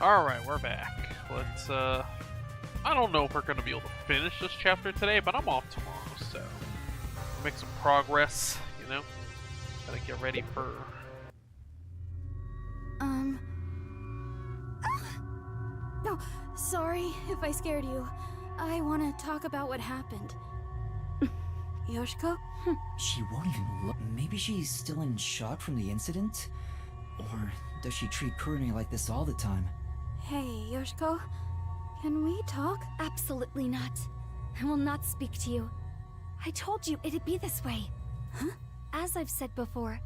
Alright, we're back. Let's, I don't know if we're gonna be able to finish this chapter today, but I'm off tomorrow, so... we'll make some progress, you know? Gotta get ready for... No, sorry if I scared you. I want to talk about what happened. Yoshiko? She won't even look. Maybe she's still in shock from the incident? Or does she treat Kurone like this all the time? Hey, Yoshiko. Can we talk? Absolutely not. I will not speak to you. I told you it'd be this way. Huh? As I've said before,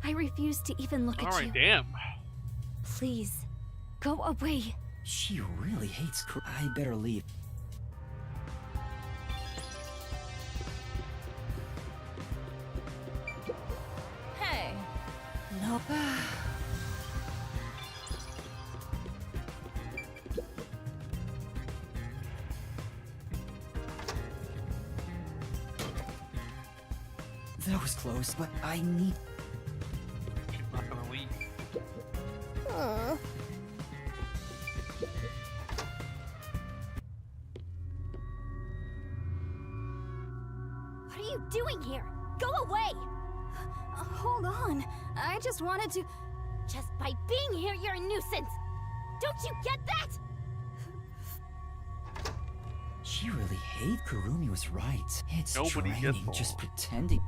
I refuse to even look at you. Alright, damn. Please, go away. She really hates Kurone. I better leave. Hey. Nope. That was close, but I need... She's not gonna leave. What are you doing here? Go away! Hold on. I just wanted to... Just by being here, you're a nuisance! Don't you get that? She really hates Kurumi was right. It's Nobody gets draining along. just pretending.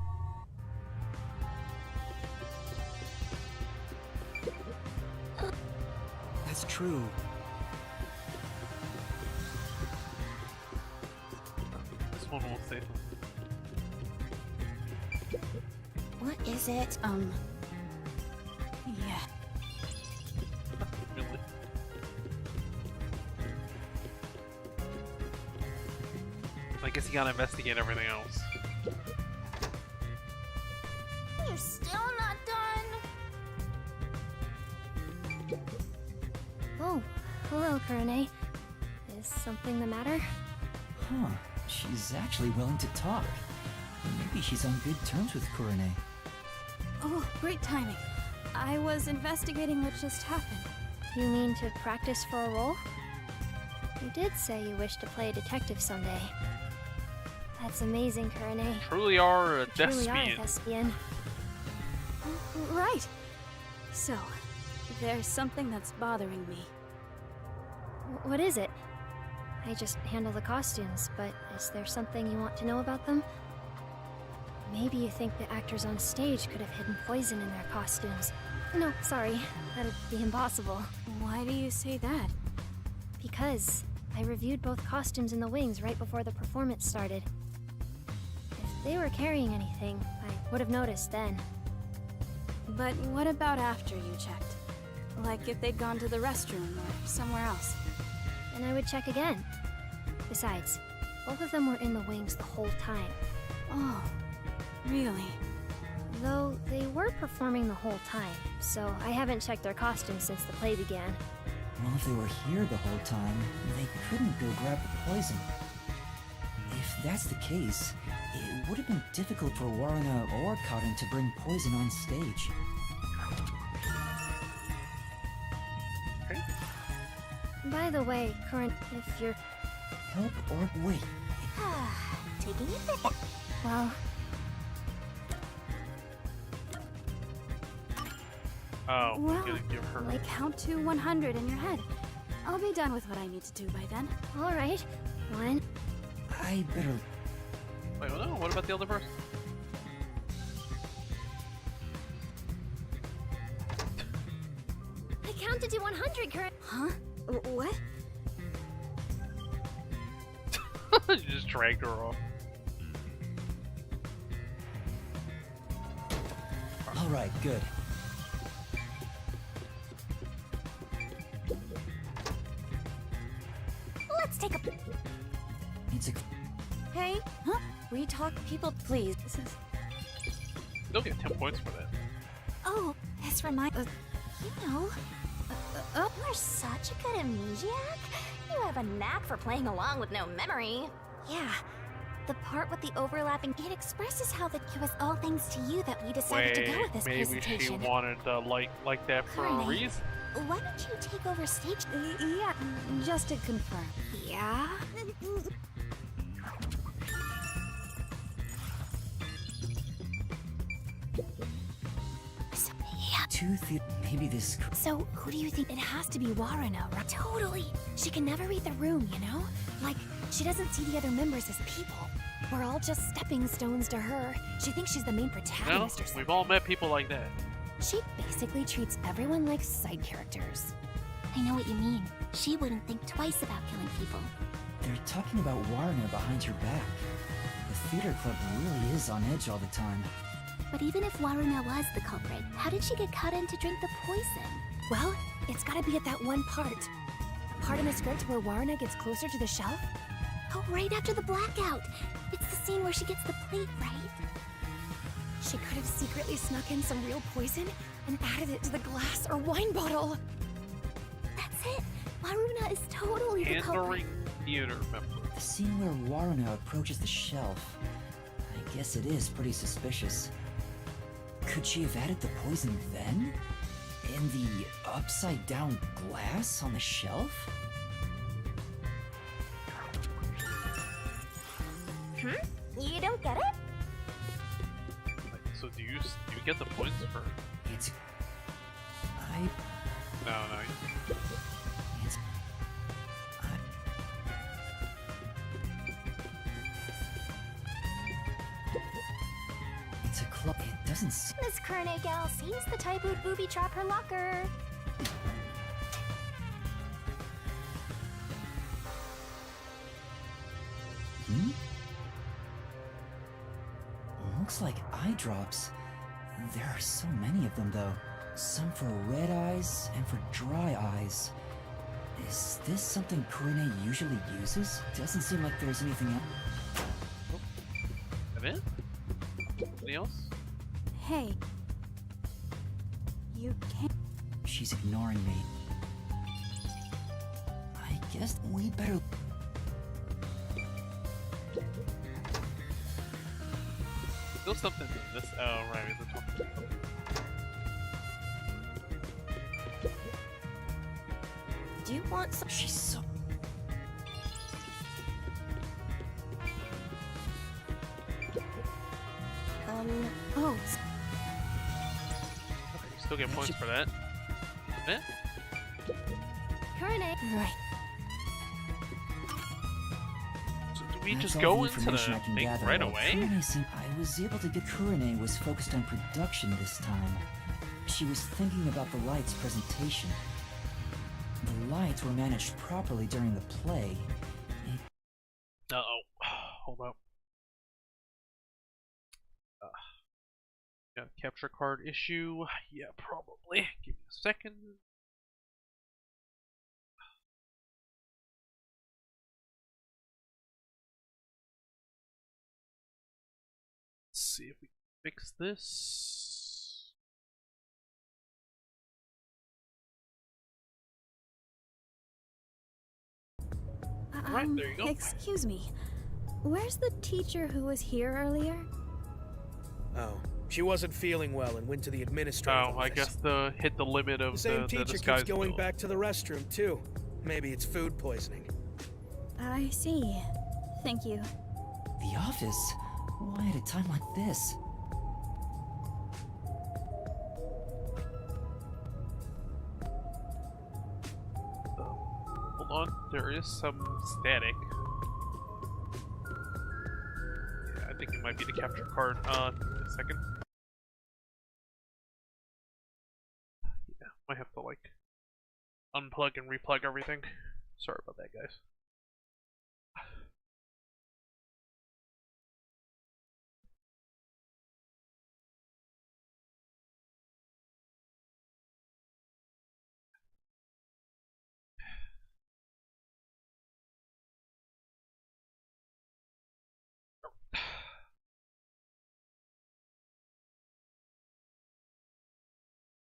That's true. This one won't say something. What is it? Yeah. Really? I guess you gotta investigate everything else. You're still not done. Oh, hello, Kurone. Is something the matter? Huh. She's actually willing to talk. Maybe she's on good terms with Kurone. Oh, great timing. I was investigating what just happened. You mean to practice for a role? You did say you wish to play a detective someday. That's amazing, Kurone. Truly are a You truly are a thespian. thespian. Right. So, there's something that's bothering me. What is it? I just handle the costumes, but is there something you want to know about them? Maybe you think the actors on stage could have hidden poison in their costumes. No, sorry. That'd be impossible. Why do you say that? Because I reviewed both costumes in the wings right before the performance started. If they were carrying anything, I would have noticed then. But what about after you checked? Like if they'd gone to the restroom or somewhere else? And I would check again. Besides, both of them were in the wings the whole time. Oh, really? Though they were performing the whole time, so I haven't checked their costumes since the play began. Well, if they were here the whole time, they couldn't go grab the poison. If that's the case, it would have been difficult for Waruna or Cotton to bring poison on stage. Okay. By the way, Current, if you're... Help or wait. Taking it? Well, Oh, we're Well, gonna give her. Like count to 100 in your head. I'll be done with what I need to do by then. alright. 1, I better... Wait, well, no, what about the other person? I counted to 100, Current. Huh? What? You just dragged her off. Alright, good. Let's take a... It's a... Hey, Huh? we talk people, please. This is... You'll get 10 points for that. Oh, this reminds... you know, oh. you're such a good amnesiac. You have a knack for playing along with no memory. Yeah, The part with the overlapping, it expresses how it was all thanks to you that we decided to go with this maybe she presentation. wanted like that for a Carney. reason. Why don't you take over stage? Yeah, just to confirm. Yeah? So, Maybe this. so who do you think? It has to be Waruna, right? Totally. She can never read the room, you know? Like, she doesn't see the other members as people. We're all just stepping stones to her. She thinks she's the main No, protagonist or something. we've all met people like that. She basically treats everyone like side characters. I know what you mean. She wouldn't think twice about killing people. They're talking about Warna behind her back. The theater club really is on edge all the time. But even if Waruna was the culprit, how did she get caught in to drink the poison? Well, it's gotta be at that one part. The part in the script where Warna gets closer to the shelf? Oh, right after the blackout. It's the scene where she gets the plate, right? She could have secretly snuck in some real poison and added it to the glass or wine bottle. That's it. Waruna is totally the culprit. Pandering theater member. The scene where Warna approaches the shelf. I guess it is pretty suspicious. Could she have added the poison then? In the upside down glass on the shelf? You don't get it? So do you get the points for? It's. No. It's. It's a club. It doesn't seem. Miss Kernig gal seems the type who'd booby trap her locker. Hmm? Looks like eye drops. There are so many of them, though. Some for red eyes and for dry eyes. Is this something Kurine usually uses? Doesn't seem like there's anything else. Is that it? Anything else? Hey. You can't. She's ignoring me. I guess we better. Still something in this. Oh, right. This one. Do you want some? She's so. Oh, Okay, you still get points for that. Eh? Kurine. right. So do we That's just all go the into the information I can thing gather right about away? I was able to get Kurine was focused on production this time. She was thinking about the lights presentation. The lights were managed properly during the play. Uh-oh. Hold up. Got a capture card issue? Yeah, probably. Give me a second. Let's see if we can fix this. Right, there you go. Excuse me. Where's the teacher who was here earlier? Oh, she wasn't feeling well and went to the administrative Oh, I office. guess hit the limit of The same the teacher disguise keeps going bill. back to the restroom, too. Maybe it's food poisoning. I see. Thank you. The office? Why at a time like this? Hold on, there is some static. Yeah, I think it might be the capture card. Give me a second. Yeah, might have to like unplug and replug everything. Sorry about that, guys.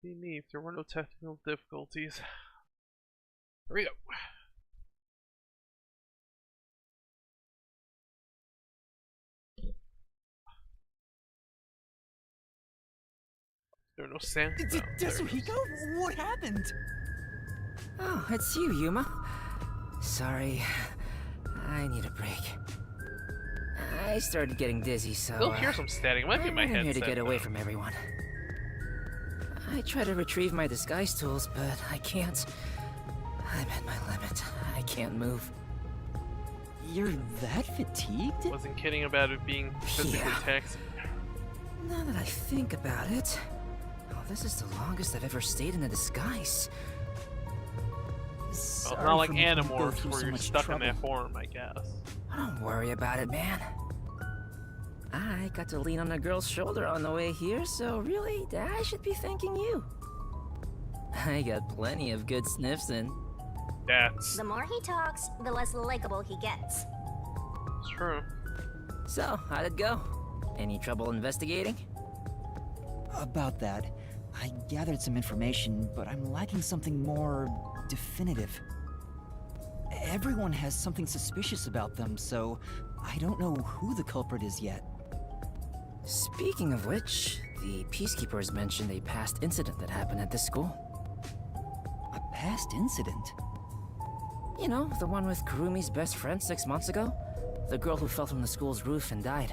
Be me if there were no technical difficulties. Here we go. There are no sounds. No, there it is. Desuhiko? What happened? Oh, it's you, Yuma. Sorry. I need a break. I started getting dizzy, so... Still hear some static. It might be my I'm headset. here to get away though. from everyone. I try to retrieve my disguise tools, but I can't. I'm at my limit. I can't move. You're that fatigued? Wasn't kidding about it being physically Yeah. taxing. Now that I think about it, this is the longest I've ever stayed in a disguise. Well, it's Sorry not like for making you go Animorphs through where so you're much stuck trouble. in that form, I guess. Don't worry about it, man. I got to lean on a girl's shoulder on the way here, so really, I should be thanking you. I got plenty of good sniffs in. That's The more he talks, the less likable he gets. true. So, how'd it go? Any trouble investigating? About that, I gathered some information, but I'm lacking something more definitive. Everyone has something suspicious about them, so I don't know who the culprit is yet. Speaking of which, the Peacekeepers mentioned a past incident that happened at this school. A past incident? You know, the one with Kurumi's best friend 6 months ago? The girl who fell from the school's roof and died.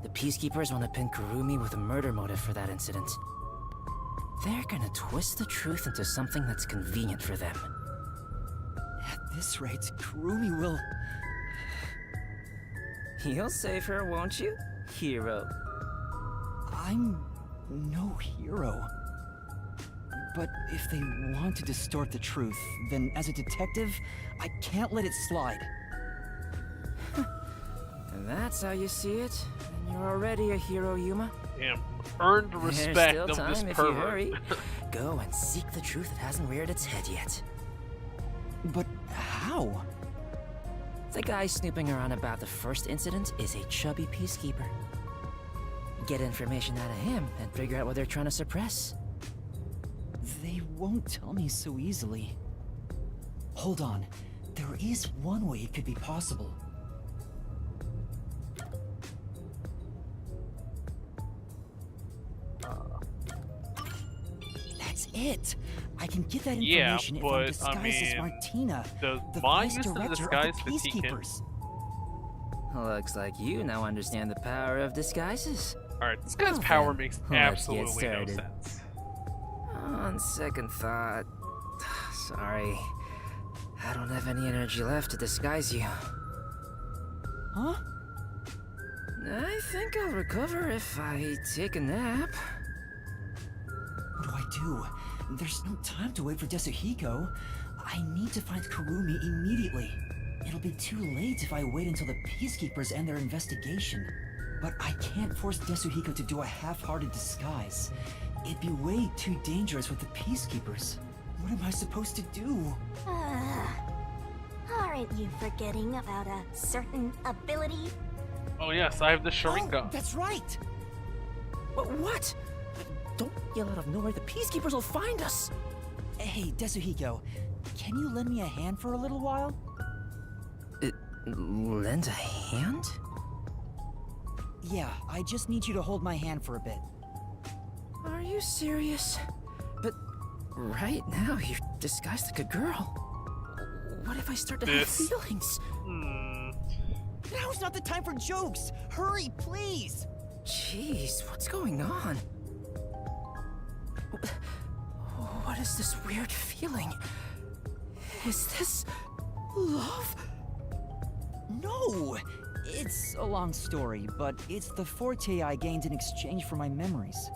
The Peacekeepers want to pin Kurumi with a murder motive for that incident. They're gonna twist the truth into something that's convenient for them. At this rate, Kurumi will... You'll save her, won't you, hero? I'm no hero. But if they want to distort the truth, then as a detective, I can't let it slide. And that's how you see it, then you're already a hero, Yuma. Damn. Earned There's respect still of time this if you pervert. hurry. Go and seek the truth that hasn't reared its head yet. But how? The guy snooping around about the first incident is a chubby peacekeeper. Get information out of him and figure out what they're trying to suppress. They won't tell me so easily. Hold on. There is one way it could be possible. That's it! I can get that Yeah, information if I'm but, I disguised as mean, Martina, Does the Vaughn vice use the director disguise of the that he can? Peacekeepers. Looks like you now understand the power of disguises. Alright, this guy's Well power then, makes let's get absolutely no started. sense. On second thought... Sorry. I don't have any energy left to disguise you. Huh? I think I'll recover if I take a nap. What do I do? There's no time to wait for Desuhiko. I need to find Kurumi immediately. It'll be too late if I wait until the Peacekeepers end their investigation. But I can't force Desuhiko to do a half-hearted disguise. It'd be way too dangerous with the Peacekeepers. What am I supposed to do? Aren't you forgetting about a certain ability? Oh yes, I have the Sharingan. Oh, that's right! But what? Don't yell out of nowhere, the Peacekeepers will find us! Hey, Desuhiko, can you lend me a hand for a little while? Lend a hand? Yeah, I just need you to hold my hand for a bit. Are you serious? But right now, you're disguised like a girl. What if I start to have This- feelings? Now's not the time for jokes! Hurry, please! Jeez, what's going on? What is this weird feeling? Is this love? No! It's a long story, but it's the forte I gained in exchange for my memories.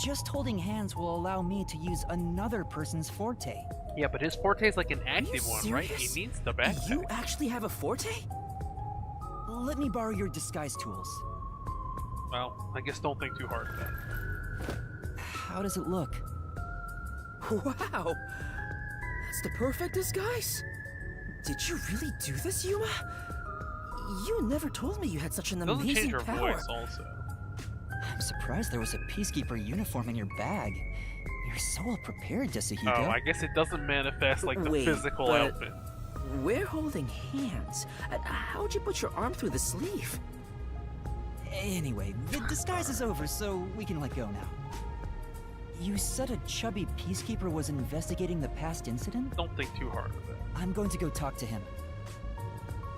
Just holding hands will allow me to use another person's forte. Yeah, but his forte is like an you active one, right? He serious? needs the backpack. You actually have a forte? Let me borrow your disguise tools. Well, I guess don't think too hard then. How does it look? Wow! That's the perfect disguise! Did you really do this, Yuma? You never told me you had such an It doesn't change amazing your power. voice also. I'm surprised there was a Peacekeeper uniform in your bag. You're so well prepared, Desuhiko. Oh, I guess it doesn't manifest like the Wait, physical but- outfit. We're holding hands. How'd you put your arm through the sleeve? Anyway, the disguise is over, so we can let go now. You said a chubby peacekeeper was investigating the past incident? Don't think too hard of it. I'm going to go talk to him.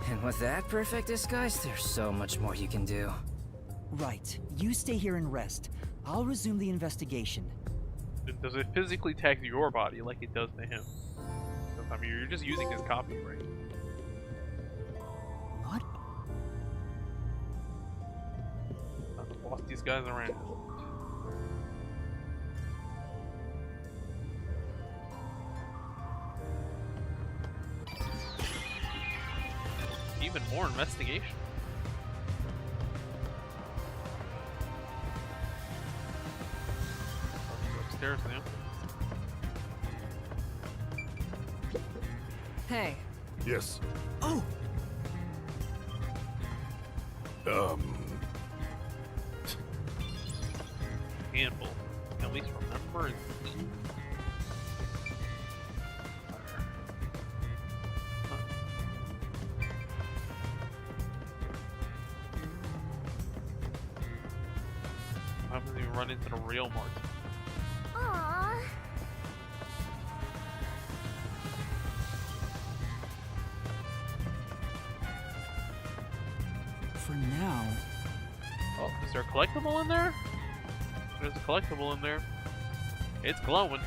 And with that perfect disguise, there's so much more you can do. Right. You stay here and rest. I'll resume the investigation. Does it physically tag your body like it does to him? 'Cause, I mean, you're just using his copy, right? What? Not to boss these guys around. Even more investigation. Upstairs now. Hey, Yes. Oh, Handful. At least remember and see. I haven't even run into the real Martin. Aww. For now, Oh, is there a collectible in there? There's a collectible in there. It's glowing.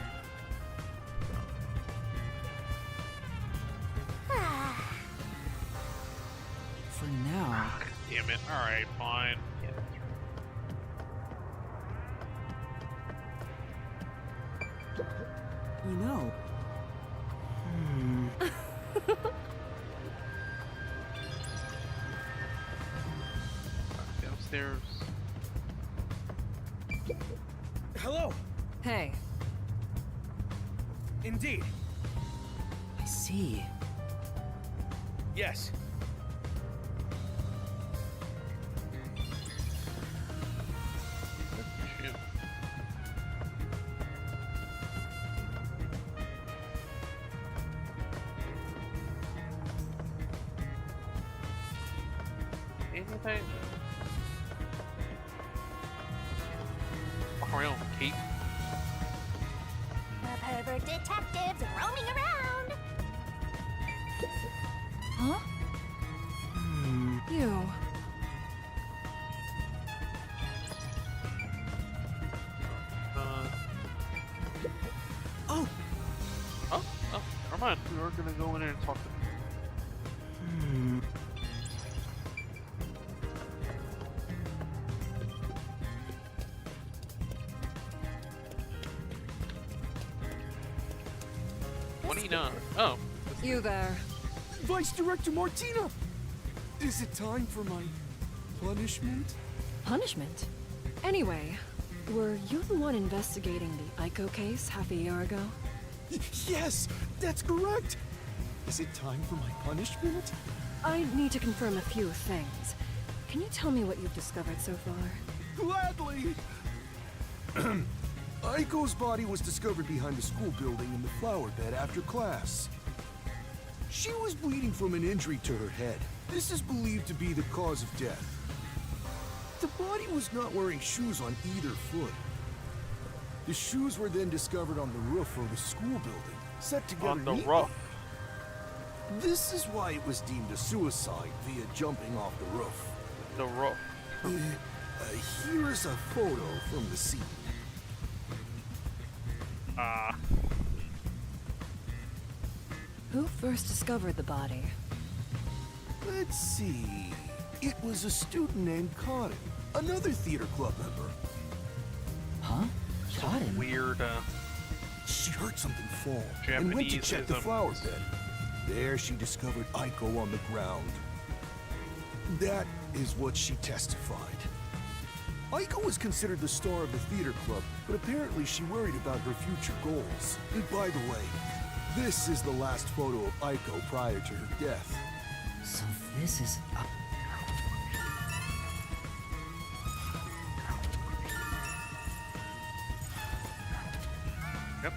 for now, Damn it. Alright, fine. Get it through. you know. Downstairs. hello. hey. Indeed. I see. Yes. Shoot. Anything? Walk around with a cape. The pervert detectives roaming around. Huh? You. Oh, Oh, never mind. We were gonna go in there and talk to them. What do you know? Oh, You there. Vice Director Martina! Is it time for my punishment? Punishment? Anyway, were you the one investigating the Aiko case half a year ago? Yes, that's correct! Is it time for my punishment? I need to confirm a few things. Can you tell me what you've discovered so far? Gladly! Aiko's body was discovered behind the school building in the flower bed after class. She was bleeding from an injury to her head. This is believed to be the cause of death. The body was not wearing shoes on either foot. The shoes were then discovered on the roof of the school building, set together on the neatly. roof. This is why it was deemed a suicide via jumping off the roof. The roof. Here's a photo from the scene. Who first discovered the body? Let's see. It was a student named Cotton, another theater club member. Huh? Got him. Weird, She heard something fall and went to check the Japanese-isms. flower bed. There she discovered Aiko on the ground. That is what she testified. Aiko was considered the star of the theater club, but apparently she worried about her future goals. And by the way, this is the last photo of Aiko prior to her death. So this is a... Yep.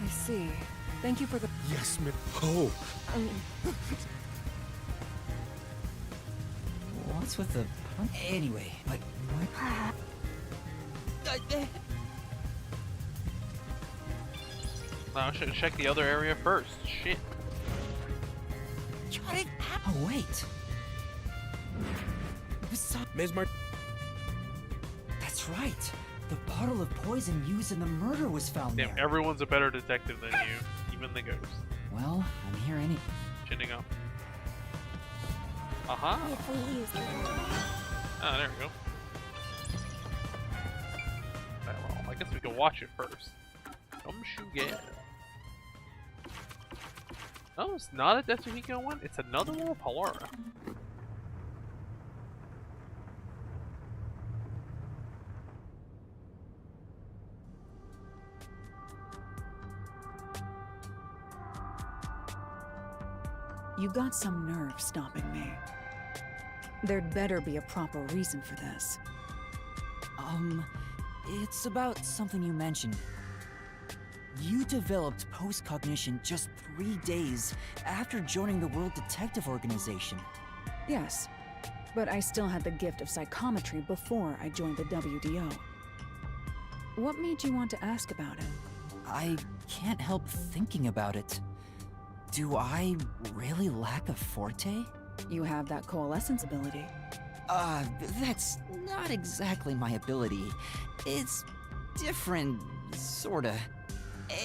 I see. Thank you for the... Yes, Oh, What's What's with the... Anyway, like, what? No, I should check the other area first. Shit. Oh, wait. Ms. Mart. That's right. The bottle of poison used in the murder was found Damn, there. everyone's a better detective than you. Even the ghost. Well, I'm here any... Chinning up. Aha! If we use Ah, there we go. Right, well, I guess we can watch it first. Come shoot. No, it's not a Tetsuhiko one. It's another one of Halara. You got some nerve stopping me. There'd better be a proper reason for this. It's about something you mentioned. You developed post-cognition just 3 days after joining the World Detective Organization. Yes, but I still had the gift of psychometry before I joined the WDO. What made you want to ask about it? I can't help thinking about it. Do I really lack a forte? You have that coalescence ability. That's not exactly my ability. It's different, sorta.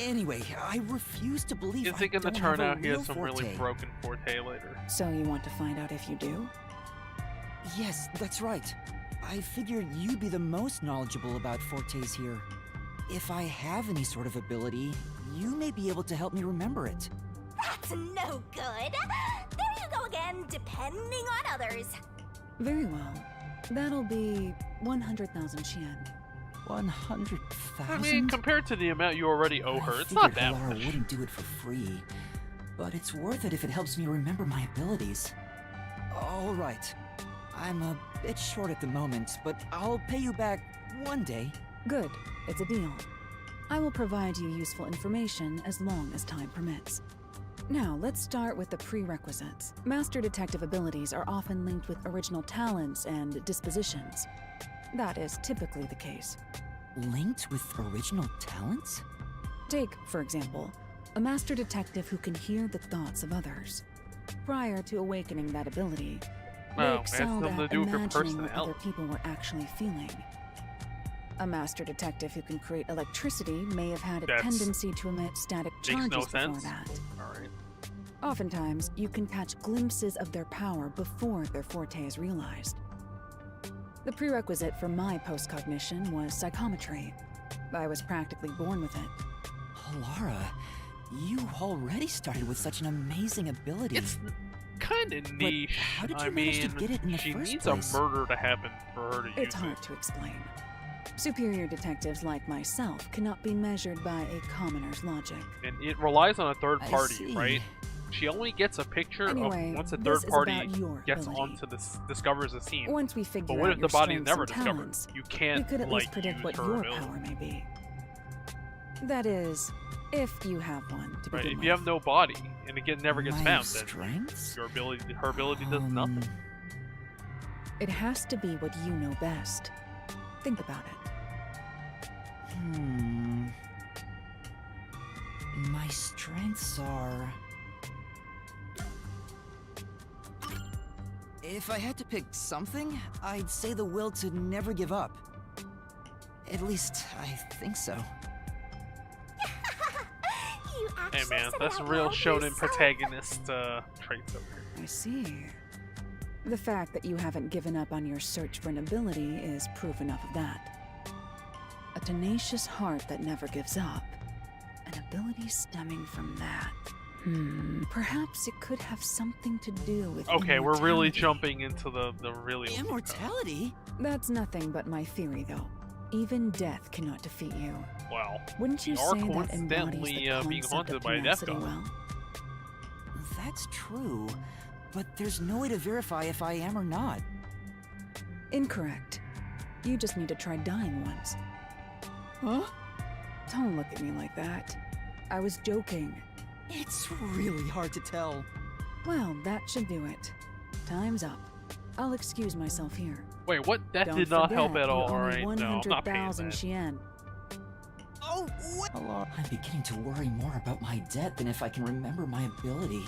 Anyway, I refuse to believe You I think in the don't have a turnout he has real some forte. really broken forte later? So you want to find out if you do? Yes, that's right. I figured you'd be the most knowledgeable about fortes here. If I have any sort of ability, you may be able to help me remember it. That's no good. There you go again, depending on others. Very well. That'll be 100,000 yen. 100,000? I mean, compared to the amount you already owe her, I it's not figured that Laura much. wouldn't do it for free, but it's worth it if it helps me remember my abilities. All right. I'm a bit short at the moment, but I'll pay you back one day. Good. It's a deal. I will provide you useful information as long as time permits. Now, let's start with the prerequisites. Master detective abilities are often linked with original talents and dispositions. That is typically the case. Linked with original talents? Take, for example, a master detective who can hear the thoughts of others. Prior to awakening that ability, they Well, it has excelled something to at do with your imagining what other personality. people were actually feeling. A master detective who can create electricity may have had a That's- tendency to emit static Makes charges no before sense. that. Alright. Oftentimes, you can catch glimpses of their power before their forte is realized. The prerequisite for my post-cognition was psychometry. I was practically born with it. Laura, you already started with such an amazing ability. It's kind of niche. how did you I manage to mean, get it in the she first needs place? a murder to happen for her to use It's it. hard to explain. Superior detectives like myself cannot be measured by a commoner's logic. And it relies on a third I party, see. right? She only gets a picture Anyway, of once a this third is party about your gets ability. onto this, discovers the scene. Once we figure But what out if your the body is strengths never and discovered? talents, You we can't could at least like predict use what her your ability. power may be. That is, if you have one to Right? begin If with. you have no body and it never gets My found, then strengths? her ability does nothing. It has to be what you know best. Think about it. My strengths are... If I had to pick something, I'd say the will to never give up. At least, I think so. You Hey actually man, said it that's out real loud shonen yourself. protagonist traits over here. I see. The fact that you haven't given up on your search for an ability is proof enough of that. A tenacious heart that never gives up. An ability stemming from that. Perhaps it could have something to do with Okay, we're really immortality. jumping into the really Immortality? That's nothing but my theory, though. Even death cannot defeat you. Wow. Wouldn't you We are say that embodies coincidentally, the being concept haunted of by a death tenacity god. well? That's true, but there's no way to verify if I am or not. Incorrect. You just need to try dying once. Huh? Don't look at me like that. I was joking. It's really hard to tell. Well, that should do it. Time's up. I'll excuse myself here. Wait, what? That Don't did not forget, help at all, you owe me alright? No, I'm not paying 100,000 that. yen. Oh, what? I'm beginning to worry more about my debt than if I can remember my ability.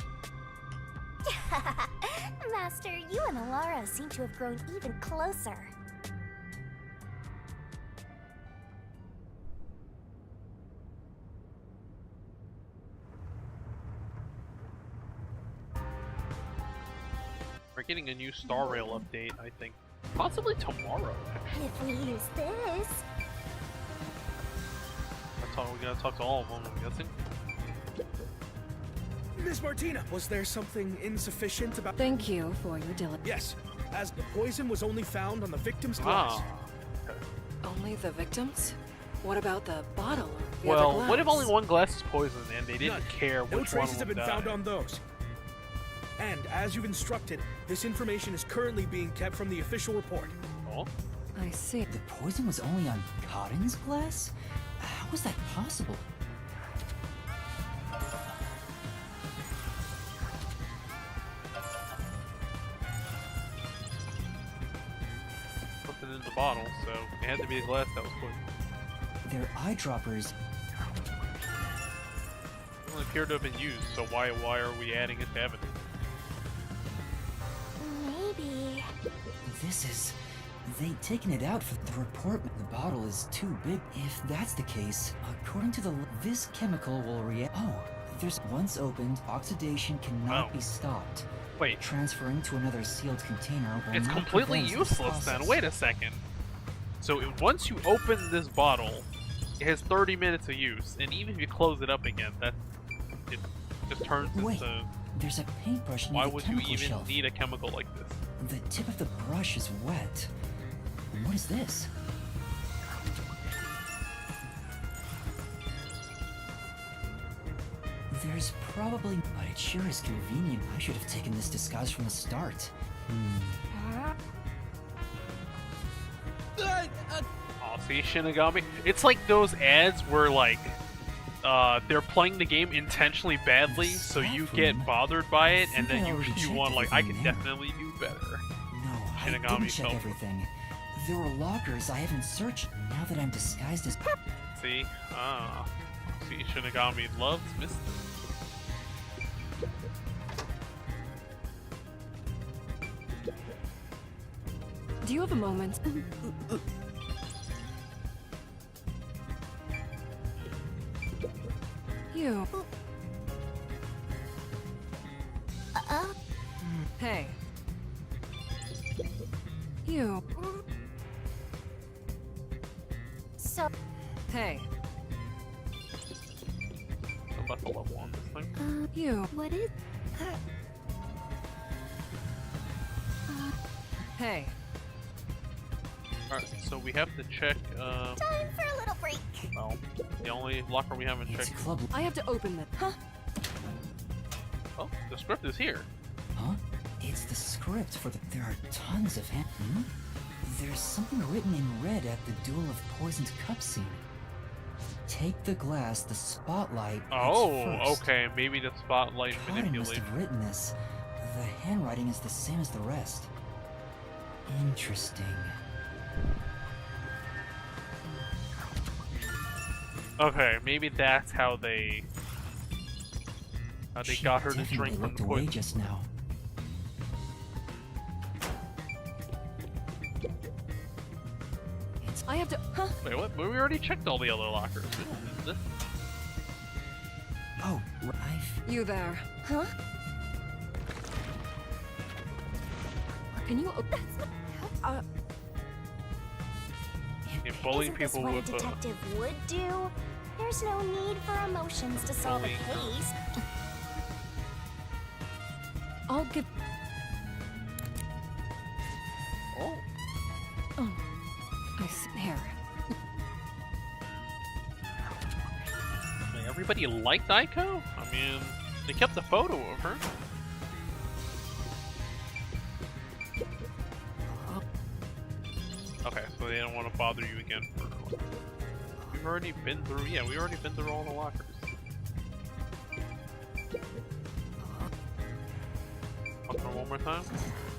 Master, you and Alara seem to have grown even closer. We're getting a new Star Rail update, I think. Possibly tomorrow, actually. If we use this... That's all, we gotta talk to all of them, I'm guessing. Miss Martina, was there something insufficient about... Thank you for your diligence. Yes, as the poison was only found on the victim's glass. Ah. Okay. Only the victims? What about the bottle or the Well, other glass? what if only one glass is poisoned and they didn't None. care No which one traces have would been die? found on those. And as you've instructed, this information is currently being kept from the official report. Oh? I see. The poison was only on Cotton's glass? How was that possible? Put it in the bottle, so it had to be a glass that was poisoned. They're eyedroppers. It only appeared to have been used, so why are we adding it to evidence? Maybe... This is... They'd taken it out for the report. The bottle is too big. If that's the case, according to the... This chemical will react... Oh, there's... Once opened, oxidation cannot Oh. be stopped. Wait, Transferring to another sealed container will it's not completely prevent this useless then. process. Wait a second. So once you open this bottle, it has 30 minutes of use, and even if you close it up again, it just turns Wait, into... there's a paintbrush near Why the would you chemical even shelf. need a chemical like this? The tip of the brush is wet. What is this? There's probably... But it sure is convenient. I should have taken this disguise from the start. Oh, see, Shinigami? It's like those ads where, like, they're playing the game intentionally badly, so you get bothered by it, and then you want, like, I can definitely do better. No, I Shinigami didn't check felt- everything. There were lockers I haven't searched. Now that I'm disguised as... See? See, Shinigami loves mystery. Do you have a moment? You. Hey. You. So... Hey. I'm about to level on this thing. You. What is... Hey. Alright, so we have to check, Time for a little break. well, the only locker we haven't It's checked. club... I have to open it. Huh? Oh, the script is here. Huh? It's the script for the... There are tons of... There's something written in red at the Duel of Poisoned Cup scene. Take the glass, the spotlight. Oh, first. okay, maybe the spotlight Cotton must manipulation. have written this. The handwriting is the same as the rest. Interesting. Okay, maybe that's how they She got her to definitely drink from looked the away poison. just now. It's I have to. Huh? Wait, what? But we already checked all the other lockers. We don't need this. oh, I've... You there? Huh? Can you? Yeah, bullying Isn't this people what a with detective would do? There's no need for emotions to solve a Bullying. case. I'll give. Oh, Oh. I see. Here. like, everybody liked Aiko? I mean, they kept the photo of her. Okay, so they don't want to bother you again for... We've already been through... Yeah, we already been through all the lockers. Look for one more time.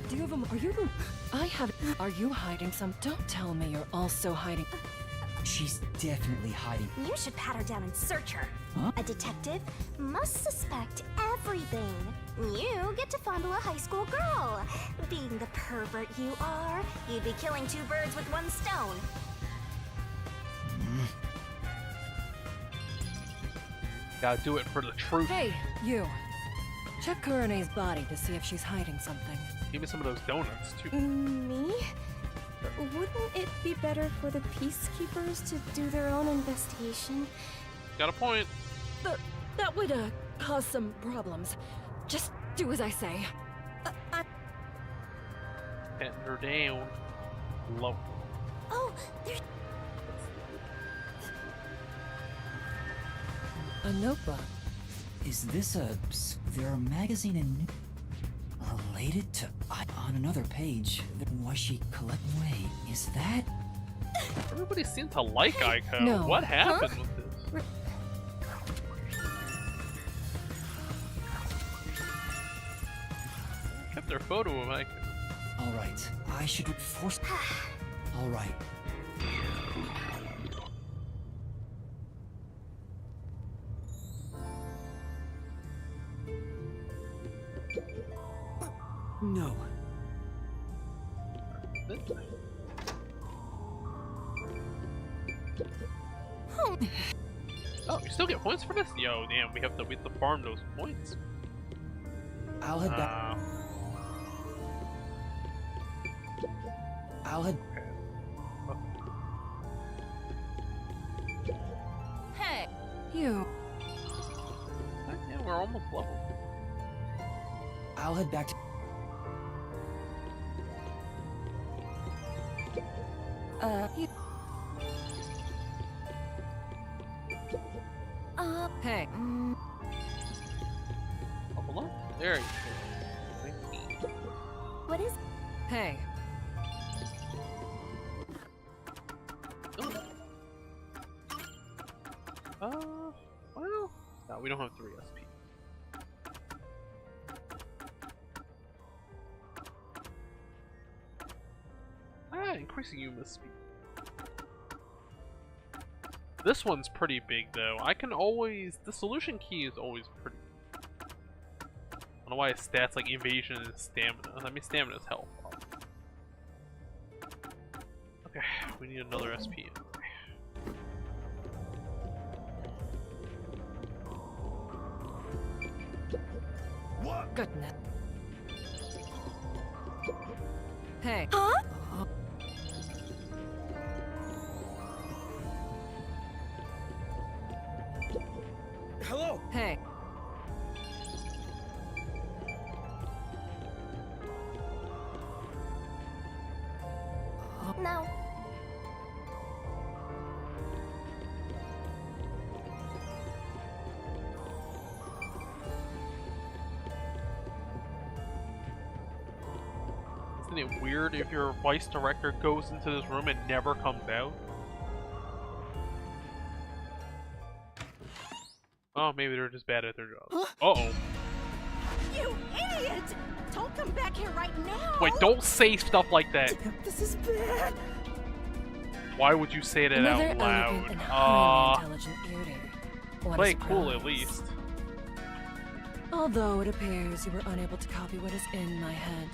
Do you have a? Are you the? I have. Are you hiding some? Don't tell me you're also hiding. She's definitely hiding. You should pat her down and search her. Huh? A detective must suspect everything. You get to fondle a high school girl. Being the pervert you are, you'd be killing two birds with one stone. Gotta do it for the truth. Hey, you. Check Kurene's body to see if she's hiding something. Give me some of those donuts too. Me? Wouldn't it be better for the peacekeepers to do their own investigation? Got a point. That would cause some problems. Just do as I say. Petting her down. Low. Oh, there's... A notebook. Is this there a magazine in related to on another page? Was she collecting? Wait, is that? Everybody seemed to like Aiko. No. What happened with this? Kept their photo of Aiko. All right, I should force. All right. No. Oh, you still get points for this? Yo, damn, we have to farm those points. I'll head back. I'll head. Hey! You. Yeah, we're almost level. I'll head back to. You. Hey. Level up? There you go. What is... Hey. Well, no, we don't have 3 SP. Increasing human speed. This one's pretty big though. I can always... The solution key is always pretty... I don't know why his stats like evasion and stamina. I mean stamina is health. Okay, we need another SP. What? Goodness. Hey. Huh? Hello? Hey. No. Isn't it weird if your vice director goes into this room and never comes out? Oh, maybe they're just bad at their job. Uh-oh. You idiot! Don't come back here right now! Wait, don't say stuff like that. This is bad! Why would you say that Another out elegant and loud? highly intelligent beauty. What a Play cool at surprise. least. Although it appears you were unable to copy what is in my head.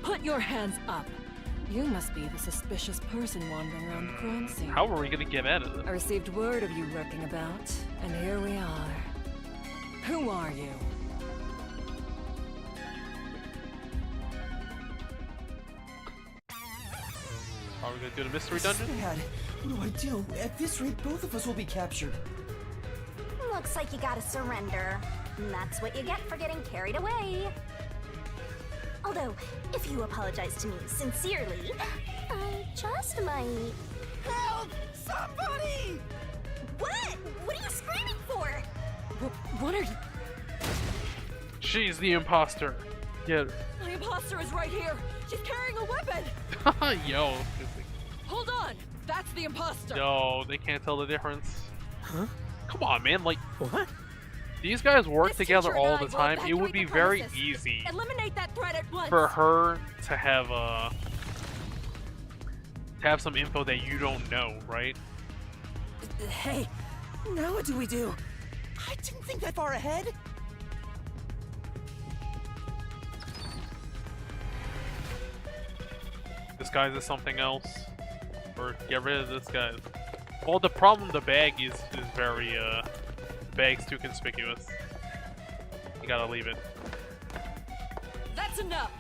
Put your hands up. You must be the suspicious person wandering around the crime scene. How are we gonna get out of I this? received word of you lurking about, and here we are. Who are you? Are we gonna do the mystery dungeon? Dad, what do I do? At this rate, both of us will be captured. Looks like you gotta surrender. And that's what you get for getting carried away. Although, if you apologize to me sincerely, I just might... Help! Somebody! What? What are you screaming for? What are you? She's the imposter. Get The imposter is right here. She's carrying a weapon. her. Yo. Hold on. That's the imposter. No, they can't tell the difference. Huh? Come on, man. Like, What? these guys work This together teacher and all I the will time. It would evacuate be the very premises. easy Eliminate that threat at once. for her to have some info that you don't know, right? Hey, now what do we do? I didn't think that far ahead. Disguise as something else, or get rid of this guy. Well, the problem, the bag is very the bag's too conspicuous. You gotta leave it. That's enough!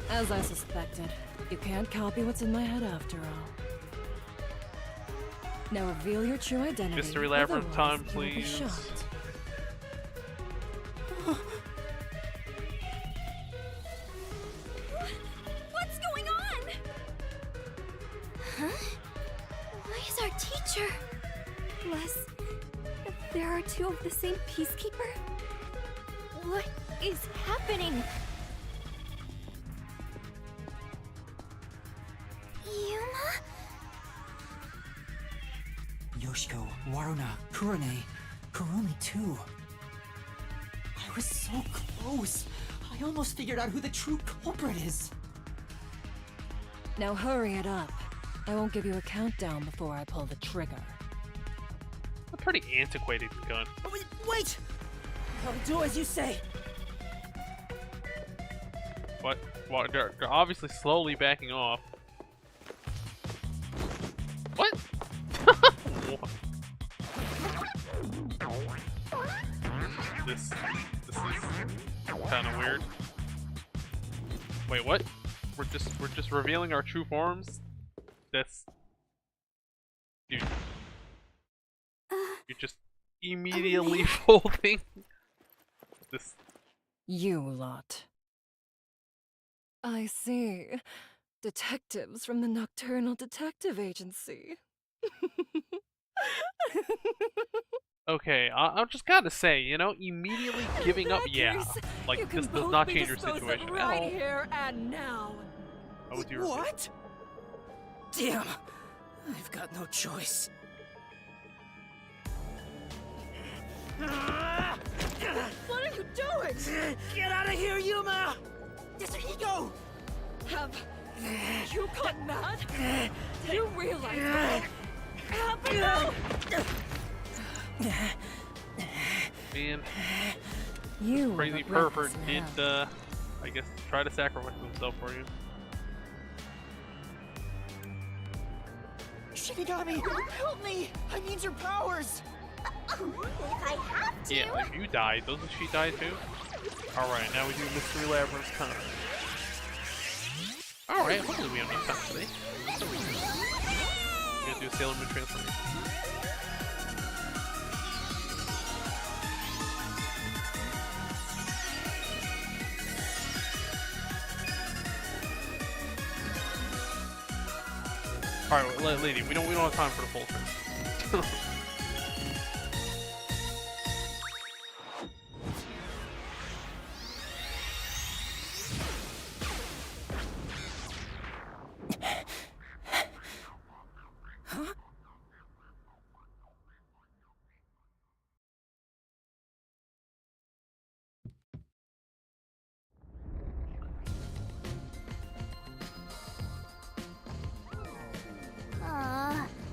As I suspected, you can't copy what's in my head after all. Now reveal your true identity. Mystery labyrinth time, otherwise you will be please. shot. What's going on? Huh? Why is our teacher? Les, there are two of the same peacekeeper? What is happening? Yuma? Yoshiko, Waruna, Kurane, Kurumi too. I was so close. I almost figured out who the true culprit is. Now hurry it up. I won't give you a countdown before I pull the trigger. A pretty antiquated gun. Oh, wait! I'll do as you say. What? Well, they're obviously slowly backing off. What? This is kind of weird. Wait, what? We're just revealing our true forms? That's... Dude. You're just immediately folding. This... You lot. I see. Detectives from the Nocturnal Detective Agency. Okay, I just gotta say, you know, immediately giving up, yeah. Like, this does not change your situation at all. Here and now. How would you What? Damn! I've got no choice. What are you doing? Get out of here, Yuma! Yasuhiko! Have you gone mad? Do you realize what happened now? Man, You crazy pervert did, I guess, try to sacrifice himself for you. Shinigami, help me! I need your powers! If I have to. Yeah, if you died, doesn't she die too? Alright, now we do Mystery Labyrinth time. Alright, hopefully we have enough time today. We're gonna do Sailor Moon transformation. Alright, lady, we don't have time for the full thing.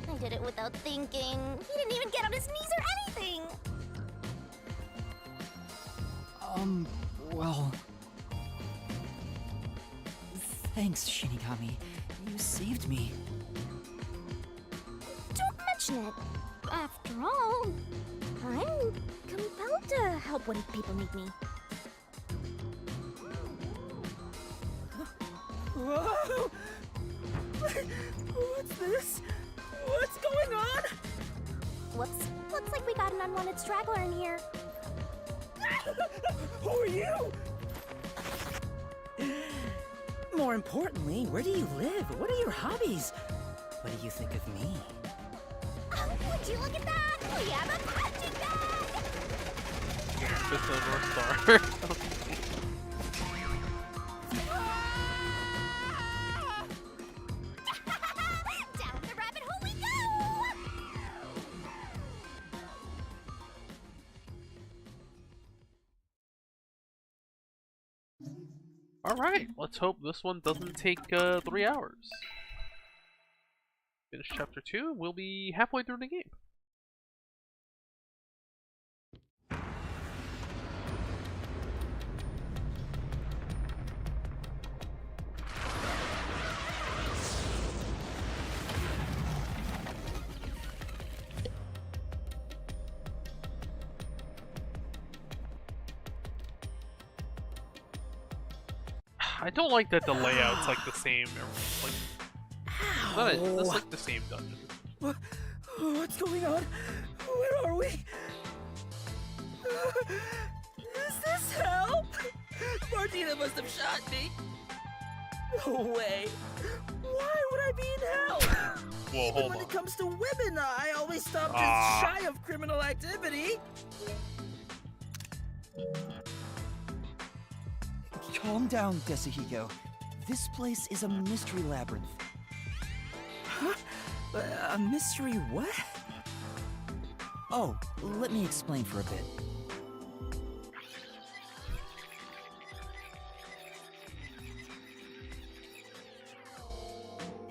I did it without thinking. He didn't even get on his knees or anything. Well... Thanks, Shinigami. You saved me. Don't mention it. After all, I'm compelled to help when people need me. Whoa! What's this? What's going on? Whoops. Looks like we got an unwanted straggler in here. Who are you? More importantly, where do you live? What are your hobbies? What do you think of me? Would you look at that? We have a punching bag! Fist of the North Star. Down the rabbit hole we go! Alright, let's hope this one doesn't take 3 hours. Finish chapter 2, we'll be halfway through the game. I don't like that the layout's like the same. It's like the same dungeon. What's going on? Where are we? Is this hell? Martina must have shot me. No way. Why would I be in hell? Well, Even when it comes to women, I always stop just shy of criminal activity. Calm down, Desahiko. This place is a mystery labyrinth. Huh? A mystery what? Oh, let me explain for a bit.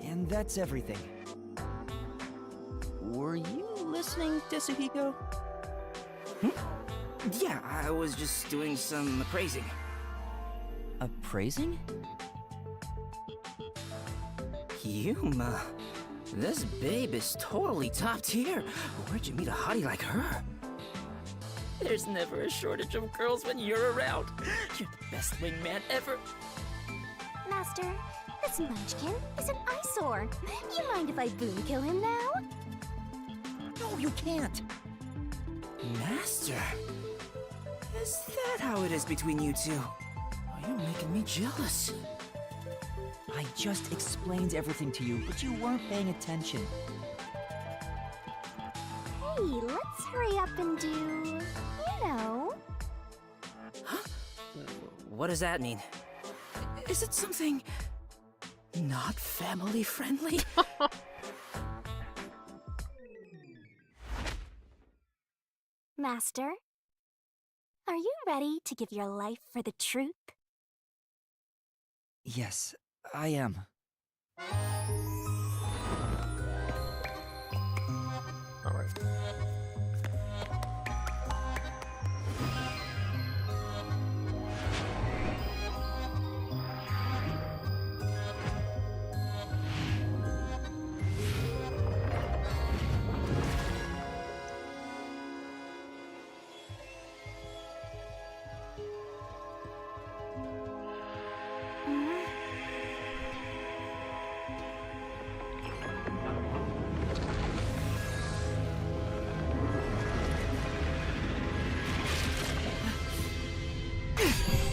And that's everything. Were you listening, Desahiko? Yeah, I was just doing some appraising. Appraising? Yuma, this babe is totally top tier. Where'd you meet a hottie like her? There's never a shortage of girls when you're around. You're the best wingman ever. Master, this munchkin is an eyesore. You mind if I boom kill him now? No, you can't. Master, is that how it is between you two? Oh, you're making me jealous. I just explained everything to you, but you weren't paying attention. Hey, let's hurry up and do, you know. Huh? What does that mean? Is it something not family friendly? Master, are you ready to give your life for the truth? Yes, I am. Alright.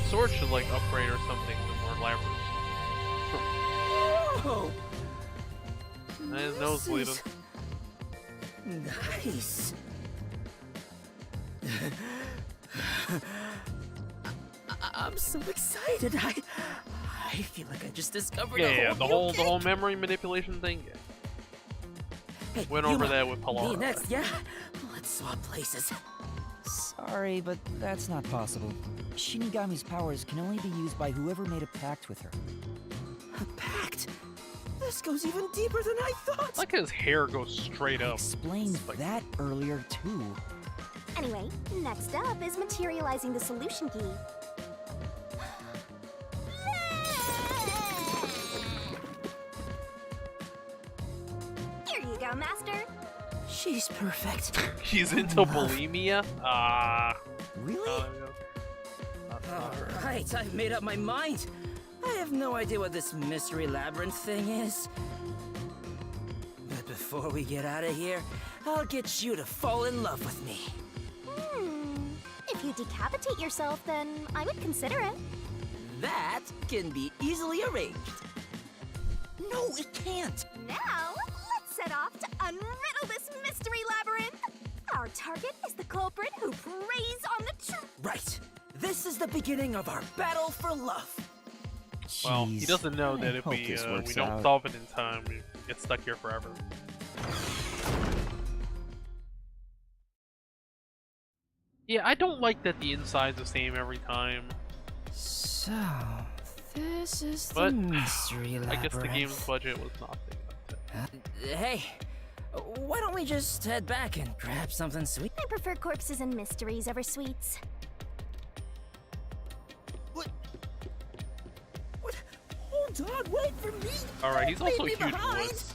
Sword should like upgrade or something to more labyrinths. Whoa! His nose bleeding. Nice. I'm so excited. I feel like I just discovered the whole memory manipulation thing. Yeah. Hey, went over that with Pilar. Me next, yeah. Let's swap places. Sorry, but that's not possible. Shinigami's powers can only be used by whoever made a pact with her. A pact? This goes even deeper than I thought. Like his hair goes straight up. I explained that earlier too. Anyway, next up is materializing the solution key. Here you go, Master. She's perfect. He's into bulimia? Really? Alright, I've made up my mind. I have no idea what this mystery labyrinth thing is. But before we get out of here, I'll get you to fall in love with me. If you decapitate yourself, then I would consider it. That can be easily arranged. No, it can't! Now, let's set off to unriddle this mystery labyrinth. Our target is the culprit who preys on the truth. Right. This is the beginning of our battle for love. Well, he doesn't know that if we don't solve it in time, we get stuck here forever. Yeah, I don't like that the inside's the same every time. So, This is the But mystery labyrinth. I guess the game's budget was not big enough to... Hey, why don't we just head back and grab something sweet? I prefer corpses and mysteries over sweets. What? Hold on, wait for me! Alright, he's Don't also leave huge me behind. woods.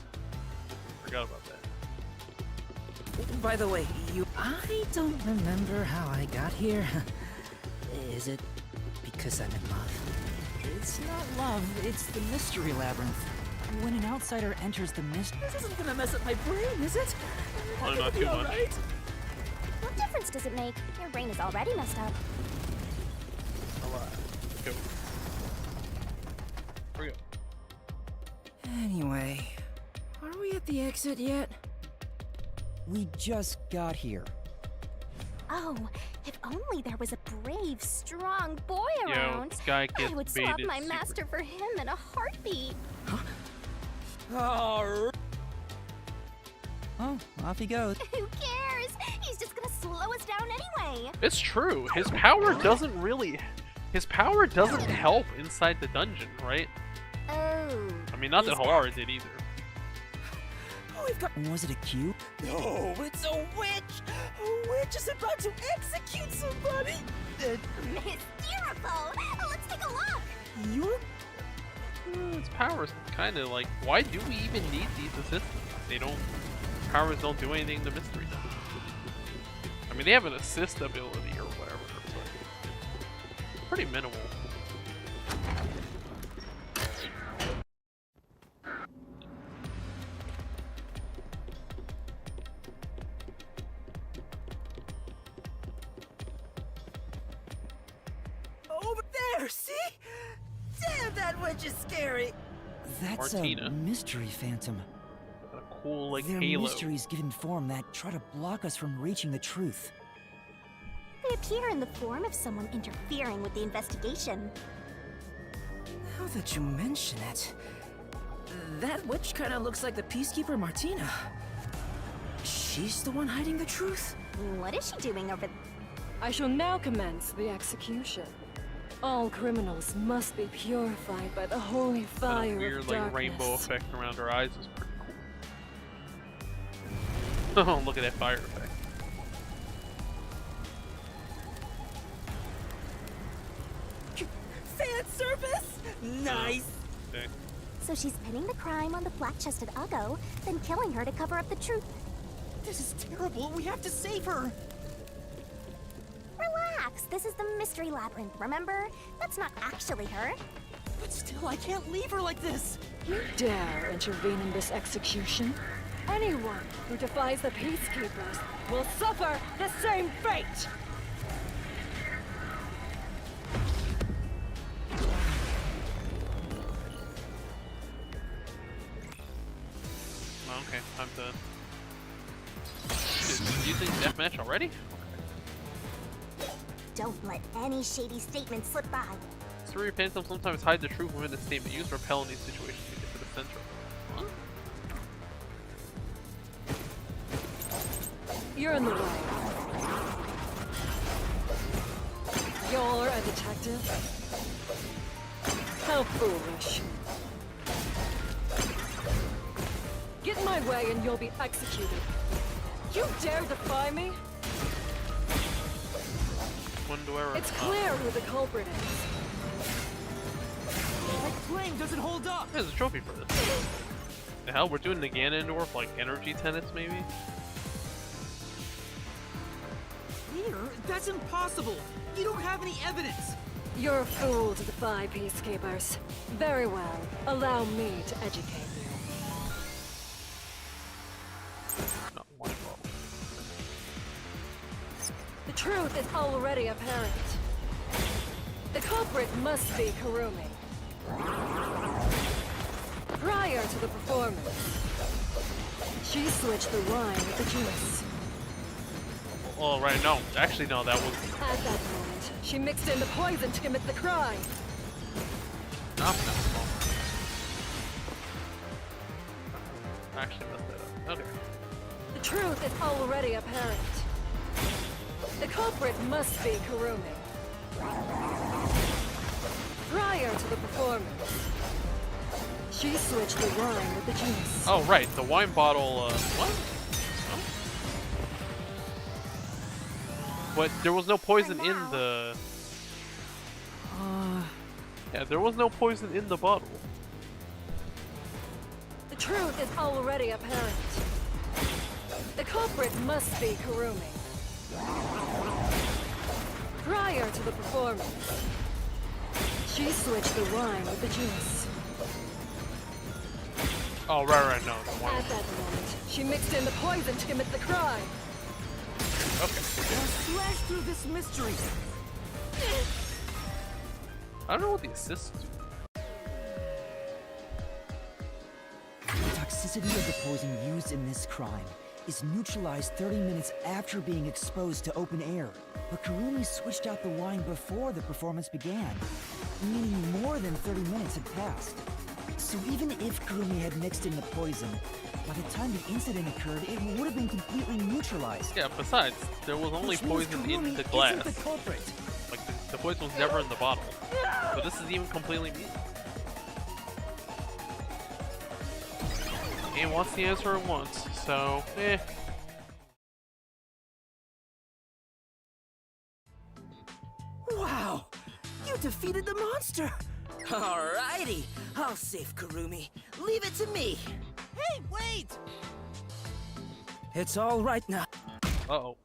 Forgot about that. By the way, I don't remember how I got here. Is it because I'm in love? It's not love, it's the mystery labyrinth. When an outsider enters the mystery... This isn't gonna mess up my brain, is it? Oh, not too much. Right? What difference does it make? Your brain is already messed up. Alright, let's go. Here we go. Anyway, are we at the exit yet? We just got here. Oh, if only there was a brave, strong boy Yo, around. this guy gets I would swap baited my super- master for him in a heartbeat. Oh, off he goes. Who cares? He's just gonna slow us down anyway. It's true. His power doesn't really... His power doesn't help inside the dungeon, right? Oh. I mean, not that he's Halara back. did either. Oh, we've got. Was it a cube? No, it's a witch! A witch is about to execute somebody! Hysterical! Let's take a look. You're. Its powers kind of like... Why do we even need these assistants? They don't... Powers don't do anything to mystery. I mean, they have an assist ability or whatever, but... Pretty minimal. Over there, see? Damn, that witch is scary! That's Martina. a mystery phantom. A cool, like, They're halo. mysteries given form that try to block us from reaching the truth. They appear in the form of someone interfering with the investigation. Now that you mention it, that witch kind of looks like the peacekeeper Martina. She's the one hiding the truth? What is she doing over I shall now commence the execution. All criminals must be purified by the holy That fire weird, of like, darkness. rainbow effect around her eyes is pretty cool. Oh, look at that fire effect. Fan service? Nice! Okay. So she's pinning the crime on the flat-chested Uggo, then killing her to cover up the truth. This is terrible. We have to save her. Relax, this is the mystery labyrinth, remember? That's not actually her. But still, I can't leave her like this. You dare intervene in this execution? Anyone who defies the peacekeepers will suffer the same fate! Okay, time to... You think deathmatch already? Don't let any shady statement slip by. Mystery phantoms sometimes hide the truth within a statement. Use repel in these situations to get to the center. Huh? You're in the way. You're a detective? How foolish. Get in my way and you'll be executed. You dare defy me? When do I It's clear who the culprit is. That flame doesn't hold up. There's a trophy for this. The hell? We're doing the Ganondorf, like, energy tenets, maybe? Here? That's impossible. You don't have any evidence. You're a fool to defy peacekeepers. Very well. Allow me to educate you. Not my fault. The truth is already apparent. The culprit must be Kurumi. Prior to the performance, she switched the wine with the juice. Oh, right, no. Actually, no, that was... At that moment, she mixed in the poison to commit the crime. Not that fault. I actually messed that up. Okay. The truth is already apparent. The culprit must be Kurumi. Prior to the performance, she switched the wine with the juice. Oh, right, the wine bottle, what? But there was no poison in the... Yeah, there was no poison in the bottle. The truth is already apparent. The culprit must be Kurumi. Prior to the performance, she switched the wine with the juice. Oh, right, no, the wine. At that moment, she mixed in the poison to commit the crime. Okay. Slash through this mystery. I don't know what the assists do. The toxicity of the poison used in this crime is neutralized 30 minutes after being exposed to open air. But Kurumi switched out the wine before the performance began, meaning more than 30 minutes had passed. So even if Kurumi had mixed in the poison, by the time the incident occurred, it would have been completely neutralized. Yeah, besides, there was only Which means poison Kurumi in the glass. isn't the culprit. Like, the poison was never in the bottle. So this is even completely me. Game wants the answer at once, so, eh. Wow! You defeated the monster! Alrighty, I'll save Kurumi. Leave it to me. Hey, wait! It's all right now. Uh-oh.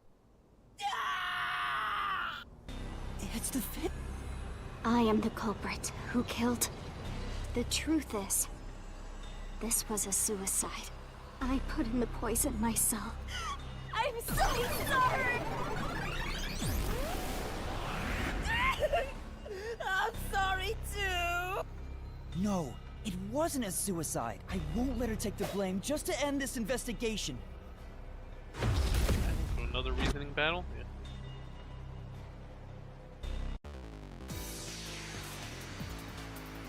It's the fit. I am the culprit who killed. The truth is, this was a suicide. I put in the poison myself. I'm so sorry! I'm sorry too! No, it wasn't a suicide. I won't let her take the blame just to end this investigation. Another reasoning battle? Yeah.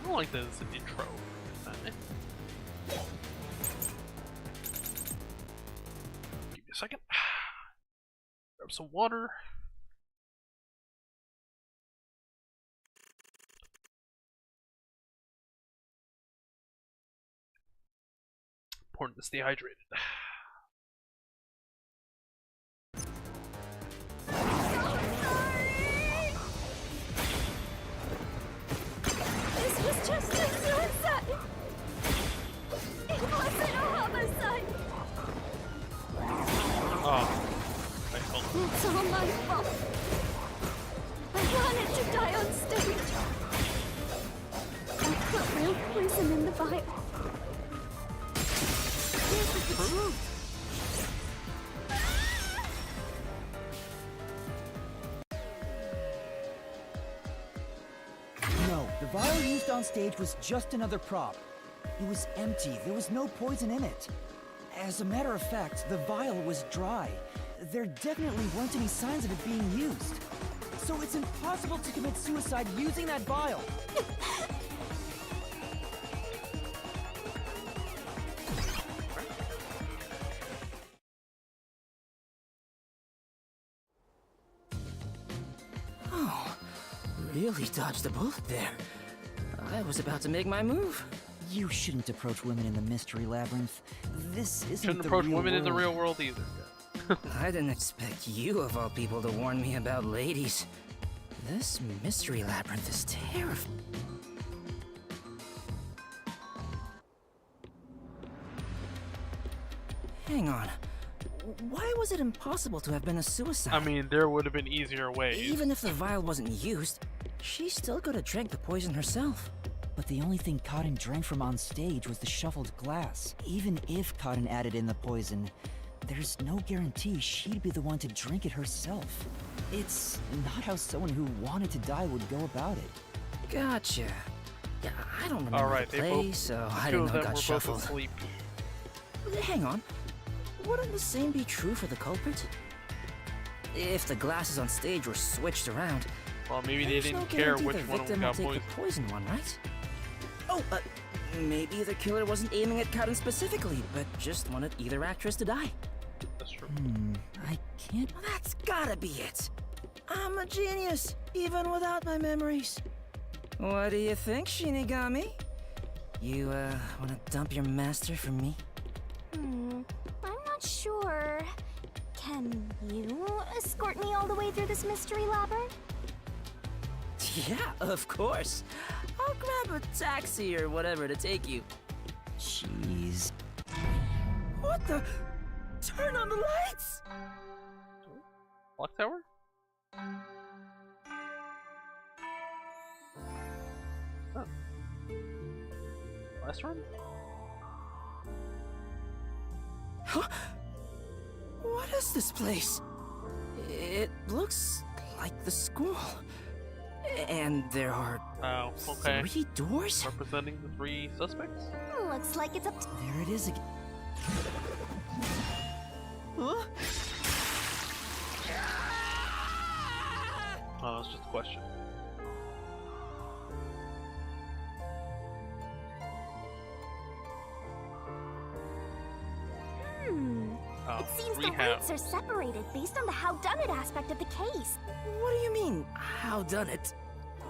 I don't like that it's an intro. Give me a second. Grab some water. Important to stay hydrated. This was just a suicide! It wasn't a homicide! Oh. I felt It's all my fault. I wanted to die on stage. I put real poison in the vial. This is the truth. No, the vial used on stage was just another prop. It was empty. There was no poison in it. As a matter of fact, the vial was dry. There definitely weren't any signs of it being used. So it's impossible to commit suicide using that vial. Oh, really dodged a bullet there. I was about to make my move. You shouldn't approach women in the mystery labyrinth. This isn't Shouldn't the approach real women in the world. real world either. I didn't expect you, of all people, to warn me about ladies. This mystery labyrinth is terrifying. Hang on. Why was it impossible to have been a suicide? I mean, there would have been easier ways. Even if the vial wasn't used, she still could have drank the poison herself. But the only thing Cotton drank from on stage was the shuffled glass. Even if Cotton added in the poison, there's no guarantee she'd be the one to drink it herself. It's not how someone who wanted to die would go about it. Gotcha. Yeah, I don't remember Alright, the they play, both, so I two didn't of know them it got were shuffled. both asleep. Hang on. Wouldn't the same be true for the culprit? If the glasses on stage were switched around, Well, maybe they there's didn't no care guarantee which the one victim got will take poisoned. the poison one, right? Oh, maybe the killer wasn't aiming at Cotton specifically, but just wanted either actress to die. That's true. I can't... Well, that's gotta be it. I'm a genius, even without my memories. What do you think, Shinigami? You, wanna dump your master for me? I'm not sure. Can you escort me all the way through this mystery labyrinth? Yeah, of course. I'll grab a taxi or whatever to take you. Jeez. What the? Turn on the lights! Clock tower? Oh. Last room? Huh? What is this place? It looks like the school. And there are Oh, okay. 3 doors? Representing the 3 suspects? Looks like it's up to... There it is again. Huh? Oh, it's just a question. Oh, It seems the rehab. routes are separated based on the how-done-it aspect of the case. What do you mean, how done it?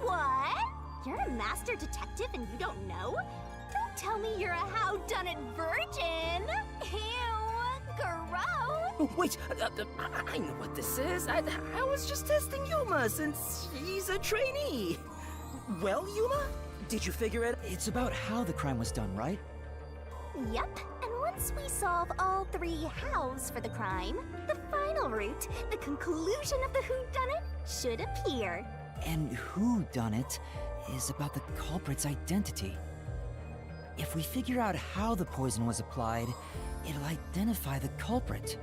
What? You're a master detective and you don't know? Don't tell me you're a how-done-it virgin! Ew, gross! Oh, wait, I know what this is. I was just testing Yuma since she's a trainee. Well, Yuma, did you figure it? It's about how the crime was done, right? Yep, and once we solve all 3 hows for the crime, the final route, the conclusion of the whodunit, should appear. And who done it is about the culprit's identity. If we figure out how the poison was applied, it'll identify the culprit.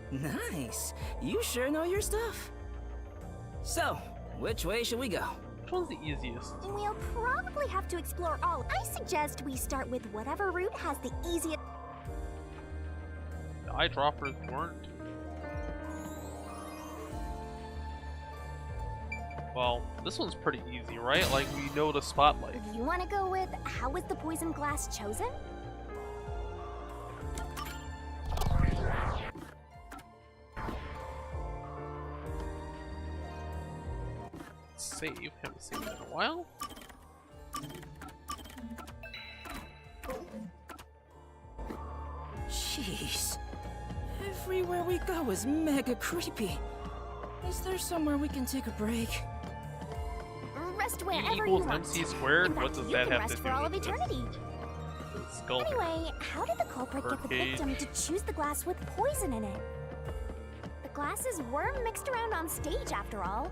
Nice. You sure know your stuff. So, which way should we go? Which one's the easiest? We'll probably have to explore all. I suggest we start with whatever route has the easiest. The eyedroppers weren't. Well, this one's pretty easy, right? Like, we know the spotlight. You want to go with how was the poison glass chosen? Save. Haven't seen that in a while. Jeez. Everywhere we go is mega creepy. Is there somewhere we can take a break? Rest E wherever equals you want. MC squared? In fact, What does you that can have rest to for do all of with this? eternity. Skull. Anyway, how did the culprit get the Birdcage. victim to choose the glass with poison in it? The glasses were mixed around on stage after all.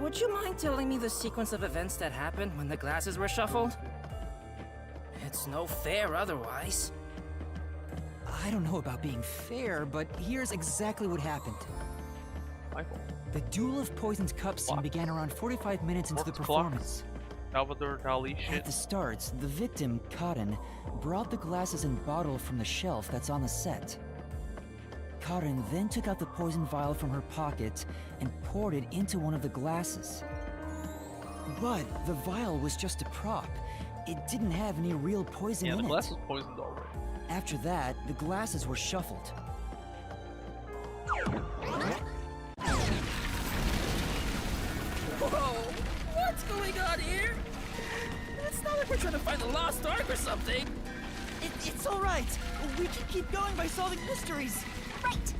Would you mind telling me the sequence of events that happened when the glasses were shuffled? It's no fair otherwise. I don't know about being fair, but here's exactly what happened. Michael. The Duel of Poisoned Cup scene Clock. began around 45 minutes into the Works clocks. performance. Salvador Dali shit. At the start, the victim, Karen, brought the glasses and bottle from the shelf that's on the set. Karen then took out the poison vial from her pocket and poured it into one of the glasses. But the vial was just a prop. It didn't have any real poison Yeah, in the it. glass was poisoned already. After that, the glasses were shuffled. Whoa! What's going on here? It's not like we're trying to find the lost ark or something. It's all right. We can keep going by solving mysteries. Right.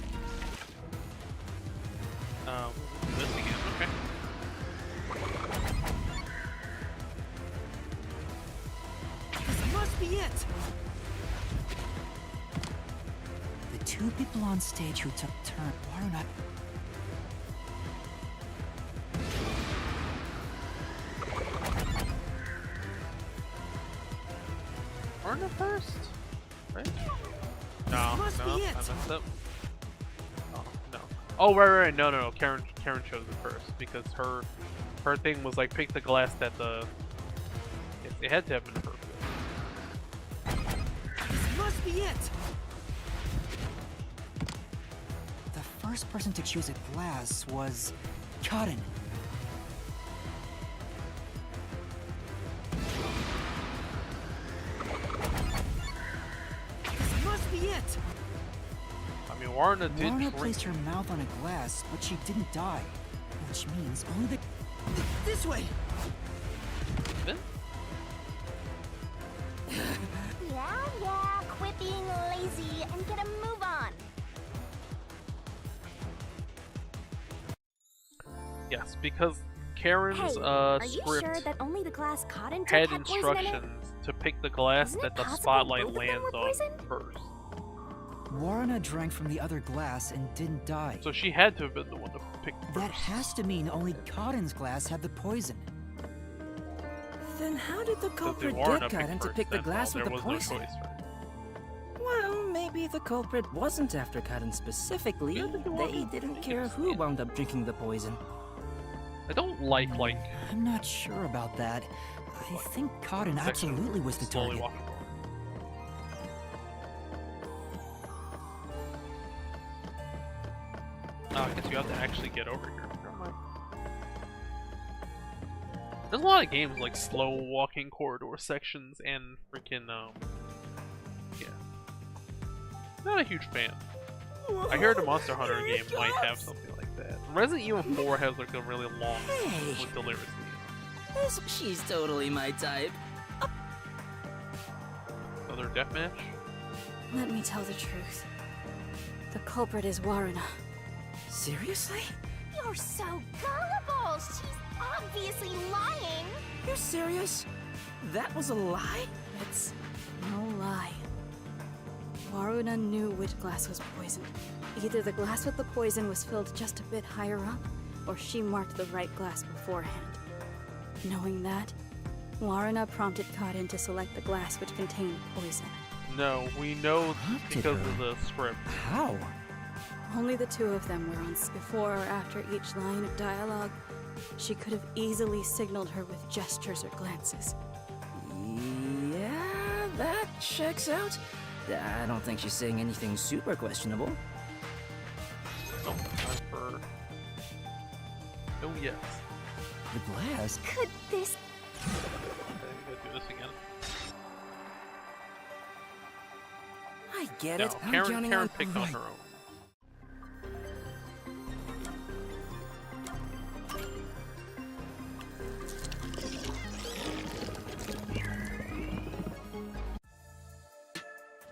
This again, okay. This must be it. The 2 people on stage who took turn. Why don't I? Weren't it first? Right? No, Must no, be I it. messed up. Oh, no. Oh, right, no. Karen chose it first because her thing was like pick the glass that the. It had to have been her. This must be it. The first person to choose a glass was Karen. This must be it. I mean, Warner did Lorna drink. placed her mouth on a glass, but she didn't die. Which means only the... This way! This? Yeah, quit being lazy and get a move on. Yes, because Karen's Are you script sure that only the glass cotton had had poison in it? instructions to pick the glass Isn't it that the possible spotlight both of them lands were on poisoned? first. Warrena drank from the other glass and didn't die. So she had to have been the one to pick first. That has to mean only Cotton's glass had the poison. Then how did the Because culprit Warrena get picked Cotton to first, pick the that's glass all. with the There was poison? no choice, right? Well, maybe the culprit wasn't after Cotton specifically. Yeah, they They didn't care who wound up drinking the poison. I don't like I'm not sure about that. I think Cotton section absolutely was the slowly target. walking. Oh, I guess you have to actually get over here. Never mind. There's a lot of games like slow walking corridor sections and freaking yeah. Not a huge fan. I hear the Monster Hunter game might have something like that. Resident Evil 4 has like a really long Hey. delivery. She's totally my type. Another deathmatch? Let me tell the truth. The culprit is Warrena. Seriously? You're so gullible. She's obviously lying. You're serious? That was a lie? It's no lie. Waruna knew which glass was poisoned. Either the glass with the poison was filled just a bit higher up, or she marked the right glass beforehand. Knowing that, Waruna prompted Cotton to select the glass which contained poison. No, we know Prompted because her? of the script. How? Only the two of them were on before or after each line of dialogue. She could have easily signaled her with gestures or glances. Yeah, that checks out. I don't think she's saying anything super questionable. No, not for... Oh yes. The glass? Could this... Okay, we gotta do this again. I get No, it. I'm Karen counting on... picked on her own.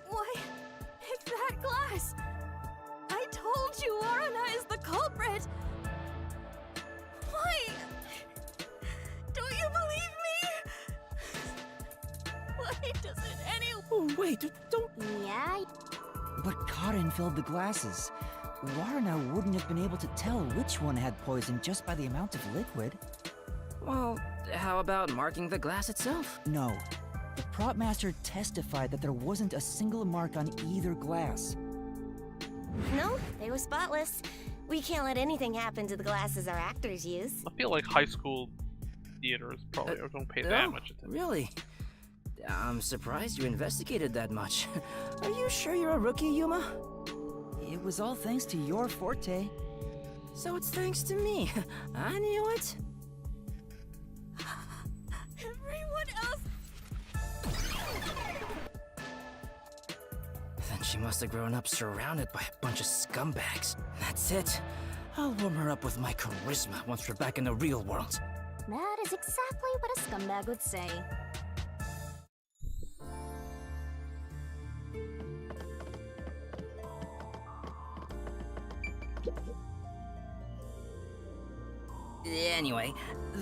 Why? It's that glass! I told you Waruna is the culprit! Why? Don't you believe me? Why doesn't anyone... Oh, wait, don't... Yeah, But Cotton filled the glasses. Warrena wouldn't have been able to tell which one had poison just by the amount of liquid. Well, how about marking the glass itself? No. The prop master testified that there wasn't a single mark on either glass. no, they were spotless. We can't let anything happen to the glasses our actors use. I feel like high school theaters probably don't pay that Oh, much attention. Really? I'm surprised you investigated that much. Are you sure you're a rookie, Yuma? It was all thanks to your forte. So it's thanks to me. I knew it. Everyone else... Then she must have grown up surrounded by a bunch of scumbags. That's it. I'll warm her up with my charisma once we're back in the real world. That is exactly what a scumbag would say. Anyway,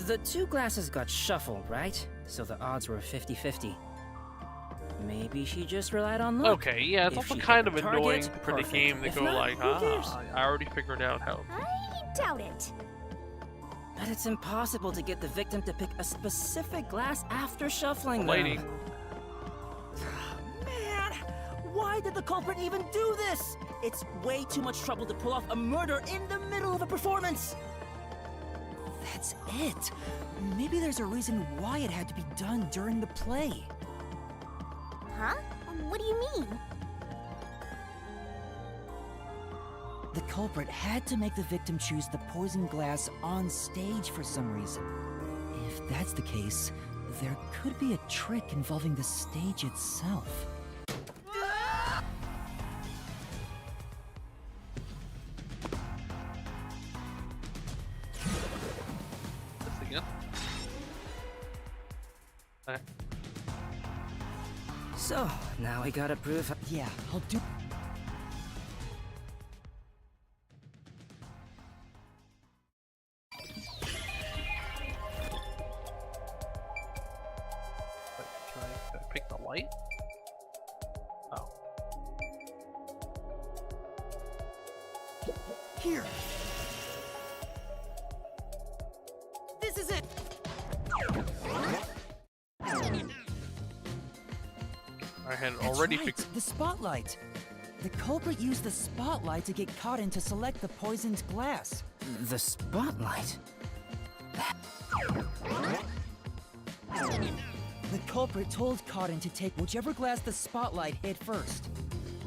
the two glasses got shuffled, right? So the odds were 50-50. Maybe she just relied on luck. Okay, yeah, it's If also she kind hit of the annoying target, for the perfect. game to If go not, like, who cares? I already figured out how. I doubt it. But it's impossible to get the victim to pick a specific glass after shuffling Lady. them. Man, why did the culprit even do this? It's way too much trouble to pull off a murder in the middle of a performance. That's it. Maybe there's a reason why it had to be done during the play. Huh? What do you mean? The culprit had to make the victim choose the poison glass on stage for some reason. If that's the case, there could be a trick involving the stage itself. This again. So, now we gotta prove... Yeah, I'll do... Can I pick the light? Oh. Here! This is it! I had That's already right, fixed. the spotlight. The culprit used the spotlight to get caught in to select the poisoned glass. The spotlight? The culprit told Cotton to take whichever glass the spotlight hit first.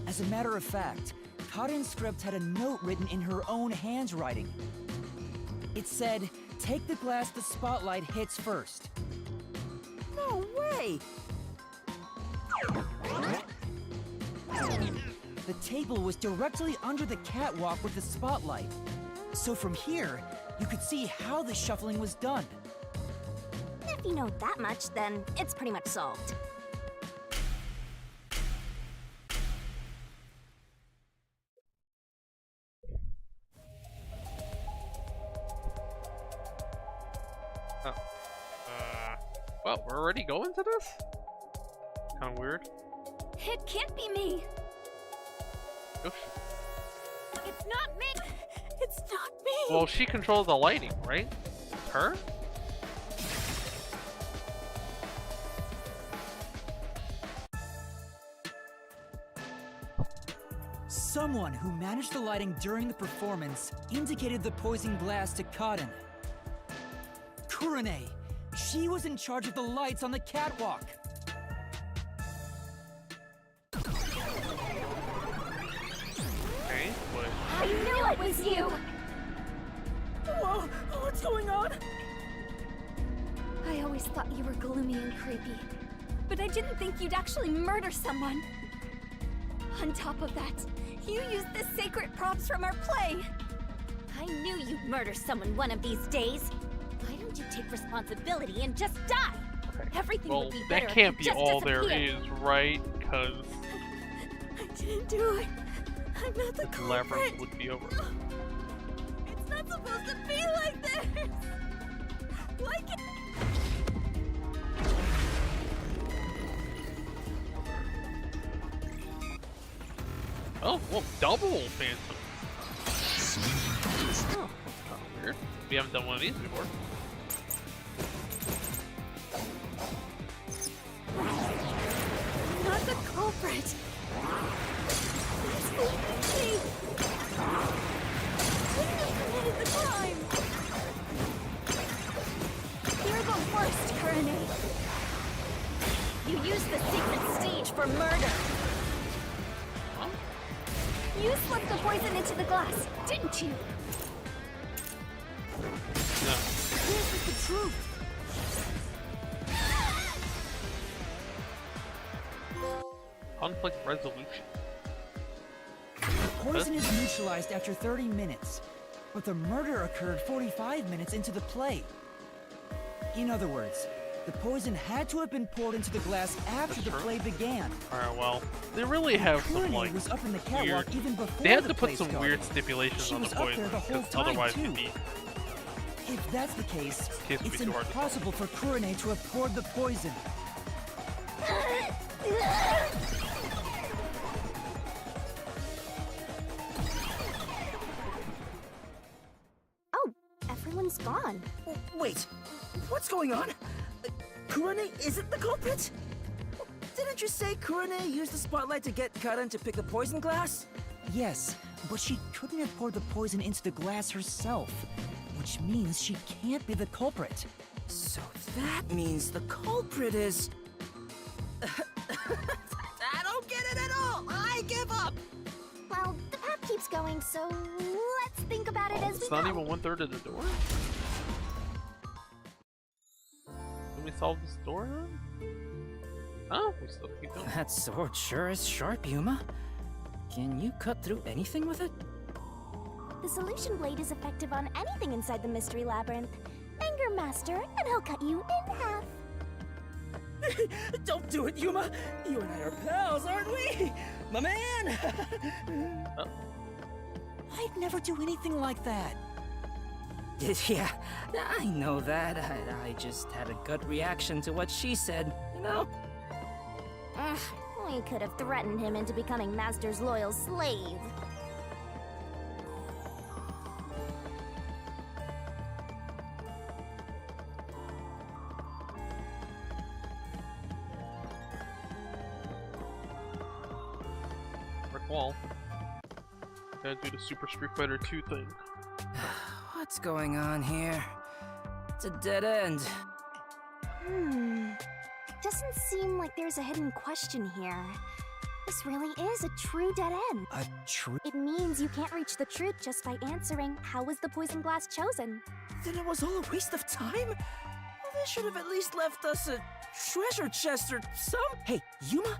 As a matter of fact, Cotton's script had a note written in her own handwriting. It said, "Take the glass the spotlight hits first." No way! The table was directly under the catwalk with the spotlight. So from here, you could see how the shuffling was done. If you know that much, then it's pretty much solved. Well, we're already going to this? Kinda weird. It can't be me. Oof. It's not me. It's not me. Well, she controls the lighting, right? Her? Someone who managed the lighting during the performance indicated the poison glass to Cotton. Kurane! She was in charge of the lights on the catwalk! Okay, but... I knew it was you. Whoa! What's going on? I always thought you were gloomy and creepy, but I didn't think you'd actually murder someone. On top of that, you used the sacred props from our play. I knew you'd murder someone one of these days. Why don't you take responsibility and just die? Okay. Everything Well, would be better that if can't you be just all there disappeared. is, right? Because I didn't do it. I'm not the the culprit. labyrinth would be over. It's not supposed to be like this. Why can't... Oh, well, double phantom. Oh, kind of weird. We haven't done one of these before. Not the culprit. It's me. Couldn't have committed the crime. You're the worst, Kurane. You used the secret stage for murder. Huh? You slipped the poison into the glass, didn't you? No. This is the truth! Conflict resolution. The poison is neutralized after 30 minutes, but the murder occurred 45 minutes into the play. In other words, the poison had to have been poured into the glass after the play began. Alright, well, they really have some, Kurane like, was up in the catwalk weird... even before They had the to put play some started. weird stipulations She on the was up there poison, the whole because time, otherwise too. it'd be... If that's the case, Case would it's be too hard to solve. impossible for Kurane to have poured the poison. Oh, everyone's gone. Wait, what's going on? Kurane isn't the culprit? Didn't you say Kurane used the spotlight to get Karan to pick the poison glass? Yes, but she couldn't have poured the poison into the glass herself, which means she can't be the culprit. So that means the culprit is... I don't get it at all! I give up! Well, the path keeps going, so let's think about it as It's we not go. even 1/3 of the door? Can we solve this door then? Oh, we still keep going. That sword sure is sharp, Yuma. Can you cut through anything with it? The solution blade is effective on anything inside the mystery labyrinth. Anger Master, and he'll cut you in half. Don't do it, Yuma! You and I are pals, aren't we? My man! I'd never do anything like that. Yeah, I know that. I just had a gut reaction to what she said, you know? Ugh, we could have threatened him into becoming Master's loyal slave. Brick wall. Gotta do the Super Street Fighter 2 thing. What's going on here? It's a dead end. Doesn't seem like there's a hidden question here. This really is a true dead end. A true? It means you can't reach the truth just by answering, how was the poison glass chosen? Then it was all a waste of time? Well, they should have at least left us a treasure chest or some. Hey, Yuma?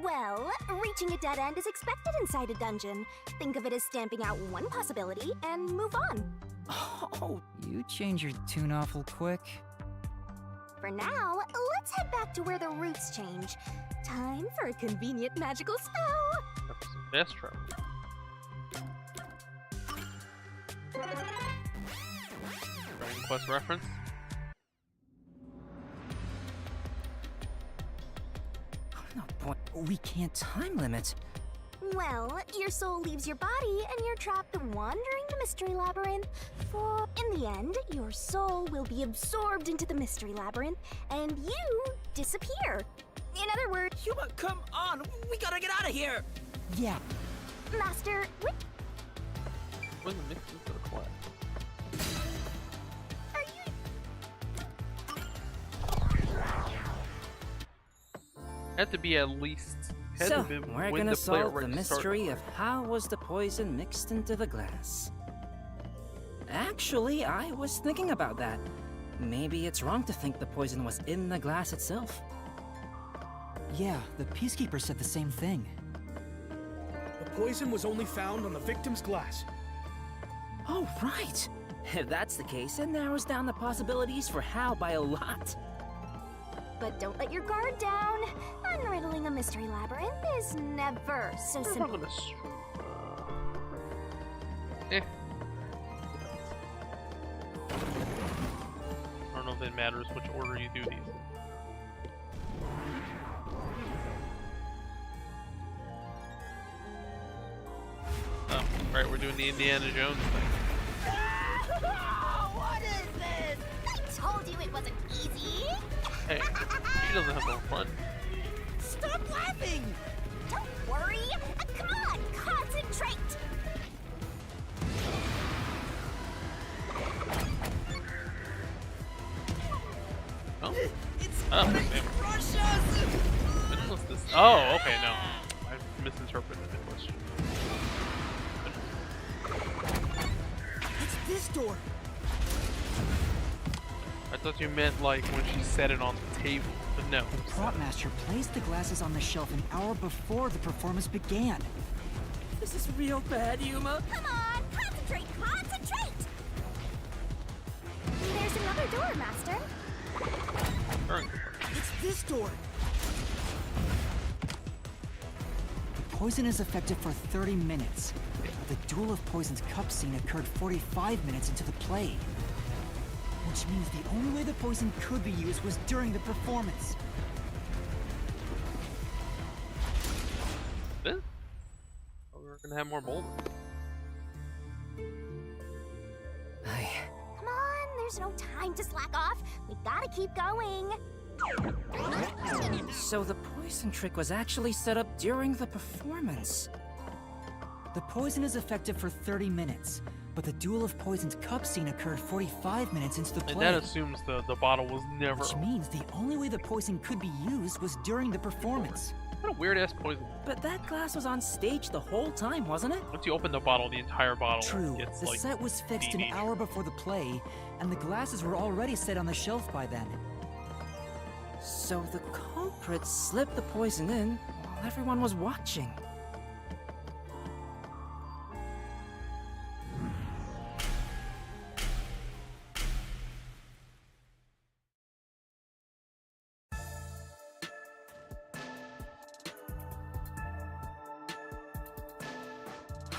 Well, reaching a dead end is expected inside a dungeon. Think of it as stamping out one possibility and move on. Oh, You change your tune awful quick. For now, let's head back to where the roots change. Time for a convenient magical spell. That's some fast travel. Dragon Quest reference. no point. We can't time limit. Well, your soul leaves your body and you're trapped wandering the mystery labyrinth. For in the end, your soul will be absorbed into the mystery labyrinth and you disappear. In other words, Yuma, come on! We gotta get out of here! Yeah. Master, When the mix is gonna collapse. are you... Had to be at least. Had So, to be we're when gonna the player solve the ready to start. mystery of how was the poison mixed into the glass. Actually, I was thinking about that. Maybe it's wrong to think the poison was in the glass itself. Yeah, the Peacekeeper said the same thing. The poison was only found on the victim's glass. Oh, right! If that's the case, it narrows down the possibilities for Hal by a lot. But don't let your guard down. Unriddling a mystery labyrinth is never so I'm not simple. gonna Eh. I don't know if it matters which order you do these. Oh, right, we're doing the Indiana Jones thing. What is this? I told you it wasn't easy. Hey, she doesn't have no fun. Stop laughing! Don't worry. Come on, concentrate. Oh, oh, damn. Which was this? Oh, okay, no. I misinterpreted the question. It's this door. I thought you meant like when she set it on the table, but no. The prop master placed the glasses on the shelf an hour before the performance began. This is real bad, Yuma. Come on, concentrate, concentrate. There's another door, Master. It's this door. The poison is effective for 30 minutes. The Duel of Poison's cup scene occurred 45 minutes into the play. Which means the only way the poison could be used was during the performance. This? Oh, we're gonna have more boulders. Come on, there's no time to slack off. We gotta keep going. So the poison trick was actually set up during the performance. The poison is effective for 30 minutes, but the Duel of Poison's cup scene occurred 45 minutes into the play. And that assumes the bottle was never. Which means the only way the poison could be used was during the performance. What a weird ass poison. But that glass was on stage the whole time, wasn't it? Once you open the bottle, the entire bottle True, gets the like. set was fixed an DD. hour before the play, and the glasses were already set on the shelf by then. So the culprit slipped the poison in while everyone was watching.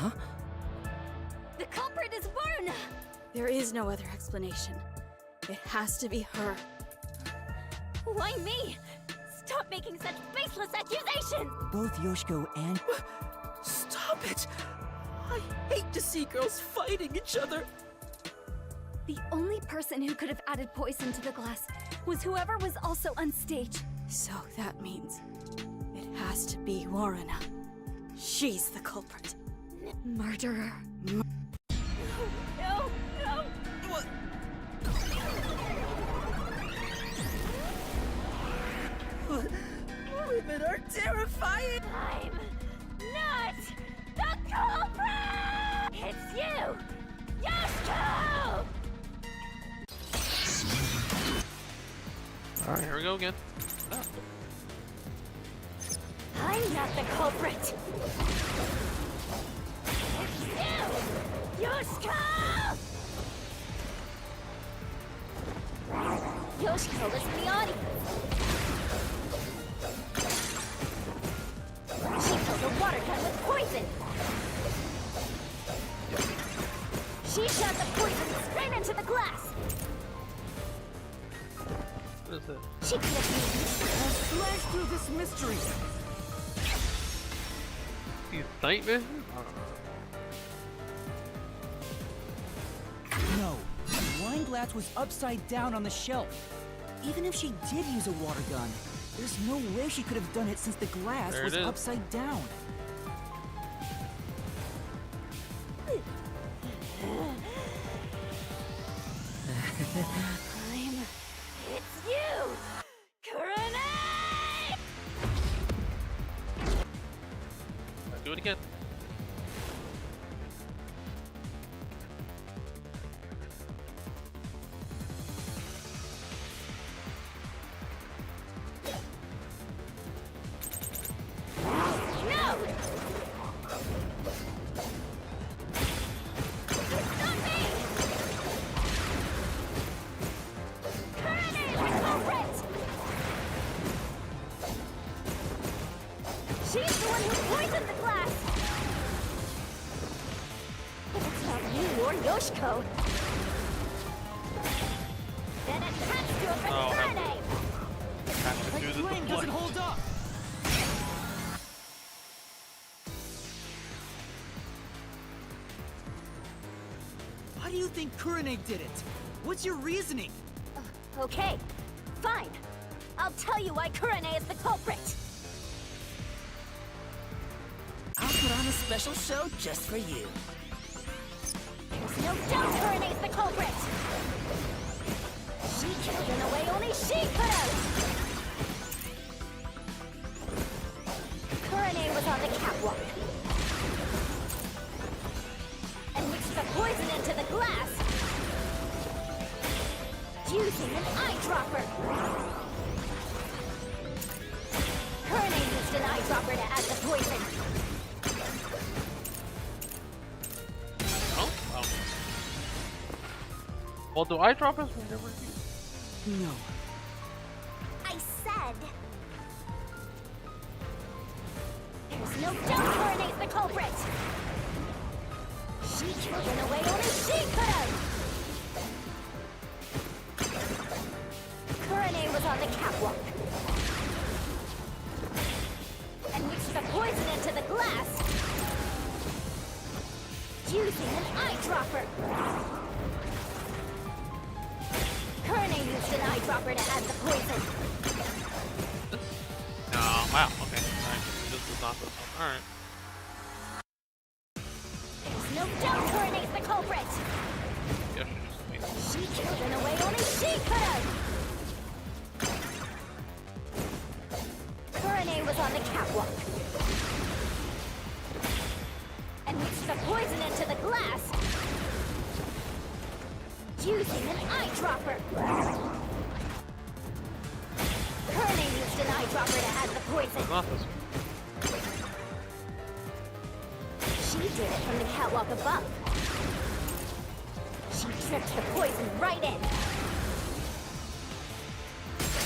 Huh? The culprit is Varna! There is no other explanation. It has to be her. Why me? Stop making such baseless accusations! Both Yoshiko and... Stop it! I hate to see girls fighting each other. The only person who could have added poison to the glass was whoever was also on stage. So that means it has to be Waruna. She's the culprit. Murderer. No, no! What? Women are terrifying! I'm not the culprit! It's you! Yoshiko! Alright, here we go again. I'm not the culprit! It's you! Yoshiko! Yoshiko was in the audience. She filled a water gun with poison. She shot the poison straight into the glass. What is it? She could have used Smash through this mystery! These night vision? No, the wine glass was upside down on the shelf. Even if she did use a water gun, there's no way she could have done it since the glass There it was is. upside down. It's you! Kurane! Do it again. No! It's not me! Kurane is the culprit! She's the one who poisoned the glass! If it's not you or Yoshiko, then it has to have been Oh, Kurane! Have to do this with blood. hold up! Why do you think Kurane did it? What's your reasoning? Okay, fine. I'll tell you why Kurane is the culprit. I'll put on a special show just for you. There's no doubt Kurane's the culprit. She killed in a way only she could have. Kurane was on the catwalk and mixed the poison into the glass using an eyedropper. Kurane used an eyedropper to add the poison. Oh? Oh. Well, do eyedroppers never use? No. I said... There's no doubt Kurane's the culprit! She killed in a way only she could have! Kurane was on the catwalk and mixed the poison into the glass using an eyedropper. Kurane used an eyedropper to add the poison. Oh, wow, okay. Alright, this is not this one. Alright. There's no doubt Kurane's the culprit! Guess you just wait. She killed in a way only she could have! Kurane was on the catwalk and mixed the poison into the glass using an eyedropper. Kurane used an eyedropper to add the poison. Not this one. She did it from the catwalk above. She dripped the poison right in.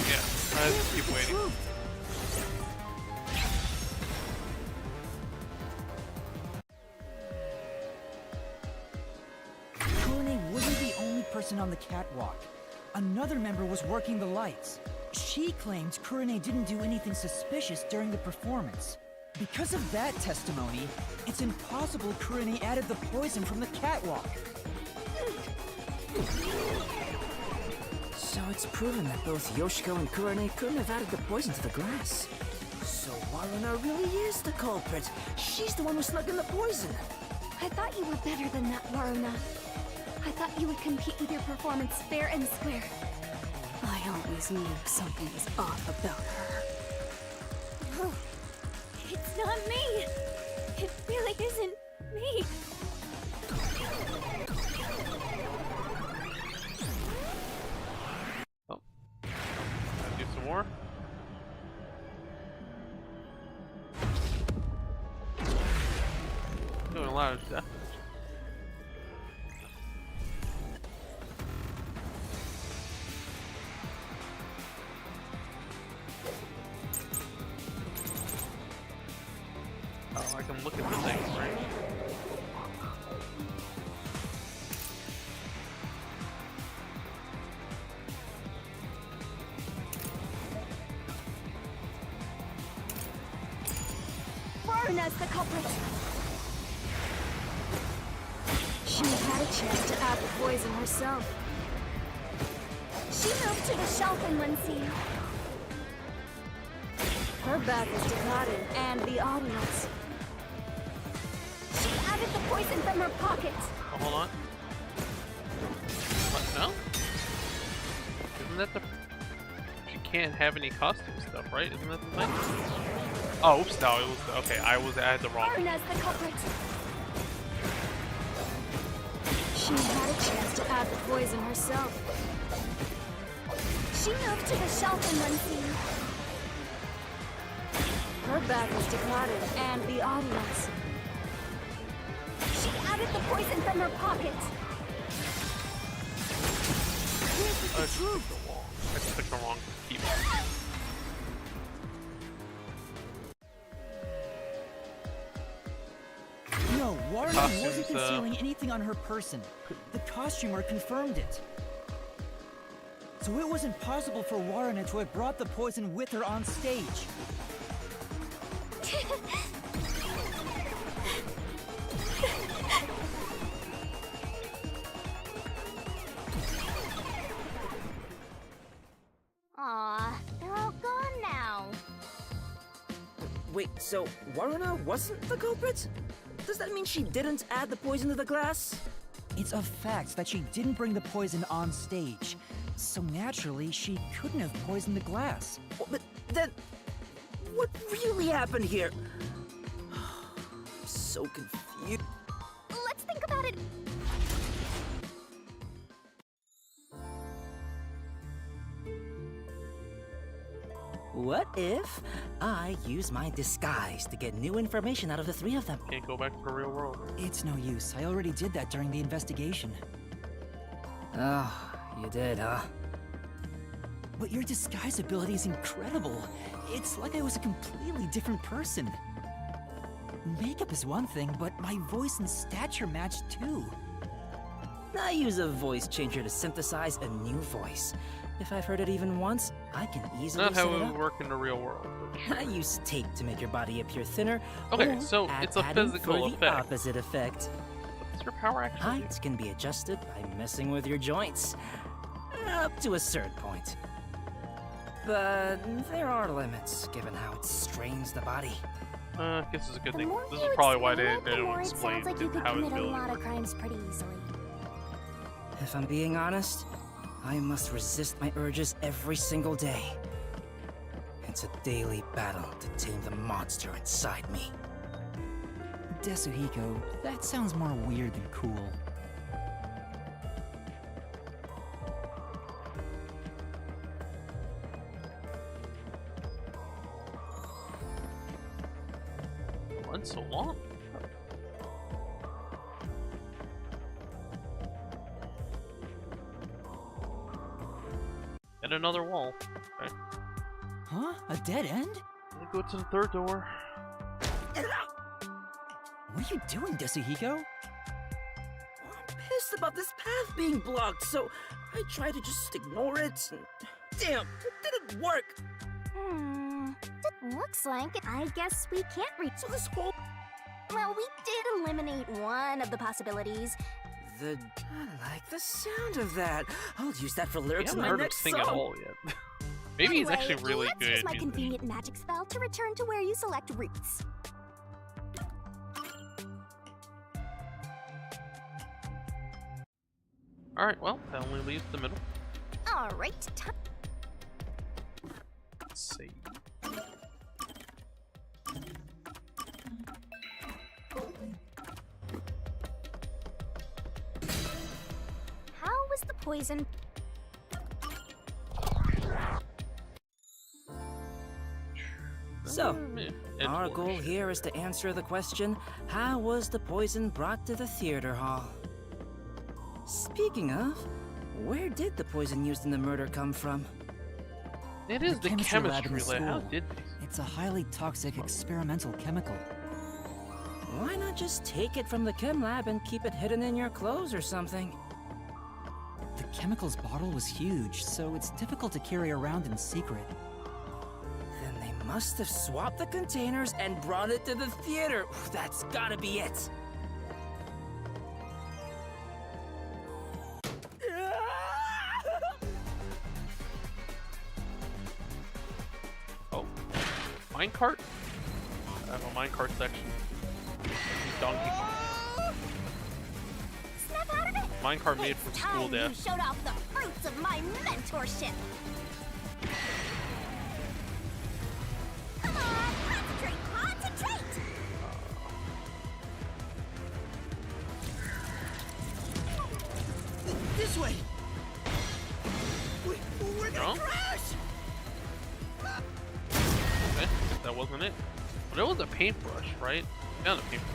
Yeah, I just keep waiting. person on the catwalk. Another member was working the lights. She claimed Kurine didn't do anything suspicious during the performance. Because of that testimony, it's impossible Kurine added the poison from the catwalk. So it's proven that both Yoshiko and Kurine couldn't have added the poison to the glass. So Waruna really is the culprit. She's the one who snuck in the poison. I thought you were better than that, Waruna. I thought you would compete with your performance fair and square. I always knew something was off about her. It's not me! It really isn't me! Oh. Gotta do some more. Doing a lot of stuff. Oh, I can look at the things, right? Waruna's the culprit! She had a chance to add the poison herself. She moved to the shelf in one scene. Her back was to Karin and the audience. She added the poison from her pocket. Oh, hold on. What? No? Isn't that the... She can't have any costume stuff, right? Isn't that the thing? Oh, oops, no, it was... Okay, I had the wrong... Waruna's the culprit. She had a chance to add the poison herself. She moved to the shelf in one scene. Her back was to Karin and the audience. She added the poison from her pocket. I just clicked the wall. I just clicked the wrong keyboard. No, Waruna Costumes, wasn't concealing anything on her person. The costumer confirmed it. So it was impossible for Waruna to have brought the poison with her on stage. Aw, they're all gone now. Wait, so Waruna wasn't the culprit? Does that mean she didn't add the poison to the glass? It's a fact that she didn't bring the poison on stage. So naturally, she couldn't have poisoned the glass. But then, what really happened here? I'm so confused. Let's think about it. What if I use my disguise to get new information out of the three of them? Can't go back to the real world. It's no use. I already did that during the investigation. Oh, you did, huh? But your disguise ability is incredible. It's like I was a completely different person. Makeup is one thing, but my voice and stature match too. I use a voice changer to synthesize a new voice. If I've heard it even once, I can easily Not set how it it up. would work in the real world. But sure. I use tape to make your body appear thinner. Okay, or so add it's a padding physical for the effect. opposite effect. What's your power actually? Height can be adjusted by messing with your joints, up to a certain point. But there are limits, given how it strains the body. I guess it's a good The thing. more This you is probably why explain they it, the don't more it explain sounds like you could how his commit a ability lot of works. crimes pretty easily. If I'm being honest, I must resist my urges every single day. It's a daily battle to tame the monster inside me. Desuhiko, that sounds more weird than cool. Run so long. And another wall. Okay. Huh? A dead end? Let me go to the third door. What are you doing, Desuhiko? I'm pissed about this path being blocked, so I tried to just ignore it. And damn, it didn't work. Looks like I guess we can't reach. So this whole... Well, we did eliminate one of the possibilities. I like the sound of that. I'll use that for We lyrics in haven't my heard him next sing song. at all yet. Maybe he's actually really let's good. use my musician. convenient magic spell to return to where you select routes. Alright, well, that only leaves the middle. Alright, time. Let's see. How was the poison? So, Yeah, our Edgewater. goal here is to answer the question, how was the poison brought to the theater hall? Speaking of, where did the poison used in the murder come from? It is the chemistry lab in chemistry the lab. How school. did they? It's a highly toxic experimental chemical. Why not just take it from the chem lab and keep it hidden in your clothes or something? The chemicals bottle was huge, so it's difficult to carry around in secret. Then they must have swapped the containers and brought it to the theater. That's gotta be it. Oh, minecart? I have a minecart section. Donkey Kong. Snap out of it! Minecart made from It's school time you desk. showed off the fruits of my mentorship. Come on, concentrate, concentrate! This way! We're gonna No? crash! Okay, that wasn't it. But it was a paintbrush, right? Found a paintbrush.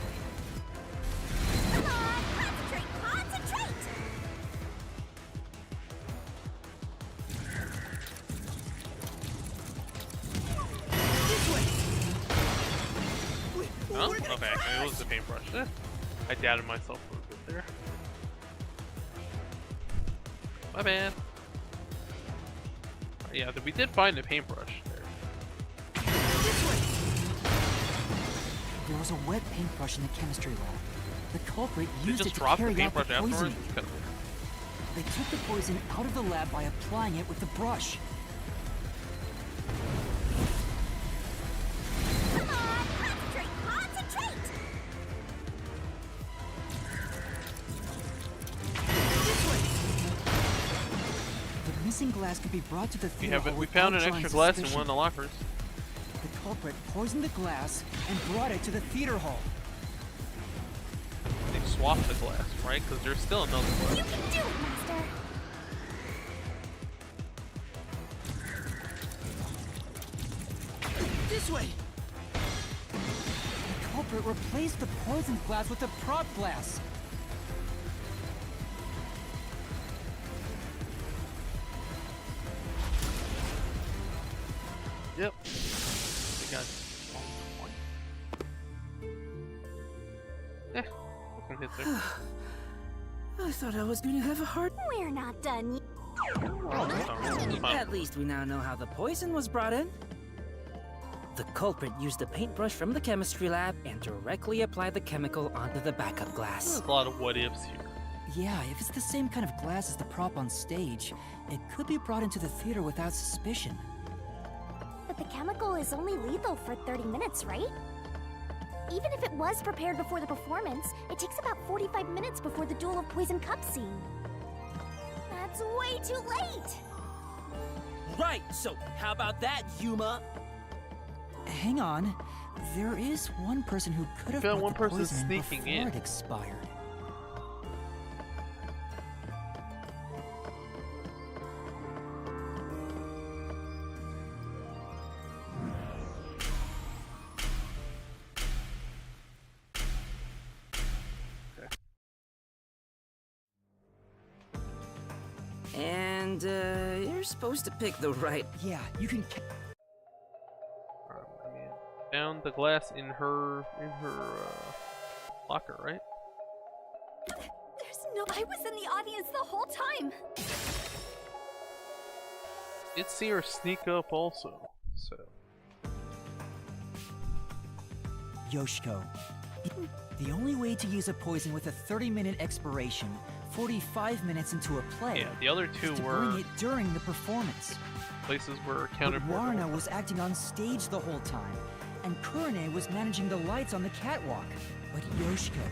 Come on, concentrate, concentrate! This way! No? We're gonna Okay, crash! it was the paintbrush. I doubted myself a little bit there. My bad. Yeah, we did find a paintbrush there. This way! There was a wet paintbrush in the chemistry lab. The culprit They used it just to dropped the carry out the paintbrush afterwards? poisoning. It's kinda weird. They took the poison out of the lab by applying it with the brush. Come on, concentrate, concentrate! This way! The missing glass can be brought to the We theater hall we found an without extra drawing glass in suspicion. one of the lockers. The culprit poisoned the glass and brought it to the theater hall. They swapped the glass, right? Because there's still another glass. You can do it, Master! This way! The culprit replaced the poisoned glass with the prop glass. Yep. We got 1 point. Eh, we can hit there. I thought I was gonna have a hard... We're not done yet. It's fine. At least we now know how the poison was brought in. The culprit used a paintbrush from the chemistry lab and directly applied the chemical onto the backup glass. There's a lot of what ifs here. Yeah, if it's the same kind of glass as the prop on stage, it could be brought into the theater without suspicion. But the chemical is only lethal for 30 minutes, right? Even if it was prepared before the performance, it takes about 45 minutes before the Duel of Poison Cup scene. That's way too late! Right, so how about that, Yuma? Hang on. There is one person who could have Got brought one the person poison sneaking before in. it expired. And, you're supposed to pick the right... Yeah, you can. I mean, found the glass in her locker, right? There's No, I was in the audience the whole time. Did see her sneak up also, so. Yoshiko, the only way to use a poison with a 30-minute expiration, 45 minutes into a play, Yeah, the other two is to were bring it during the performance. places were But accounted for. Warna was acting on stage the whole time, and Kurane was managing the lights on the catwalk. But Yoshiko,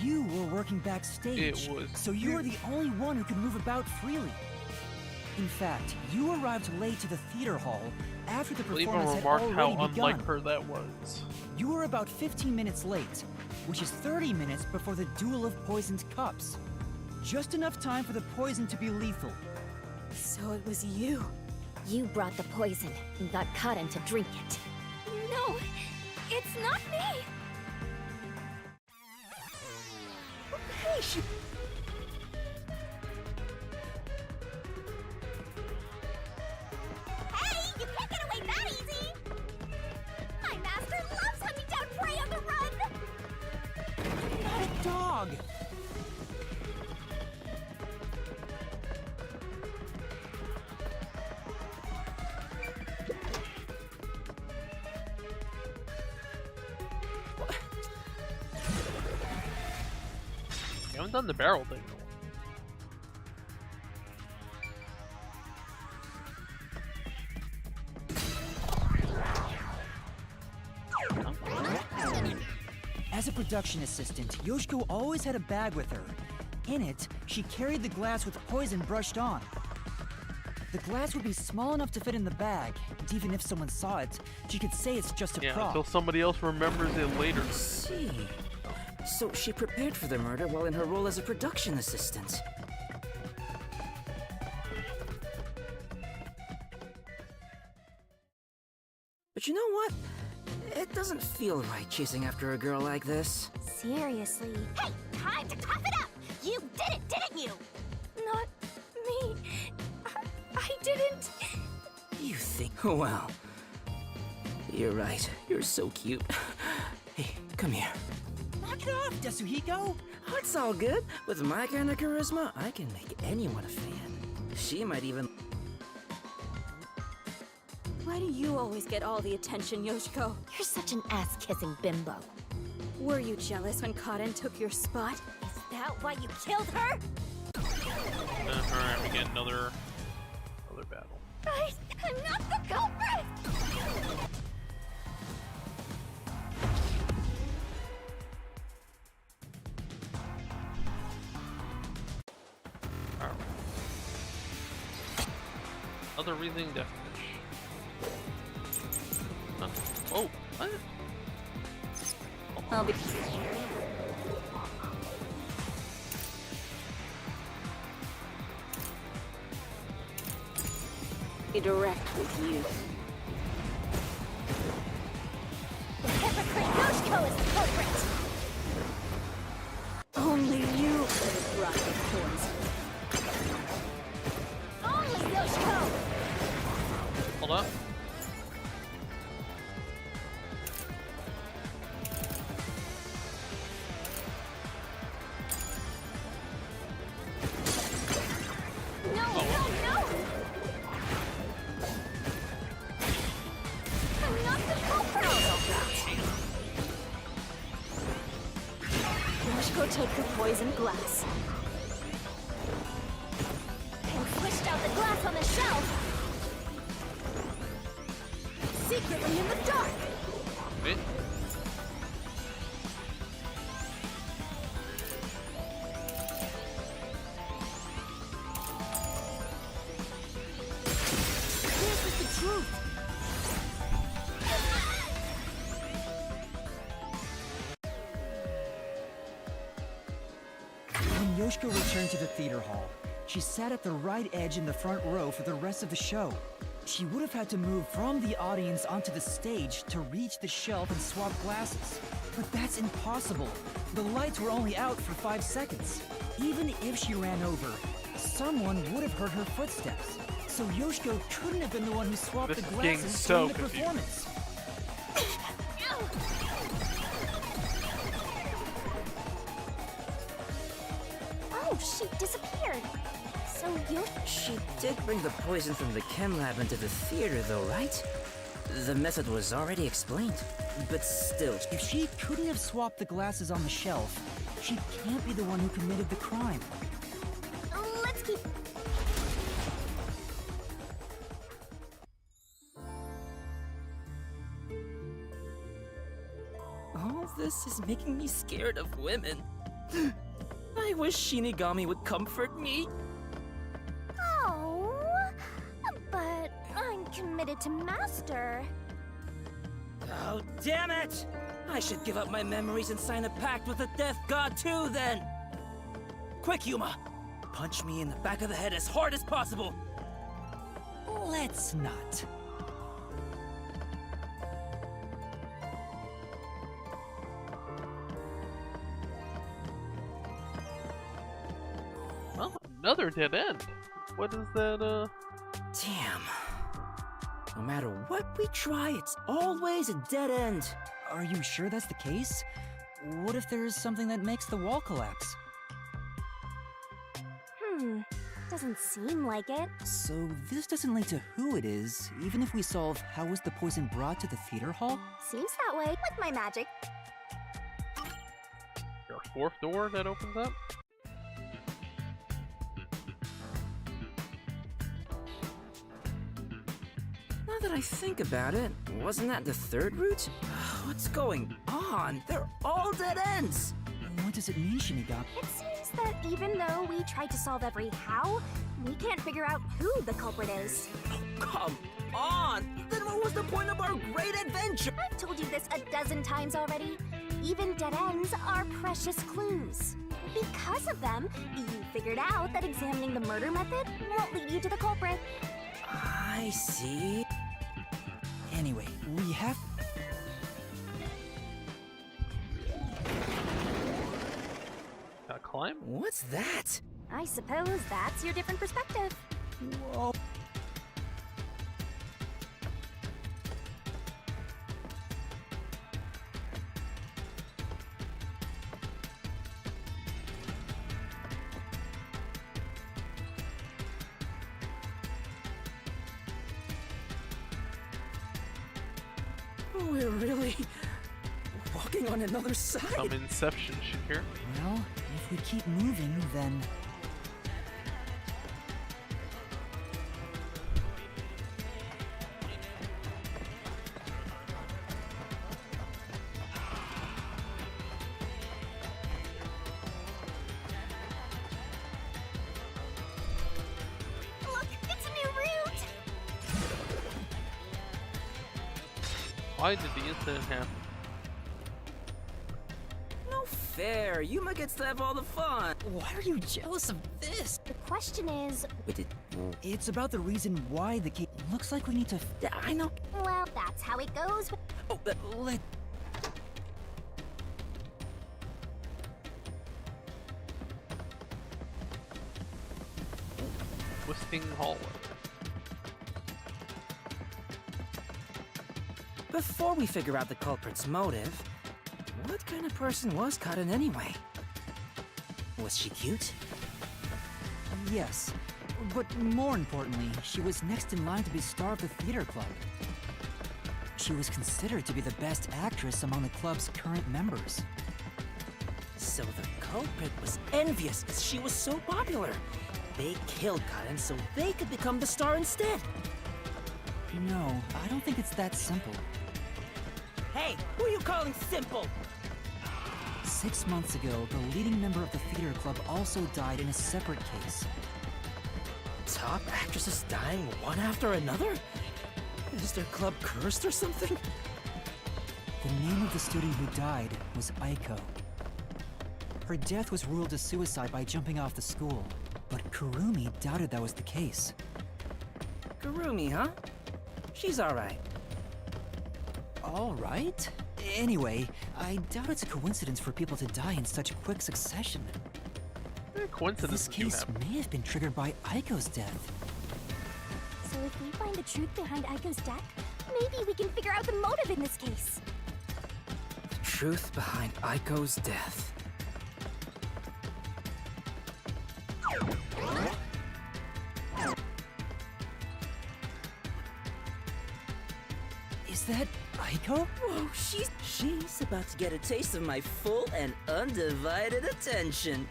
you were working backstage, It was so you were the only one who could move about freely. In fact, you arrived late to the theater hall after the Well, even performance had remarked how already unlike begun. her that was. You were about 15 minutes late, which is 30 minutes before the duel of poisoned cups. Just enough time for the poison to be lethal. So it was you. You brought the poison and got Kaden to drink it. No, it's not me. Hey, Hey, you can't get away that easy! My master loves hunting down prey on the run! Not a dog! You haven't done the barrel thing though. As a production assistant, Yoshiko always had a bag with her. In it, she carried the glass with poison brushed on. The glass would be small enough to fit in the bag, and even if someone saw it, she could say it's just a Yeah, prop. until somebody else remembers it later. I see. So she prepared for the murder while in her role as a production assistant. But you know what? It doesn't feel right chasing after a girl like this. Seriously. Hey, time to tough it up! You did it, didn't you? not me. I didn't. You think... Well... You're right. You're so cute. Hey, come here. Knock it off, Yasuhiko! Oh, it's all good. With my kind of charisma, I can make anyone a fan. She might even... Why do you always get all the attention, Yoshiko? You're such an ass-kissing bimbo. Were you jealous when Kaden took your spot? Is that why you killed her? Alright, we get another battle. I'm not the culprit! Alright. Another breathing death wish. Huh. Oh, what? I'll be... Be direct with you. The hypocrite Yoshiko is the culprit! Only you could have brought the poison. Only Yoshiko! Hold up. No, no, no! I'm not the culprit! Yoshiko took the poisoned glass. And pushed out the glass on the shelf! Secretly in the dark! Wait. This is the truth! When Yoshiko returned to the theater hall, she sat at the right edge in the front row for the rest of the show. She would have had to move from the audience onto the stage to reach the shelf and swap glasses. But that's impossible. The lights were only out for 5 seconds. Even if she ran over, someone would have heard her footsteps. So Yoshiko couldn't have been the one who swapped This the is getting glasses so during the confusing. performance. Oh, she disappeared. So you... She did bring the poison from the chem lab into the theater, though, right? The method was already explained. But still, If she couldn't have swapped the glasses on the shelf, she can't be the one who committed the crime. Let's keep... all this is making me scared of women. I wish Shinigami would comfort me. Oh, but I'm committed to Master. Oh, damn it! I should give up my memories and sign a pact with the Death God too, then! Quick, Yuma! Punch me in the back of the head as hard as possible! Let's not. Well, another dead end. What is that, Damn. No matter what we try, it's always a dead end. Are you sure that's the case? What if there's something that makes the wall collapse? Doesn't seem like it. So this doesn't lead to who it is, even if we solve how was the poison brought to the theater hall? Seems that way with my magic. your fourth door that opens up? Now that I think about it, wasn't that the third route? What's going on? They're all dead ends! What does it mean, Shinigami? It seems that even though we tried to solve every how, we can't figure out who the culprit is. Oh, come on! Then what was the point of our great adventure? I've told you this a dozen times already. Even dead ends are precious clues. Because of them, you figured out that examining the murder method won't lead you to the culprit. I see. Anyway, we have... Gotta climb? What's that? I suppose that's your different perspective. Whoa. We're really walking on another side. Some inception shit here. Well, if we keep moving, then... Look, it's a new route! Why did the incident happen? No fair. Yuma gets to have all the fun. Why are you jealous of this? The question is, Wait, It's about the reason why the case... Looks like we need to... I know. well, that's how it goes. Oh, Let... Twisting hallway. Before we figure out the culprit's motive, what kind of person was Cotton anyway? Was she cute? Yes. But more importantly, she was next in line to be star of the theater club. She was considered to be the best actress among the club's current members. So the culprit was envious because she was so popular. They killed Cotton so they could become the star instead. No, I don't think it's that simple. Hey, who are you calling simple? 6 months ago, the leading member of the theater club also died in a separate case. Top actresses dying one after another? Is their club cursed or something? The name of the student who died was Aiko. Her death was ruled a suicide by jumping off the school, but Kurumi doubted that was the case. Kurumi, huh? She's alright. All right. Anyway, I doubt it's a coincidence for people to die in such quick succession. This Coincidences do case happen. may have been triggered by Aiko's death. So if we find the truth behind Aiko's death, maybe we can figure out the motive in this case. The truth behind Aiko's death. Was that Aiko? Whoa, she's about to get a taste of my full and undivided attention.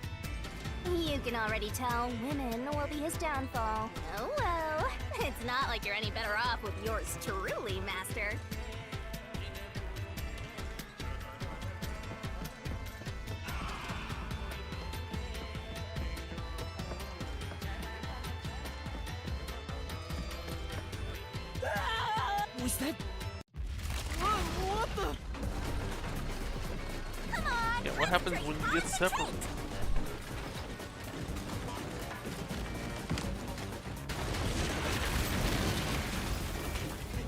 You can already tell women will be his downfall. Oh well. It's not like you're any better off with yours truly, Master. Was that... What the? Come on! Yeah, what happens when you get separated?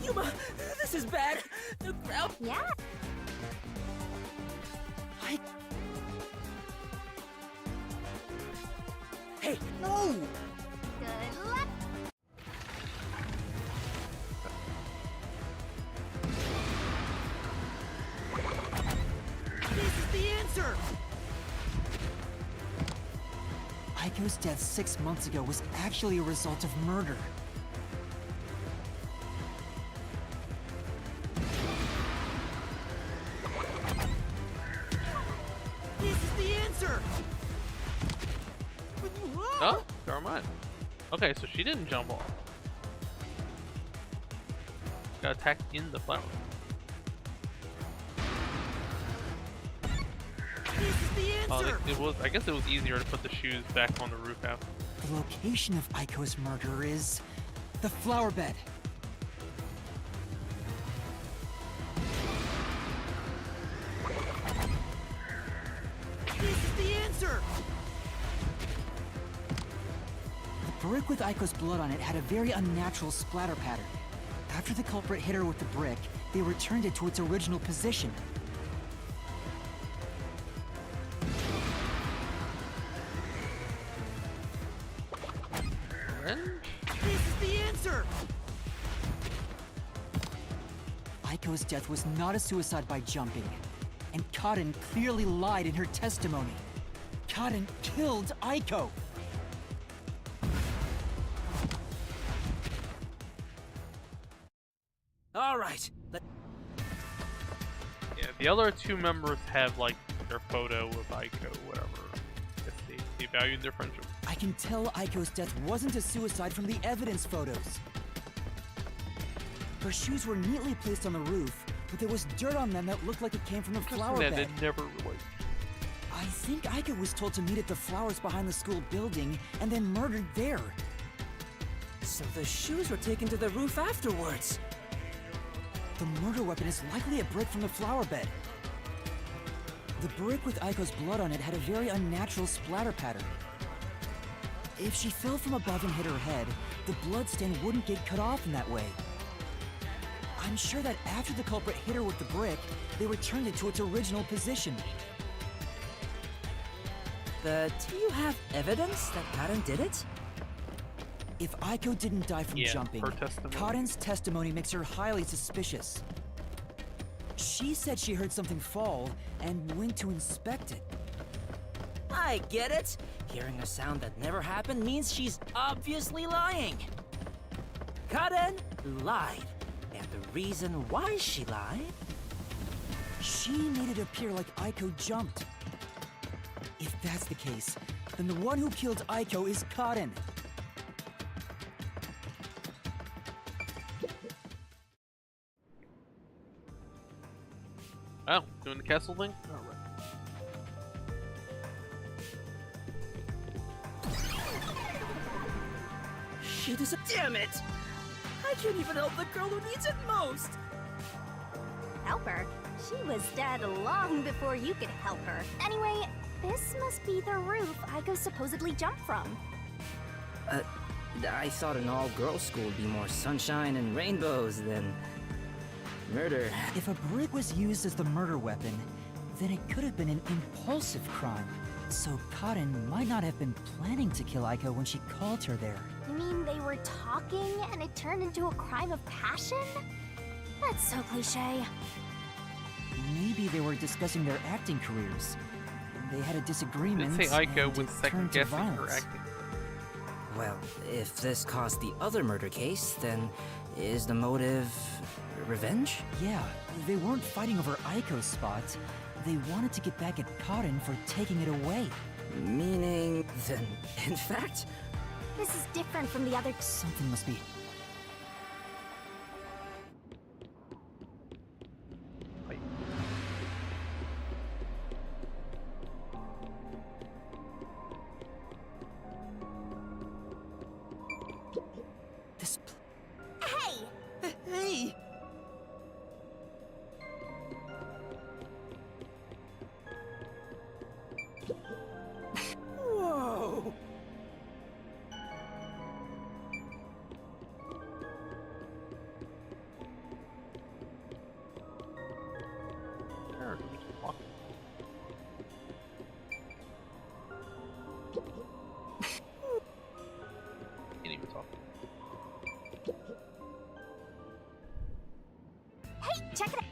Yuma, this is bad. The crowd. Yeah. Hey, no! Good luck. This is the answer! Aiko's death 6 months ago was actually a result of murder. This is the answer! Oh, never mind. Okay, so she didn't jump off. Got attacked in the flower. This is the answer! It was. I guess it was easier to put the shoes back on the roof after. The location of Aiko's murder is the flower bed. This is the answer! The brick with Aiko's blood on it had a very unnatural splatter pattern. After the culprit hit her with the brick, they returned it to its original position. This is the answer! Aiko's death was not a suicide by jumping, and Cotton clearly lied in her testimony. Cotton killed Aiko! All right. Yeah, the other two members have like their photo with Aiko, whatever. If they valued their friendship. I can tell Aiko's death wasn't a suicide from the evidence photos. Her shoes were neatly placed on the roof, but there was dirt on them that looked like it came from the flower That bed. they never really. I think Aiko was told to meet at the flowers behind the school building and then murdered there. So the shoes were taken to the roof afterwards. The murder weapon is likely a brick from the flower bed. The brick with Aiko's blood on it had a very unnatural splatter pattern. If she fell from above and hit her head, the bloodstain wouldn't get cut off in that way. I'm sure that after the culprit hit her with the brick, they returned it to its original position. But do you have evidence that Cotton did it? If Aiko didn't die from jumping, her testimony. Cotton's testimony makes her highly suspicious. She said she heard something fall and went to inspect it. I get it. Hearing a sound that never happened means she's obviously lying. Cotton lied. And the reason why she lied? She made it appear like Aiko jumped. If that's the case, then the one who killed Aiko is Cotton. Oh, doing the castle thing? Alright. She doesn't. Damn it! I can't even help the girl who needs it most! Help her? She was dead long before you could help her. Anyway, this must be the roof Aiko supposedly jumped from. I thought an all-girls school would be more sunshine and rainbows than murder. If a brick was used as the murder weapon, then it could have been an impulsive crime. So Cotton might not have been planning to kill Aiko when she called her there. You mean they were talking and it turned into a crime of passion? That's so cliche. Maybe they were discussing their acting careers. They had a disagreement. Didn't say Aiko and was it second turned to guessing her violence. acting. Well, if this caused the other murder case, then is the motive Revenge? Yeah, they weren't fighting over Aiko's spot. They wanted to get back at Cotton for taking it away. Meaning, then, in fact, This is different from the other. Something must be... This... Hey! Hey! whoa! Can't even talk. Hey, check it out.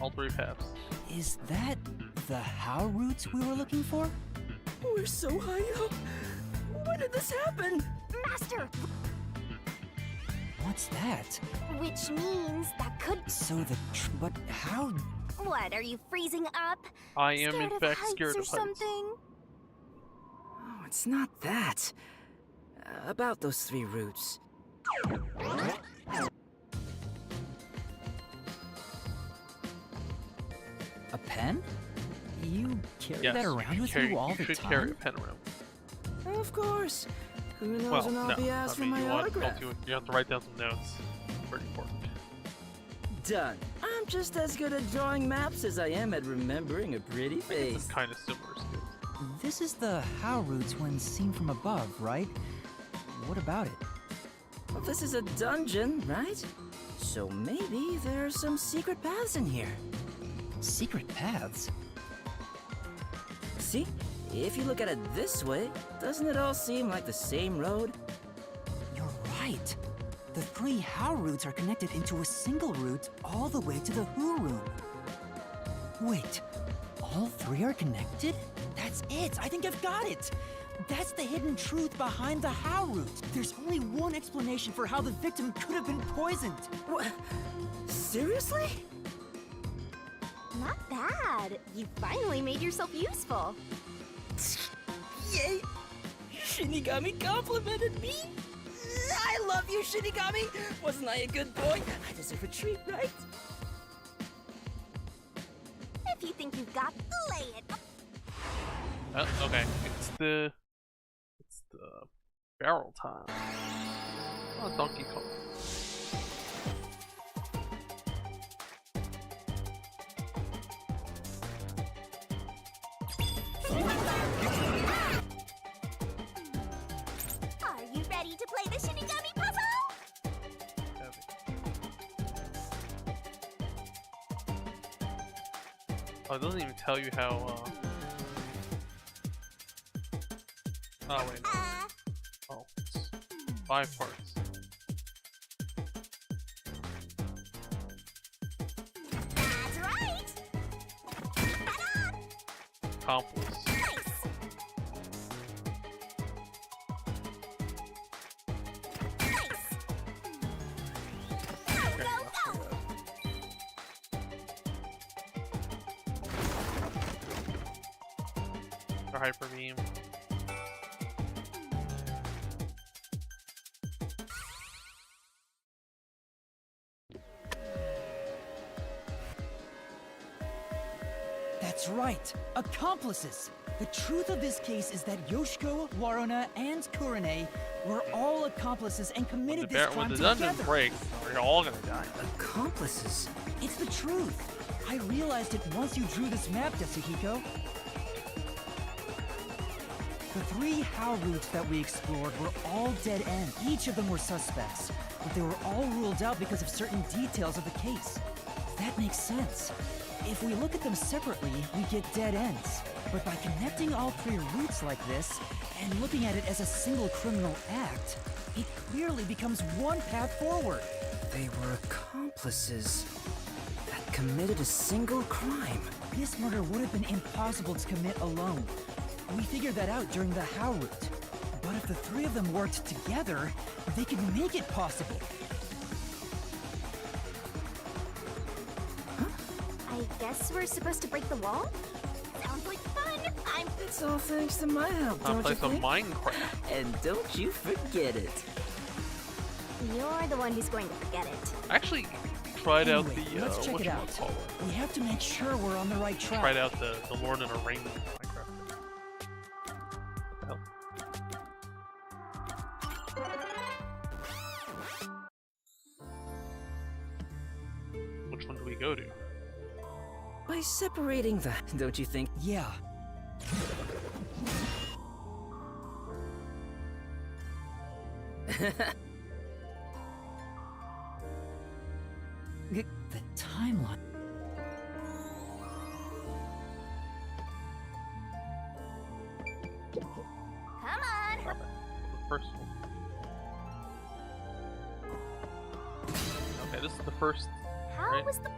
All three paths. Is that the how routes we were looking for? We're so high up. When did this happen? Master! What's that? Which means that could. So the but how? What, are you freezing up? I am Scared in of fact heights scared or of heights. something? Oh, it's not that. About those 3 routes. A pen? You carry Yes, that around with you all the should time? carry a pen around. Of course. Who knows Well, when I'll no. be asked I mean, for my autograph? you have to write down some notes. Pretty important. Done. I'm just as good at drawing maps as I am at remembering a pretty I think face. it's kind of similar skills. This is the how routes when seen from above, right? What about it? Well, this is a dungeon, right? So maybe there are some secret paths in here. Secret paths? See? If you look at it this way, doesn't it all seem like the same road? You're right. The 3 how routes are connected into a single route all the way to the who room. Wait, all 3 are connected? That's it! I think I've got it! That's the hidden truth behind the how route. There's only one explanation for how the victim could have been poisoned. What? Seriously? Not bad. You finally made yourself useful. Yay! Shinigami complimented me! I love you, Shinigami! Wasn't I a good boy? I deserve a treat, right? If you think you've got, lay it. Oh, okay. It's the barrel time. Oh, Donkey Kong. Are you ready to play the Shinigami puzzle? Oh, it doesn't even tell you how, Oh, wait, no. Oh, it's 5 parts. That's right. Accomplice. Nice. Nice. Go, Okay, go, go. Or Hyper Beam. That's right, accomplices! The truth of this case is that Yoshiko, Waruna, and Kurane were all accomplices and committed this crime When the dungeon together. breaks, we're all gonna die. Accomplices? It's the truth. I realized it once you drew this map, Yasuhiko. The 3 how routes that we explored were all dead end. Each of them were suspects, but they were all ruled out because of certain details of the case. That makes sense. If we look at them separately, we get dead ends. But by connecting all 3 routes like this, and looking at it as a single criminal act, it clearly becomes one path forward. They were accomplices that committed a single crime. This murder would have been impossible to commit alone. We figured that out during the how route. But if the 3 of them worked together, they could make it possible. guess we're supposed to break the wall? Sounds like fun! It's all thanks to my help, I'll don't play you some think? Minecraft. And don't you forget it. You're the one who's going to forget it. I actually tried out Anyway, the let's check it out. whatchamacallit. We have to make sure we're on the right track. Tried out the Lord of the Rings Minecraft. What the hell? Which one do we go to? By separating that, don't you think? Yeah. The timeline. Come on! The first one. Okay, this is the first. How Right. was the...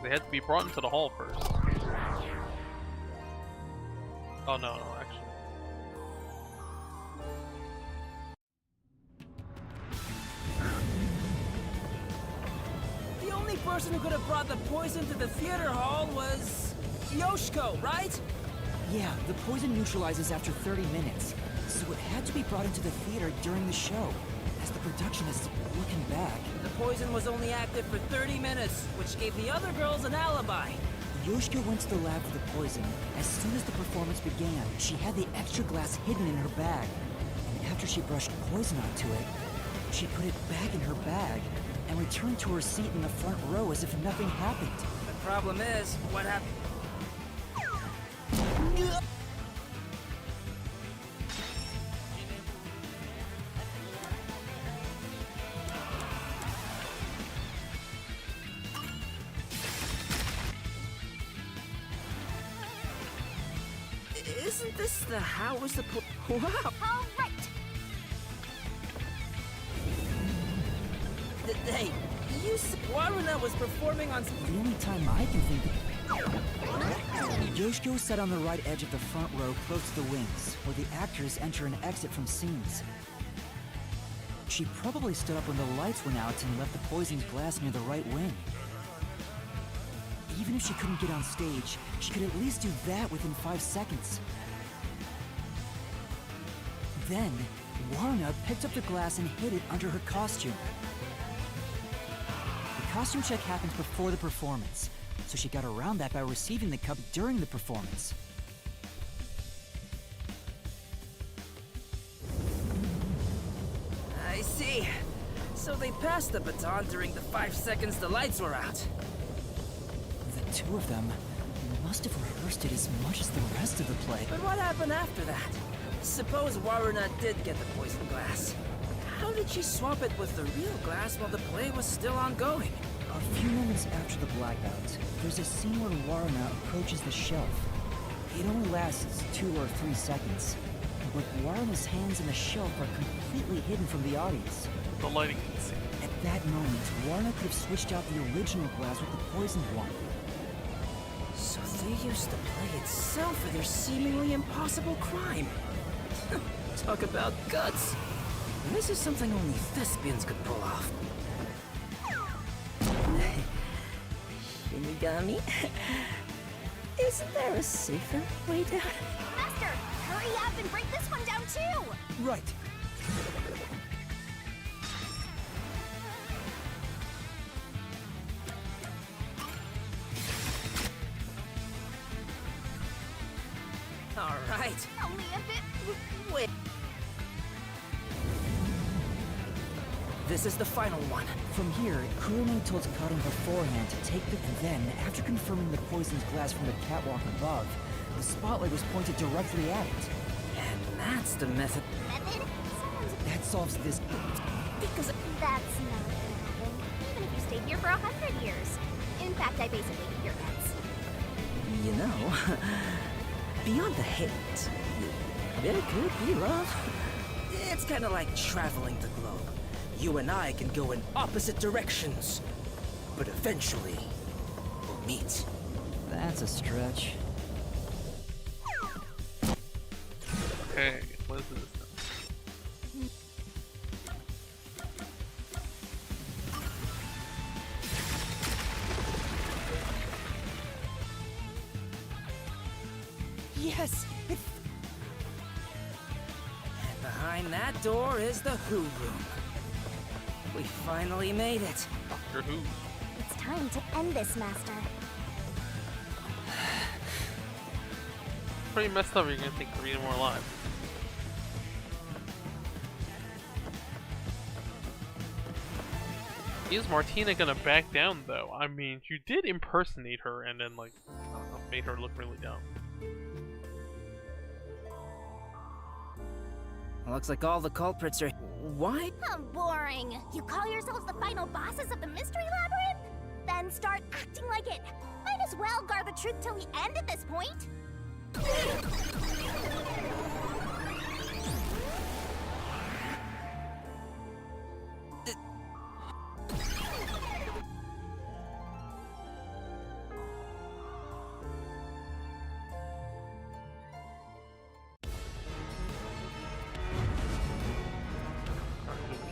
They had to be brought into the hall first. Oh no, actually. The only person who could have brought the poison to the theater hall was Yoshiko, right? Yeah, the poison neutralizes after 30 minutes, so it had to be brought into the theater during the show. As the production is looking back, The poison was only active for 30 minutes, which gave the other girls an alibi. Yoshiko went to the lab for the poison. As soon as the performance began, she had the extra glass hidden in her bag. And after she brushed poison onto it, she put it back in her bag and returned to her seat in the front row as if nothing happened. The problem is, what happened? Isn't this the how was the wow? All right! Hey, you Waruna was performing on. The only time I can think of... Yoshiko sat on the right edge of the front row close to the wings, where the actors enter and exit from scenes. She probably stood up when the lights went out and left the poisoned glass near the right wing. Even if she couldn't get on stage, she could at least do that within 5 seconds. Then, Warna picked up the glass and hid it under her costume. The costume check happens before the performance, so she got around that by receiving the cup during the performance. I see. So they passed the baton during the 5 seconds the lights were out. The two of them must have rehearsed it as much as the rest of the play. But what happened after that? Suppose Waruna did get the poison glass. How did she swap it with the real glass while the play was still ongoing? A few moments after the blackout, there's a scene where Waruna approaches the shelf. It only lasts 2 or 3 seconds, but Waruna's hands and the shelf are completely hidden from the audience. The lighting scene. At that moment, Warna could have switched out the original glass with the poisoned one. So they used the play itself for their seemingly impossible crime. Talk about guts. This is something only thespians could pull off. Shinigami? Isn't there a safer way down? Master, hurry up and break this one down too! Right. All right. Only a bit... Wait. This is the final one. From here, Kurume told Karin beforehand to take the... Then, after confirming the poisoned glass from the catwalk above, the spotlight was pointed directly at it. And that's the method. Method? Sounds... That solves this... Because That's not gonna happen, even if you stayed here for 100 years. In fact, I basically eat your guts. you know, beyond the hate, there could be love. It's kind of like traveling the globe. You and I can go in opposite directions, but eventually we'll meet. That's a stretch. Okay, what is this? Yes, it's... And behind that door is the Who Room. We finally made it. Doctor Who. It's time to end this, Master. Pretty messed up. You're gonna take 3 more lives. Is Martina gonna back down though? I mean, you did impersonate her and then like, I don't know, made her look really dumb. Looks like all the culprits are... Why? How boring. You call yourselves the final bosses of the Mystery Labyrinth? Then start acting like it. Might as well guard the truth till the end at this point.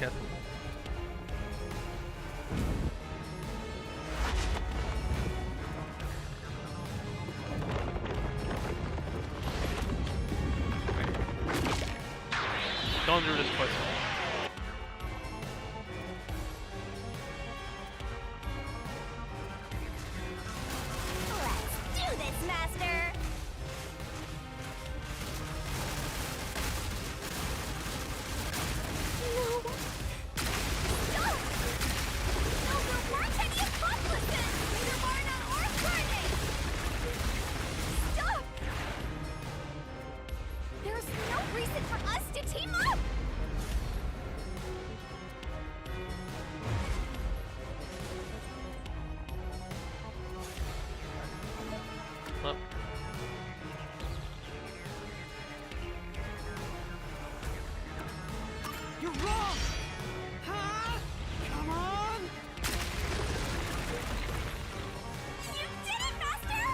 Yes. Don't do this twice. Let's do this, Master! No. Stop! No, there weren't any accomplices! Neither Marna or Carnage! Stop! There's no reason for us to team up! Up. You're wrong! Huh? Come on! You did it, Master!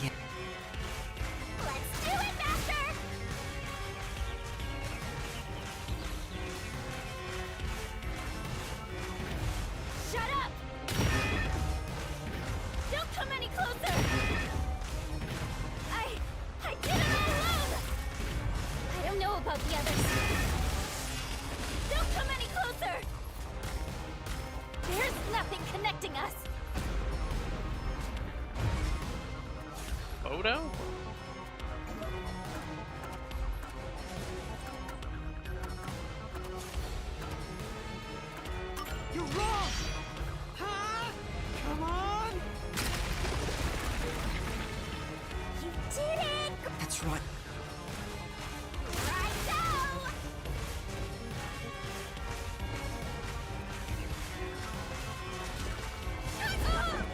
Yeah. Let's do it, Master! Shut up! Don't come any closer! I did it all alone! I don't know about the others. Don't come any closer! There's nothing connecting us! Photo? You're wrong! Huh? Come on! You did it! That's right. Right now! Shut up!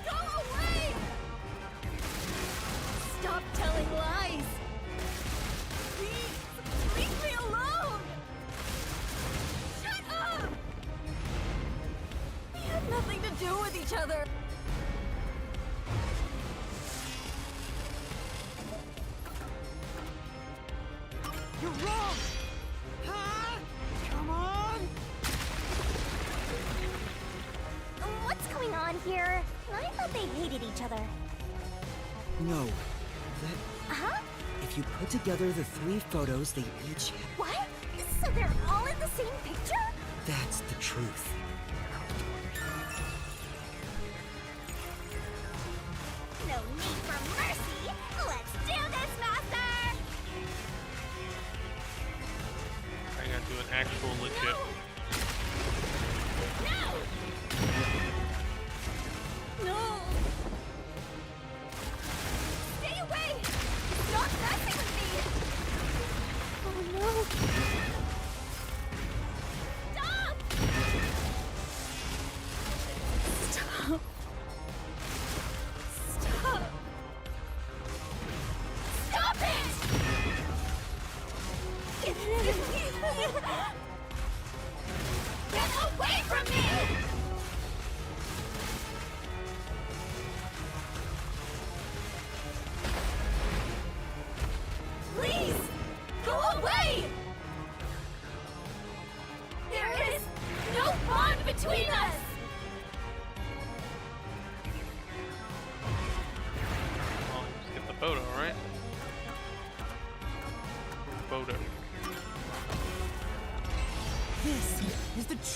Go away! Stop telling lies! Please, leave me alone! Shut up! We had nothing to do with each other. You're wrong! Huh? Come on! What's going on here? I thought they hated each other. No. That... Huh? If you put together the 3 photos they each... What? So they're all in the same picture? That's the truth. No need for mercy! Let's do this, Master! I gotta do an actual legit. No! No! Stay away! Stop messing with me! Oh no! Stop! Stop! Stop! Stop it! Get away from me! Please! Go away! There is no bond between us!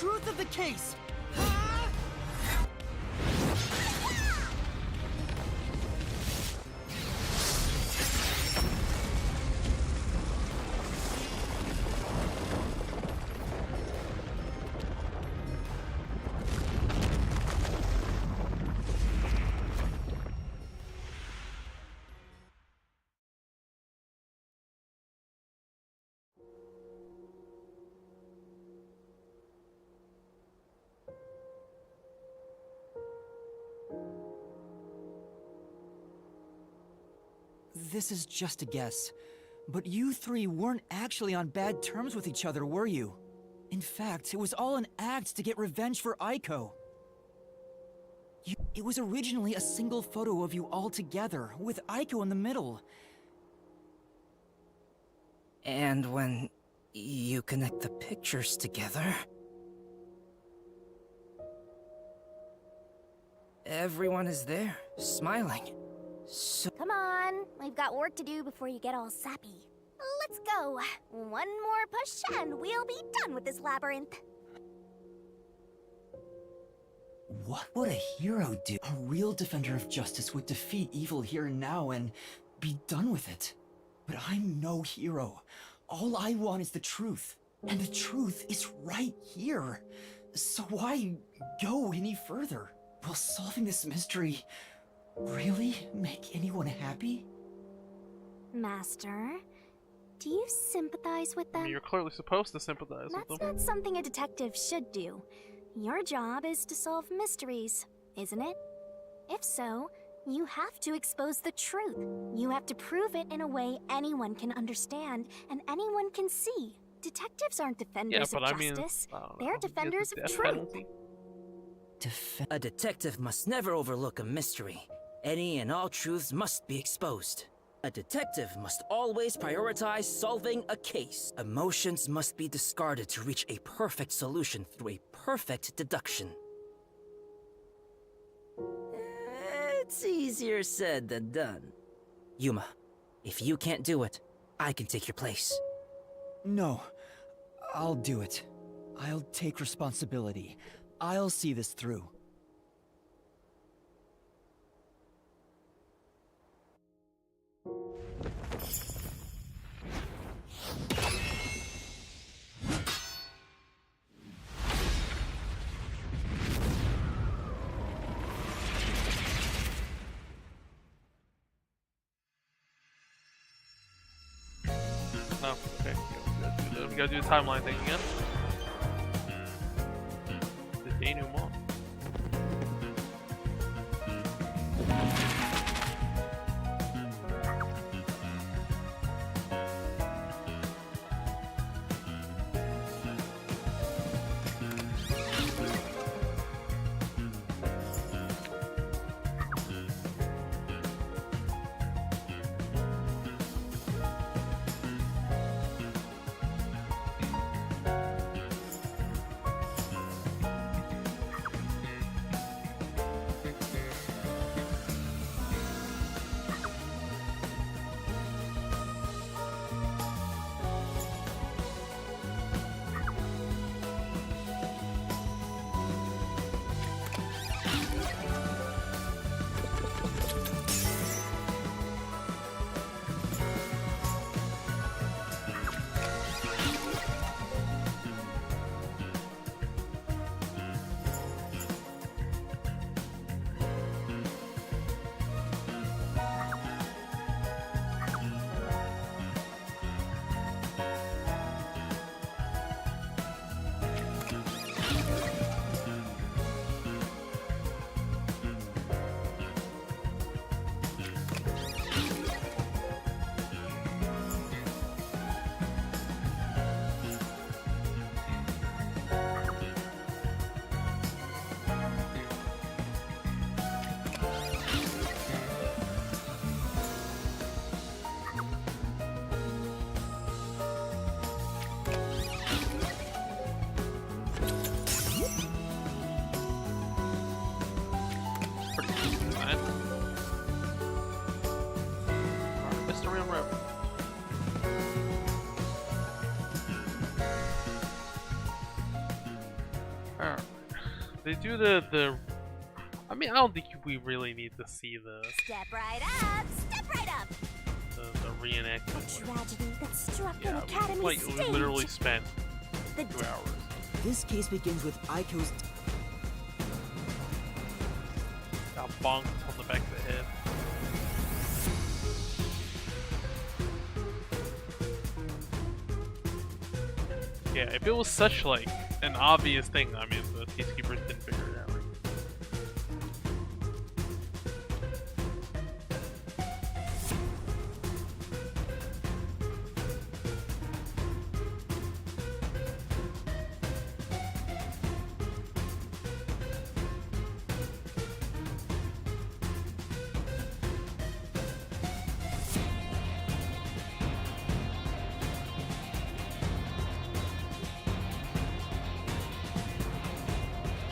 truth of the case! This is just a guess, but you three weren't actually on bad terms with each other, were you? In fact, it was all an act to get revenge for Aiko. It was originally a single photo of you all together, with Aiko in the middle. And when you connect the pictures together, everyone is there, smiling. So Come on, we've got work to do before you get all sappy. Let's go. One more push and we'll be done with this labyrinth. What would a hero do? A real defender of justice would defeat evil here and now and be done with it. But I'm no hero. All I want is the truth. And the truth is right here. So why go any further? Will solving this mystery really make anyone happy? Master, do you sympathize with I them? mean, you're clearly supposed to sympathize with That's them. not something a detective should do. Your job is to solve mysteries, isn't it? If so, you have to expose the truth. You have to prove it in a way anyone can understand and anyone can see. Detectives aren't Yeah, defenders but of I mean, justice. I don't know. They're Is it defenders of death truth. penalty? a detective must never overlook a mystery. Any and all truths must be exposed. A detective must always prioritize solving a case. Emotions must be discarded to reach a perfect solution through a perfect deduction. It's easier said than done. Yuma, if you can't do it, I can take your place. No, I'll do it. I'll take responsibility. I'll see this through. Oh, okay. We gotta do the timeline thing again. The denouement. they do the. I mean, I don't think we really need to see Step right up! Step right up! the reenactment. A tragedy that struck an Yeah, academy we stage. literally spent The 2 hours. This case begins with Aiko's. Got bonked on the back of the head. Yeah, if it was such like an obvious thing, I mean, the Peacekeepers didn't figure it out. Right?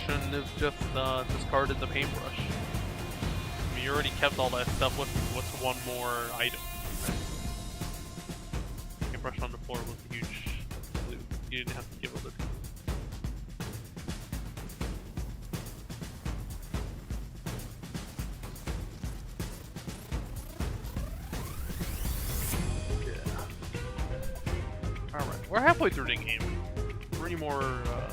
Shouldn't have just discarded the paintbrush. I mean, you already kept all that stuff. What's one more item? Right? Paintbrush on the floor was a huge loot. You didn't have to give it. Yeah. All right, we're halfway through the game. 3 more. Halfway.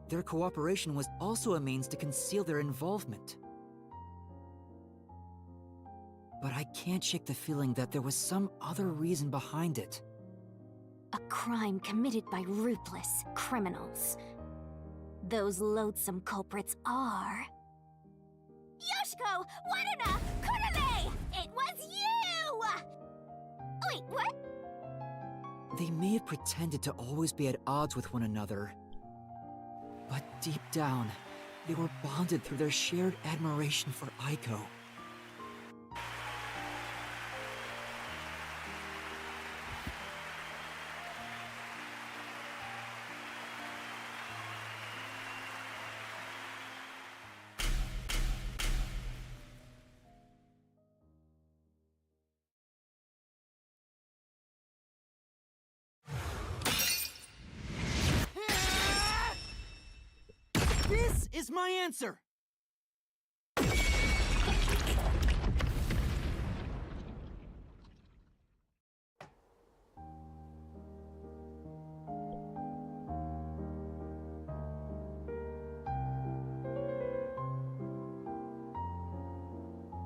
Their cooperation was also a means to conceal their involvement. But I can't shake the feeling that there was some other reason behind it. A crime committed by ruthless criminals. Those loathsome culprits are... Yoshiko! Waruna! Kurame! It was you! Wait, what? They may have pretended to always be at odds with one another, but deep down, they were bonded through their shared admiration for Aiko. This is my answer!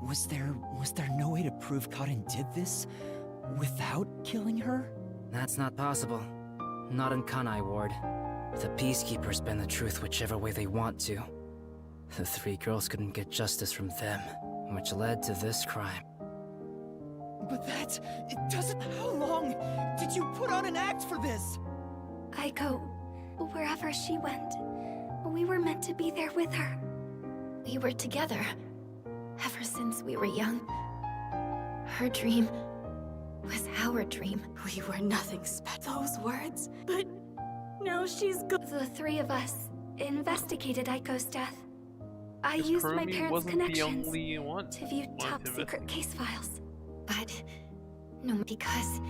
Was there no way to prove Karin did this without killing her? That's not possible. Not in Kanai Ward. The Peacekeepers bend the truth whichever way they want to. The 3 girls couldn't get justice from them, which led to this crime. But it doesn't... How long did you put on an act for this? Aiko, wherever she went, we were meant to be there with her. We were together, ever since we were young. Her dream was our dream. We were nothing special. Those words, but now she's gone. The 3 of us investigated Aiko's death. I used my parents' connections to view top-secret case files. But no, because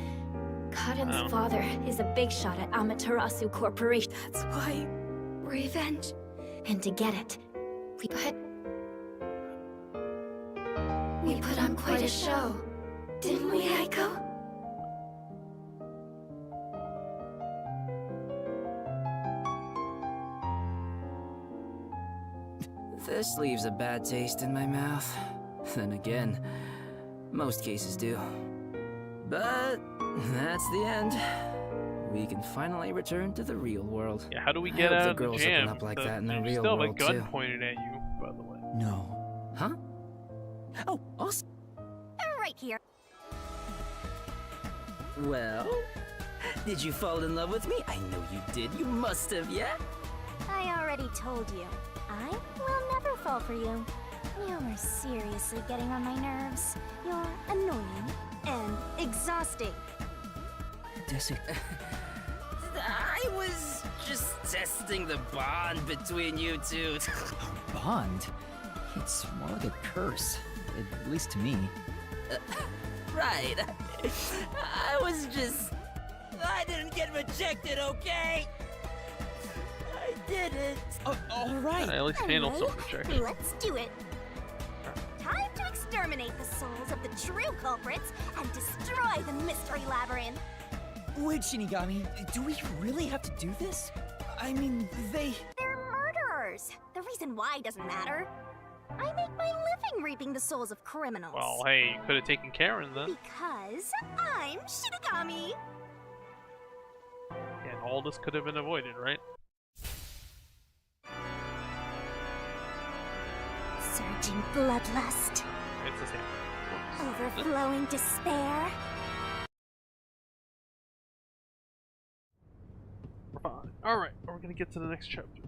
Karen's father is a big shot at Amaterasu Corporation. That's why... Revenge. And to get it, we put on quite a show. Didn't we, Aiko? This leaves a bad taste in my mouth. Then again, most cases do. But that's the end. We can finally return to the real world. Yeah, how do we get out of the girls jam? up like that in the You real still have a world gun too. pointed at you, by the way. No. Huh? Oh, awesome. Right here. Well, Did you fall in love with me? I know you did. You must have, yeah? I already told you. I will never fall for you. You are seriously getting on my nerves. You're annoying and exhausting. Desi, I was just testing the bond between you two. a bond? It's more like a curse, at least to me. Right. I didn't get rejected, okay? I didn't. All right. At least handle Anyway, some rejection. let's do it. Time to exterminate the souls of the true culprits and destroy the mystery labyrinth. Wait, Shinigami, do we really have to do this? I mean, They're murderers. The reason why doesn't matter. I make my living reaping the souls of criminals. Well, hey, you could have taken Karen then. Because I'm Shinigami. And all this could have been avoided, right? Surging bloodlust. It's the same. Overflowing despair. Fine. Alright, we're gonna get to the next chapter.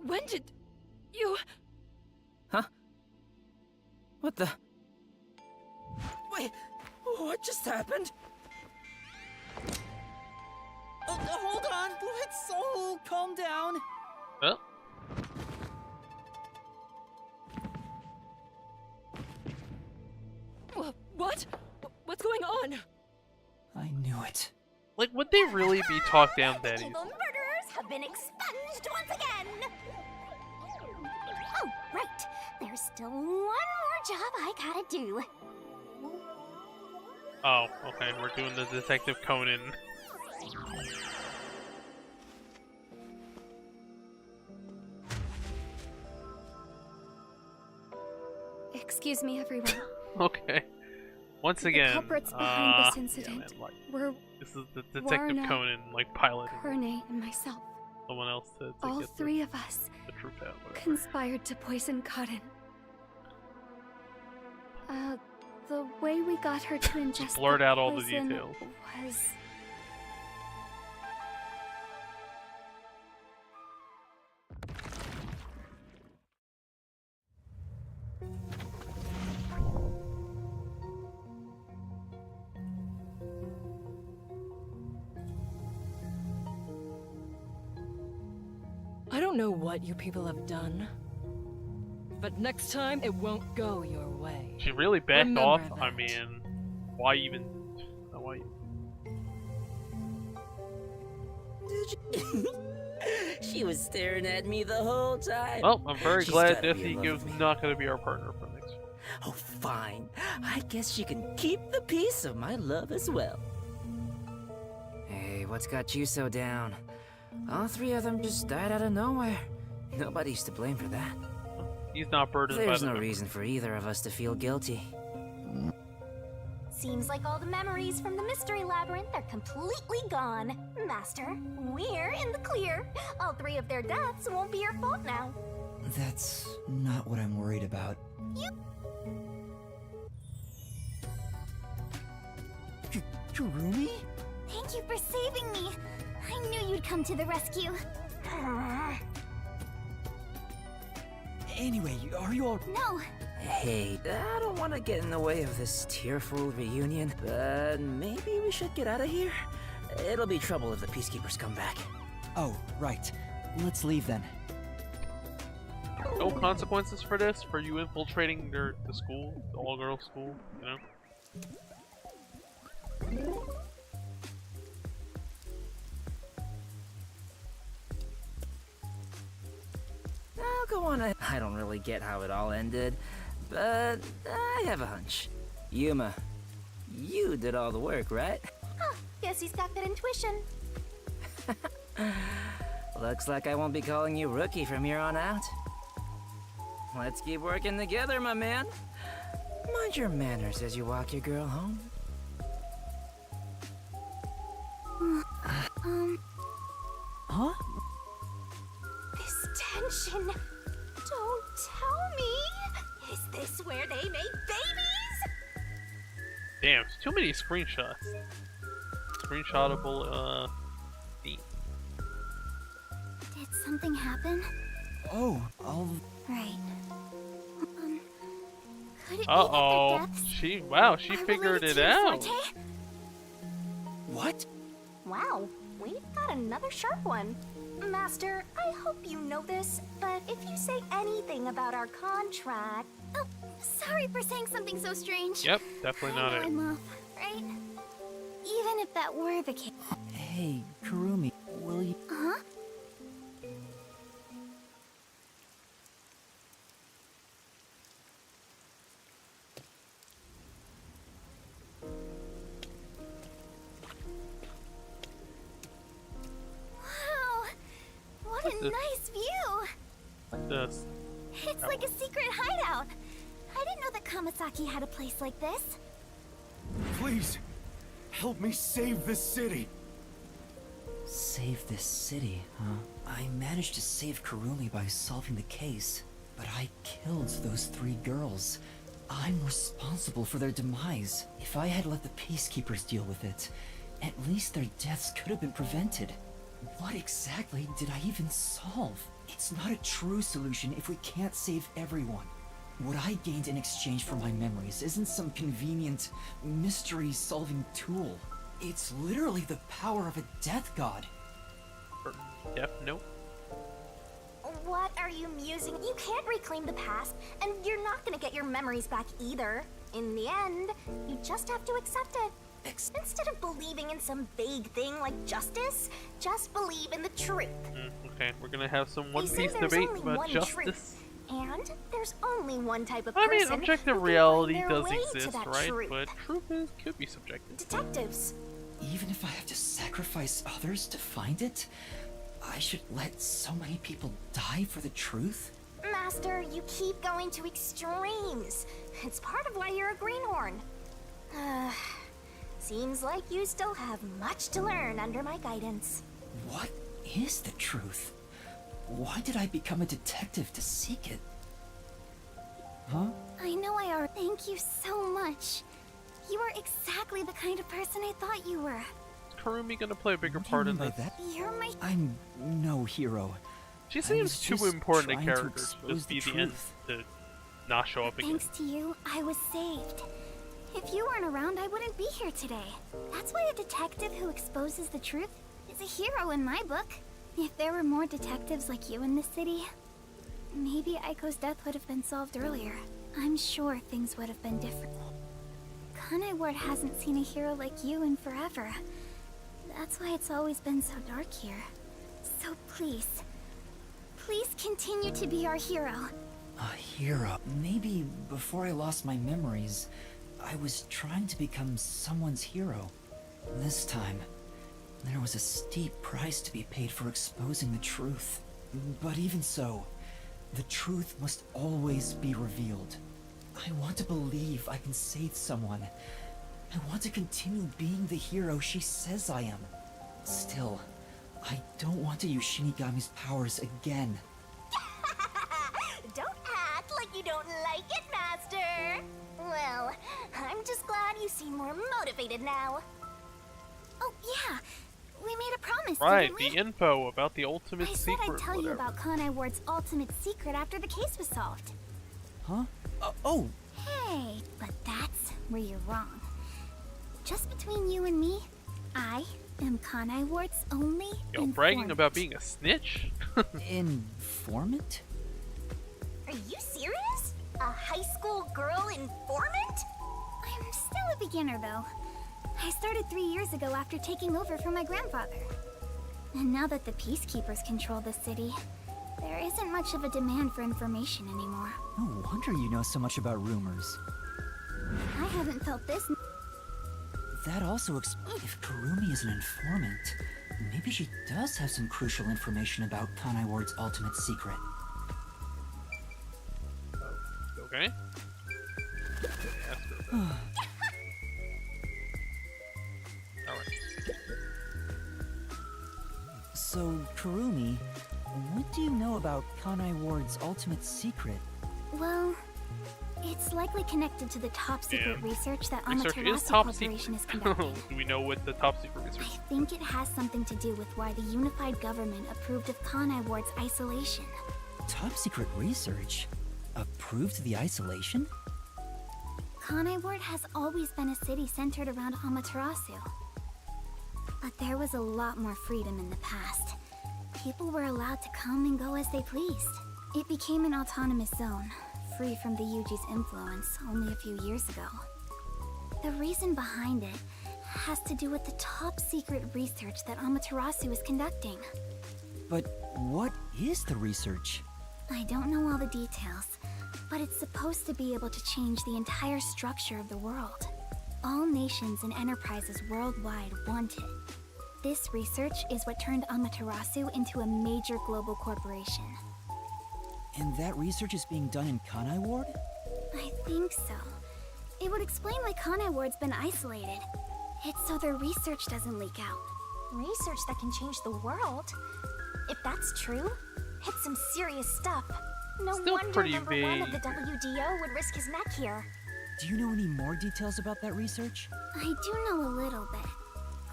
When did you... Huh? What the... Wait, what just happened? Oh, hold on, let's all calm down. Huh? What? What's going on? I knew it. Like, would they really be talked down that easy? Evil murderers have been expunged once again. Oh, right. There's still one more job I gotta do. Oh, okay, we're doing the Detective Conan. Excuse me, everyone. Okay. Once again, the culprits behind this incident yeah, man, like, were this is the Detective Warna, Conan, like, piloting Kerne, and myself. someone else to All get three of us the truth out. Whatever. conspired to poison Karen. The way we got her to ingest blurt the out all the poison details. was... I don't know what you people have done, but next time it won't go your way. She really backed Remember off. that. I mean, why even? Why? She was staring at me the whole time. Well, I'm very She's glad gotta be in love Defigu's with me. not going to be our partner for next. Oh, fine. I guess she can keep the piece of my love as well. Hey, what's got you so down? All three of them just died out of nowhere. Nobody's to blame for that. He's not burdened by There's the no memory. reason for either of us to feel guilty. Seems like all the memories from the mystery labyrinth are completely gone. Master, we're in the clear. All three of their deaths won't be your fault now. That's not what I'm worried about. Kurumi? Thank you for saving me. I knew you'd come to the rescue. Anyway, are you all... No, Hey, I don't want to get in the way of this tearful reunion, but maybe we should get out of here. It'll be trouble if the peacekeepers come back. Oh, right. Let's leave then. No consequences for this, for you infiltrating the school, the all-girls school, you know? I'll go on. I don't really get how it all ended, but I have a hunch. Yuma, you did all the work, right? huh, guess he's got good intuition. Looks like I won't be calling you Rookie from here on out. Let's keep working together, my man. Mind your manners as you walk your girl home. Huh? This 10 mansion. Don't tell me. Is this where they make babies? Damn, it's too many screenshots. Screenshotable, theme. Did something happen? Oh, I'll... Right. Could it Uh-oh. be that their deaths Wow, she are figured related it to your out. forte? What? Wow, we've got another sharp one. Master, I hope you know this, but if you say anything about our contract... Oh, sorry for saying something so strange. Yep, definitely not I know it. I'm off, right? Even if that were the case. Hey, Kurumi, will you... Huh? Wow! What a this? nice view! This. It's like a secret hideout. I didn't know that Kamasaki had a place like this. Please, help me save this city. Save this city, huh? I managed to save Kurumi by solving the case, but I killed those 3 girls. I'm responsible for their demise. If I had let the peacekeepers deal with it, at least their deaths could have been prevented. What exactly did I even solve? It's not a true solution if we can't save everyone. What I gained in exchange for my memories isn't some convenient, mystery-solving tool. It's literally the power of a death god. Yep, nope. What are you musing? You can't reclaim the past, and you're not gonna get your memories back either. In the end, you just have to accept it. Instead of believing in some vague thing like justice, just believe in the truth. Okay, we're gonna have some One They say Piece there's debate only about one justice. truth, and there's only one type of I person mean, objective who can reality find their does way to exist, that right? truth. But truth could be subjective. Detectives. Even if I have to sacrifice others to find it, I should let so many people die for the truth? Master, you keep going to extremes. It's part of why you're a greenhorn. Seems like you still have much to learn under my guidance. What is the truth? Why did I become a detective to seek it? Huh? I know I are. Thank you so much. You are exactly the kind of person I thought you were. Is Kurumi gonna play a bigger What do you part mean in by this? that? You're my. I'm no hero. She I seems was too just important a trying to character to expose just be the the end truth. to not show up again. Thanks to you, I was saved. If you weren't around, I wouldn't be here today. That's why a detective who exposes the truth is a hero in my book. If there were more detectives like you in this city, maybe Aiko's death would have been solved earlier. I'm sure things would have been different. Kanai Ward hasn't seen a hero like you in forever. That's why it's always been so dark here. So please continue to be our hero. A hero. Maybe before I lost my memories, I was trying to become someone's hero. This time, there was a steep price to be paid for exposing the truth. But even so, the truth must always be revealed. I want to believe I can save someone. I want to continue being the hero she says I am. Still, I don't want to use Shinigami's powers again. Don't act like you don't like it, Master. Well, I'm just glad you seem more motivated now. Oh, yeah. We made a promise, Right, didn't we? the info about the ultimate I said secret. I'd tell you whatever. about Kanai Ward's ultimate secret after the case was solved. Huh? Oh! Hey, but that's where you're wrong. Just between you and me, I am Kanai Ward's only Yo, bragging about being a snitch? Informant? Are you serious? A high school girl informant? I'm still a beginner, though. I started 3 years ago after taking over from my grandfather. And now that the peacekeepers control the city, there isn't much of a demand for information anymore. No wonder you know so much about rumors. I haven't felt this. That also if Kurumi is an informant, maybe she does have some crucial information about Kanai Ward's ultimate secret. Okay. Alright. So, Kurumi, what do you know about Kanai Ward's ultimate secret? Well, it's likely connected to the top secret research that Research is Amaterasu top Corporation is secret. conducting. Do we know what the top secret research I think it has something to do with why the unified government approved of Kanai Ward's isolation. Top secret research? Approved the isolation? Kanai Ward has always been a city centered around Amaterasu. But there was a lot more freedom in the past. People were allowed to come and go as they pleased. It became an autonomous zone, free from the Yuji's influence only a few years ago. The reason behind it has to do with the top secret research that Amaterasu is conducting. But what is the research? I don't know all the details, but it's supposed to be able to change the entire structure of the world. All nations and enterprises worldwide want it. This research is what turned Amaterasu into a major global corporation. And that research is being done in Kanai Ward? I think so. It would explain why Kanai Ward's been isolated. It's so their research doesn't leak out. Research that can change the world? If that's true, it's some serious stuff. No Still wonder pretty number one of the WDO would risk his neck here. Do you know any more details about that research? I do know a little bit.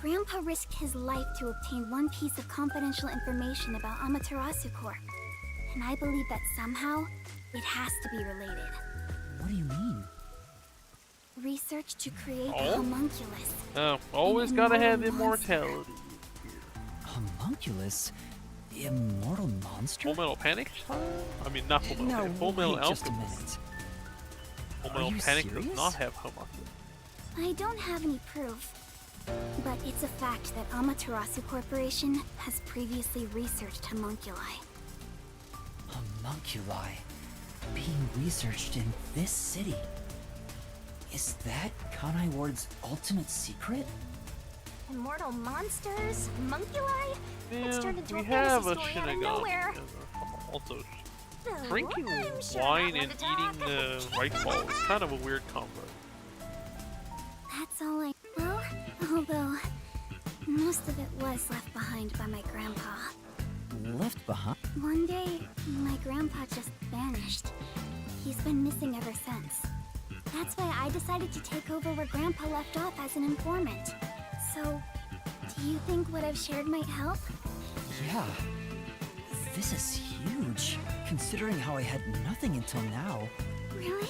Grandpa risked his life to obtain one piece of confidential information about Amaterasu Corp. And I believe that somehow, it has to be related. What do you mean? Research to create a homunculus. Oh, always gotta have immortality. Homunculus? Immortal monster? Full Metal Panic? I mean, not Full Metal Panic. Full Metal just a Alchemist. minute. Full Metal Panic does not have homunculus. I don't have any proof, but it's a fact that Amaterasu Corporation has previously researched homunculi. Homunculi being researched in this city. Is that Kanai Ward's ultimate secret? Immortal monsters? Homunculi? It's turned into We a have a fantasy story out of Shinigami. nowhere. Also, Though, drinking I'm sure wine not and one to talk. eating the rice ball is kind of a weird combo. That's all I... Well, although... most of it was left behind by my grandpa. Left behind? One day, my grandpa just vanished. He's been missing ever since. That's why I decided to take over where Grandpa left off as an informant. So, do you think what I've shared might help? Yeah. This is huge, considering how I had nothing until now. Really?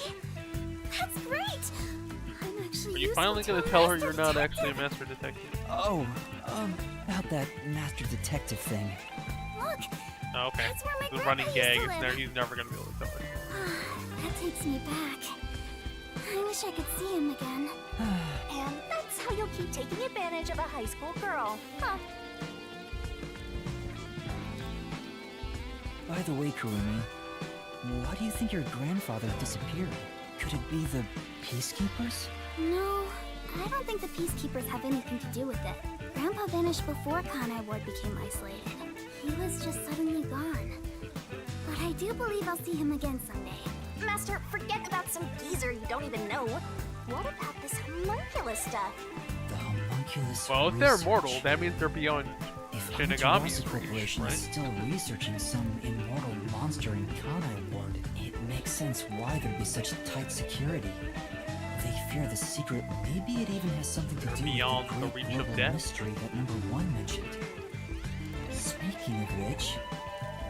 That's great! I'm actually Are you finally gonna tell her you're not actually a master detective? Oh, about that master detective thing. Look! Oh, okay. That's where my The grandpa running used gag to is live. there. He's never gonna be able to tell her. That takes me back. I wish I could see him again. And that's how you'll keep taking advantage of a high school girl, huh? By the way, Kurumi, why do you think your grandfather disappeared? Could it be the Peacekeepers? No, I don't think the Peacekeepers have anything to do with it. Grandpa vanished before Kanai Ward became isolated. He was just suddenly gone. But I do believe I'll see him again someday. Master, forget about some geezer you don't even know. What about this homunculus stuff? The homunculus Well, if they're research. mortal, that means they're beyond If Shinigami's Amaterasu reach, Corporation right? is still researching some immortal monster in Kanai Ward, it makes sense why there'd be such tight security. They fear the secret. Maybe it even has something to do Beyond with the the great reach of global death? mystery that number one mentioned. Speaking of which,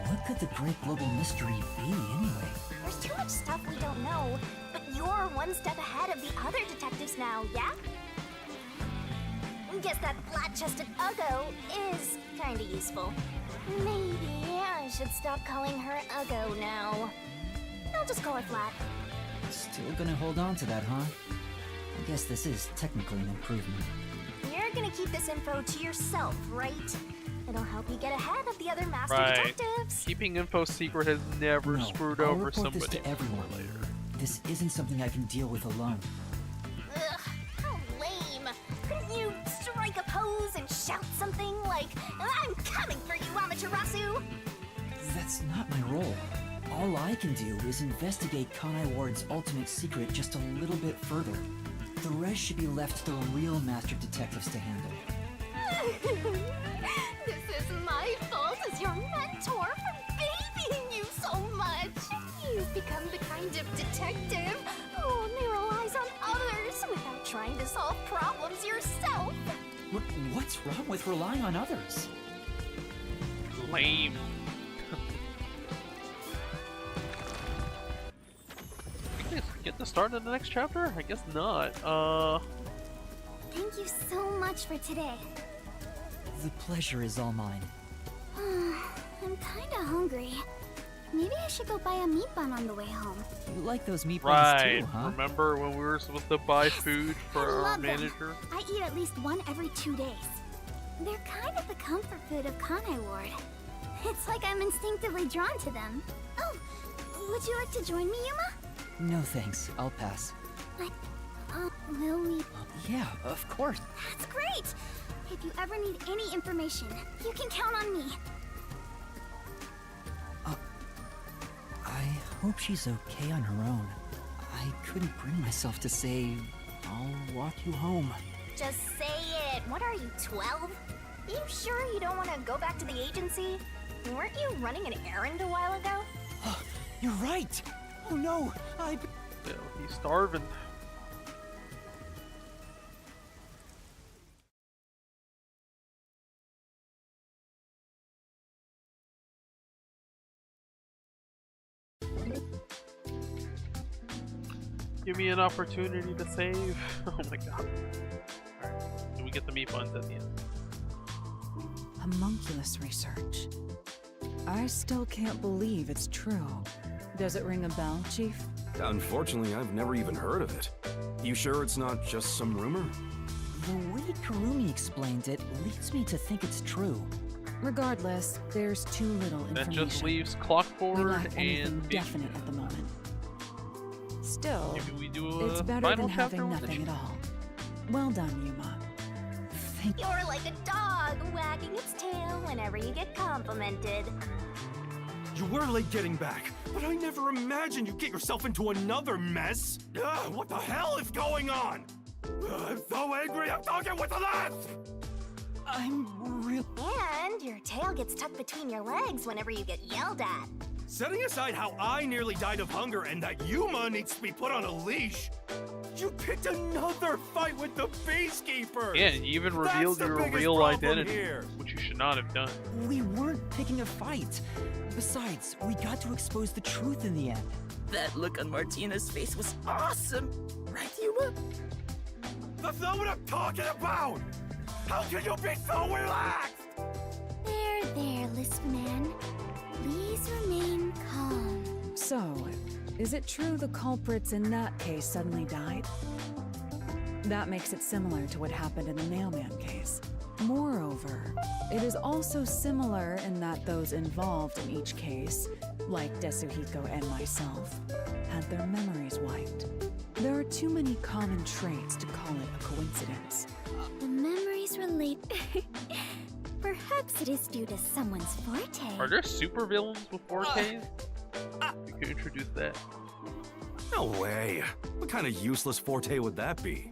what could the great global mystery be anyway? There's too much stuff we don't know, but you're one step ahead of the other detectives now, yeah? Guess that flat-chested Uggo is kinda useful. Maybe I should stop calling her Uggo now. I'll just call her Flat. Still gonna hold on to that, huh? I guess this is technically an improvement. You're gonna keep this info to yourself, right? It'll help you get ahead of the other master Right. detectives. Keeping info secret has never No, screwed I'll over report this somebody to everyone later. This isn't something I can deal with alone. Ugh, how lame. Couldn't you strike a pose and shout something like, "I'm coming for you, Amaterasu"? That's not my role. All I can do is investigate Kanai Ward's ultimate secret just a little bit further. The rest should be left to the real master detectives to handle. This is my fault as your mentor for being kind of detective who only relies on others without trying to solve problems yourself. What's wrong with relying on others? Lame. You guys get to start in the next chapter? I guess not. Thank you so much for today. The pleasure is all mine. I'm kinda hungry. Maybe I should go buy a meat bun on the way home. You like those meatballs Right. too, huh? Remember when we were supposed to buy food for I our love them. manager? I eat at least one every 2 days. They're kind of the comfort food of Kanai Ward. It's like I'm instinctively drawn to them. Oh, would you like to join me, Yuma? No thanks, I'll pass. Will we? Yeah, of course. That's great! If you ever need any information, you can count on me. I hope she's okay on her own. I couldn't bring myself to say, I'll walk you home. Just say it. What are you, 12? You sure you don't want to go back to the agency? Weren't you running an errand a while ago? You're right! Oh no, Yeah, he's starving. Give me an opportunity to save. Oh my god. Alright, do we get the meat buns at the end? Homunculus research. I still can't believe it's true. Does it ring a bell, Chief? Unfortunately, I've never even heard of it. You sure it's not just some rumor? The way Kurumi explained it leads me to think it's true. Regardless, there's too little information. That just leaves Clockboard We lack anything and definite at the moment. Still, maybe we do a it's better final than chapter having with nothing it. at all. Well done, Yuma. You're like a dog wagging its tail whenever you get complimented. You were late getting back, but I never imagined you'd get yourself into another mess. What the hell is going on? I'm so angry, I'm talking with the last! I'm real. And your tail gets tucked between your legs whenever you get yelled at. Setting aside how I nearly died of hunger and that Yuma needs to be put on a leash, you picked another fight with the Beastkeepers! Yeah, and you even revealed your real identity, which you should not have done. We weren't picking a fight. Besides, we got to expose the truth in the end. That look on Martina's face was awesome! Right, Yuma? That's not what I'm talking about! How can you be so relaxed? There, Lisp Man. Please remain calm. So, is it true the culprits in that case suddenly died? That makes it similar to what happened in the Nailman case. Moreover, it is also similar in that those involved in each case, like Desuhiko and myself, had their memories wiped. There are too many common traits to call it a coincidence. The memories relate. Perhaps it is due to someone's forte. Are there supervillains with 4Ks? You could introduce that. No way. What kind of useless forte would that be?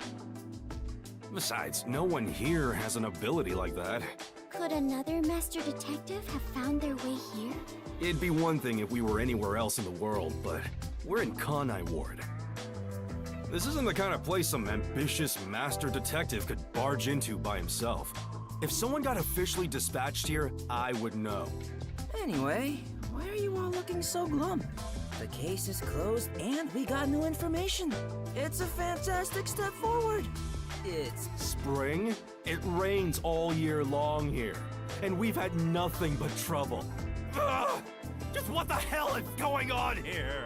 Besides, no one here has an ability like that. Could another master detective have found their way here? It'd be one thing if we were anywhere else in the world, but we're in Kanai Ward. This isn't the kind of place some ambitious master detective could barge into by himself. If someone got officially dispatched here, I would know. Anyway, why are you all looking so glum? The case is closed and we got new information. It's a fantastic step forward. It's Spring? It rains all year long here, and we've had nothing but trouble. Ugh! Just what the hell is going on here?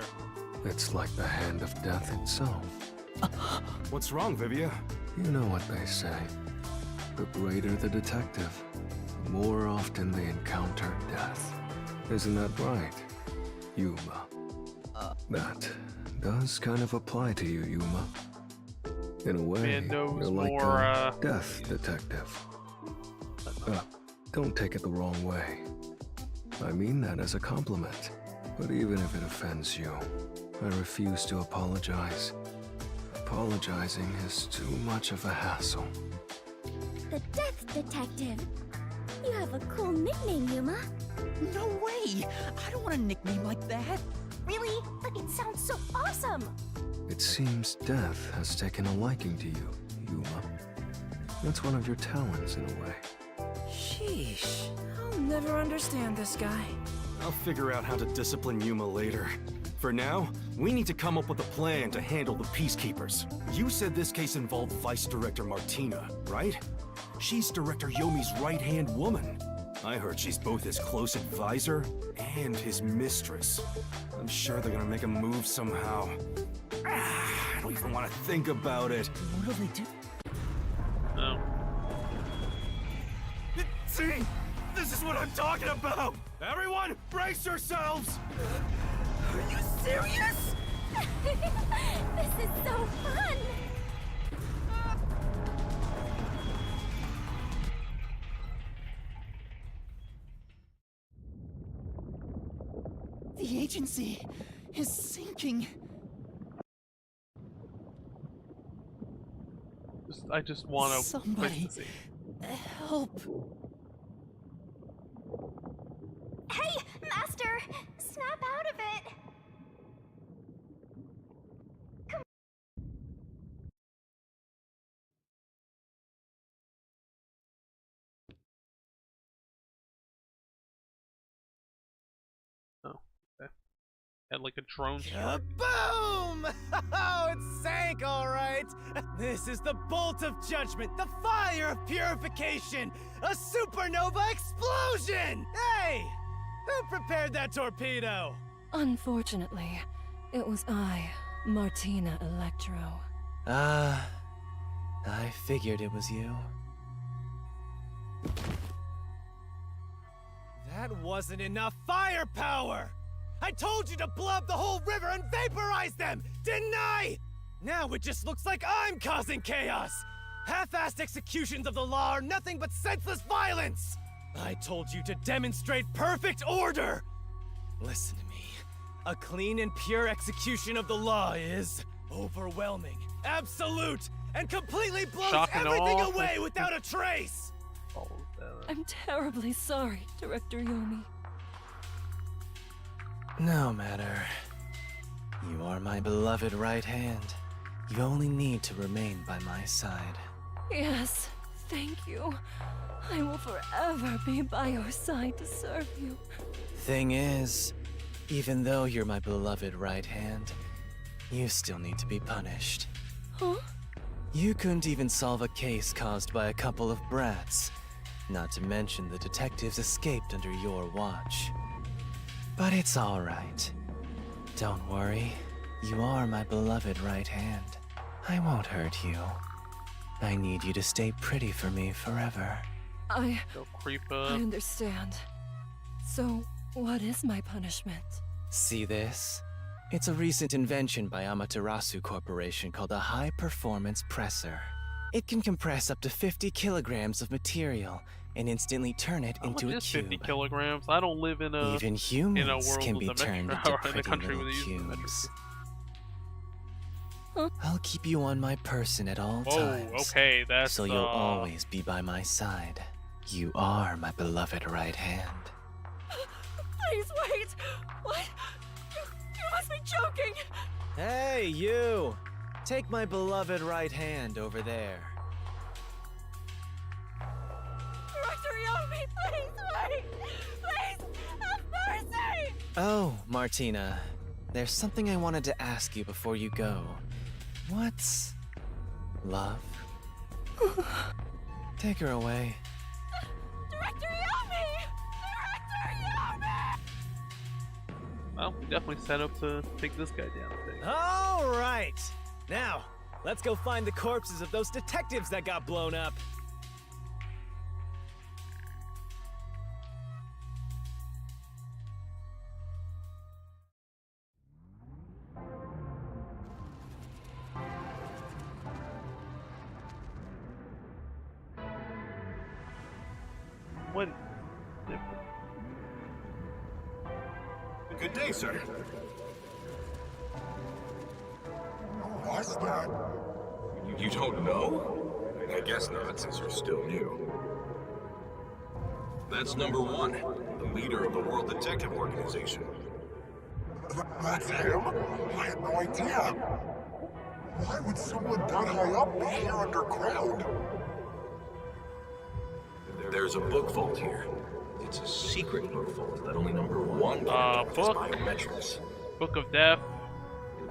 It's like the hand of death itself. What's wrong, Vivia? You know what they say. The greater the detective, the more often they encounter death. Isn't that right, Yuma? That does kind of apply to you, Yuma. In a way, Man knows you're like more, a death detective. Don't take it the wrong way. I mean that as a compliment. But even if it offends you, I refuse to apologize. Apologizing is too much of a hassle. The Death Detective. You have a cool nickname, Yuma. No way! I don't want a nickname like that. Really? But it sounds so awesome! It seems death has taken a liking to you, Yuma. That's one of your talents, in a way. Sheesh. I'll never understand this guy. I'll figure out how to discipline Yuma later. For now, we need to come up with a plan to handle the Peacekeepers. You said this case involved Vice Director Martina, right? She's Director Yomi's right-hand woman. I heard she's both his close advisor and his mistress. I'm sure they're gonna make a move somehow. I don't even want to think about it. What'll they do? No. See? This is what I'm talking about! Everyone, brace yourselves! Are you serious? This is so fun! The agency is sinking. I just want to Somebody help. Hey, Master! Snap out of it! Oh, okay. Had like a drone strike. Boom! Oh, it sank, all right. This is the bolt of judgment, the fire of purification, a supernova explosion! Hey! Who prepared that torpedo? Unfortunately, it was I, Martina Electro. I figured it was you. That wasn't enough firepower! I told you to blow up the whole river and vaporize them, didn't I? Now it just looks like I'm causing chaos! Half-assed executions of the law are nothing but senseless violence! I told you to demonstrate perfect order! Listen to me. A clean and pure execution of the law is overwhelming, absolute, and completely blows Shocking everything all. away without a trace! I'm terribly sorry, Director Yomi. No matter. You are my beloved right hand. You only need to remain by my side. Yes, thank you. I will forever be by your side to serve you. Thing is, even though you're my beloved right hand, you still need to be punished. Huh? You couldn't even solve a case caused by a couple of brats. Not to mention the detectives escaped under your watch. But it's all right. Don't worry. You are my beloved right hand. I won't hurt you. I need you to stay pretty for me forever. I Creep up. understand. So, what is my punishment? See this? It's a recent invention by Amaterasu Corporation called a high-performance presser. It can compress up to 50 kilograms of material and instantly turn it into a cube. 50 kilograms? I don't live in a Even humans in a world can with be a turned metro, into or in a pretty country little with a metric. cubes. I'll keep you on my person at all times. Okay, that's so you'll always be by my side. You are my beloved right hand. Please wait! What? You must be joking! Hey, you! Take my beloved right hand over there. Director Yomi, please wait! Please, have mercy! Oh, Martina. There's something I wanted to ask you before you go. What's love? Take her away. Director Yomi! Director Yomi! Well, we definitely set up to take this guy down. I think. All right. Now, let's go find the corpses of those detectives that got blown up. What? Good day, sir. What's that? You don't know? I guess not, since you're still new. That's number one, the leader of the World Detective Organization. That's him? I had no idea. Why would someone that high up be here underground? There's a book vault here. It's a secret book vault that only number 1 can access biometrics. Book of Death.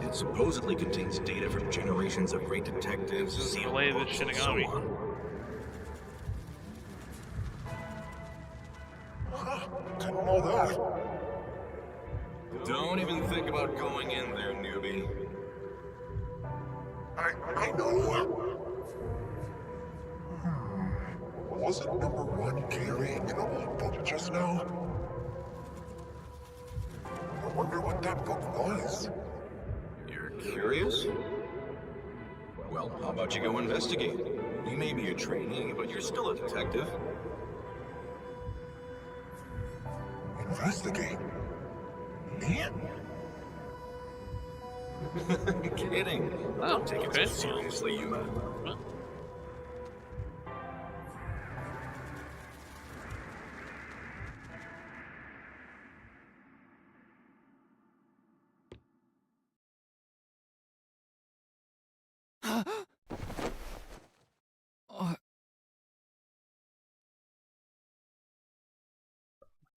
It supposedly contains data from generations of great detectives, sealed books, and so on. Didn't know that. Don't even think about going in there, newbie. I know. Wasn't number 1 carrying an old book just now? I wonder what that book was. You're curious? Well, how about you go investigate? You may be a trainee, but you're still a detective. Investigate? Me? Kidding. Don't take it so seriously, Yuma.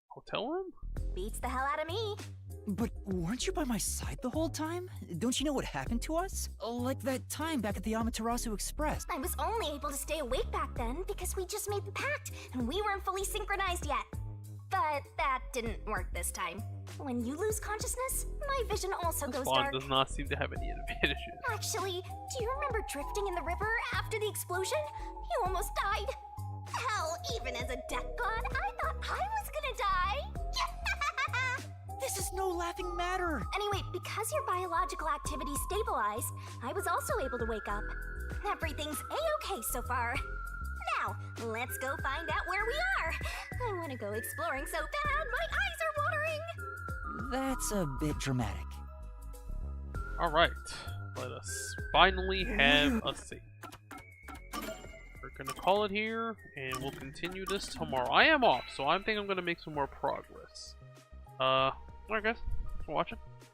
Hotel room? Beats the hell out of me. But weren't you by my side the whole time? Don't you know what happened to us? Like that time back at the Amaterasu Express. I was only able to stay awake back then because we just made the pact and we weren't fully synchronized yet. But that didn't work this time. When you lose consciousness, my vision also goes dark. Does not seem to have any advantages. Actually, do you remember drifting in the river after the explosion? You almost died. Hell, even as a death god, I thought I was gonna die. This is no laughing matter. Anyway, because your biological activity stabilized, I was also able to wake up. Everything's a-okay so far. Now, let's go find out where we are. I want to go exploring so bad, my eyes are watering. That's a bit dramatic. Alright, let us finally have a save. We're gonna call it here, and we'll continue this tomorrow. I am off, so I think I'm gonna make some more progress. Alright guys, thanks for watching.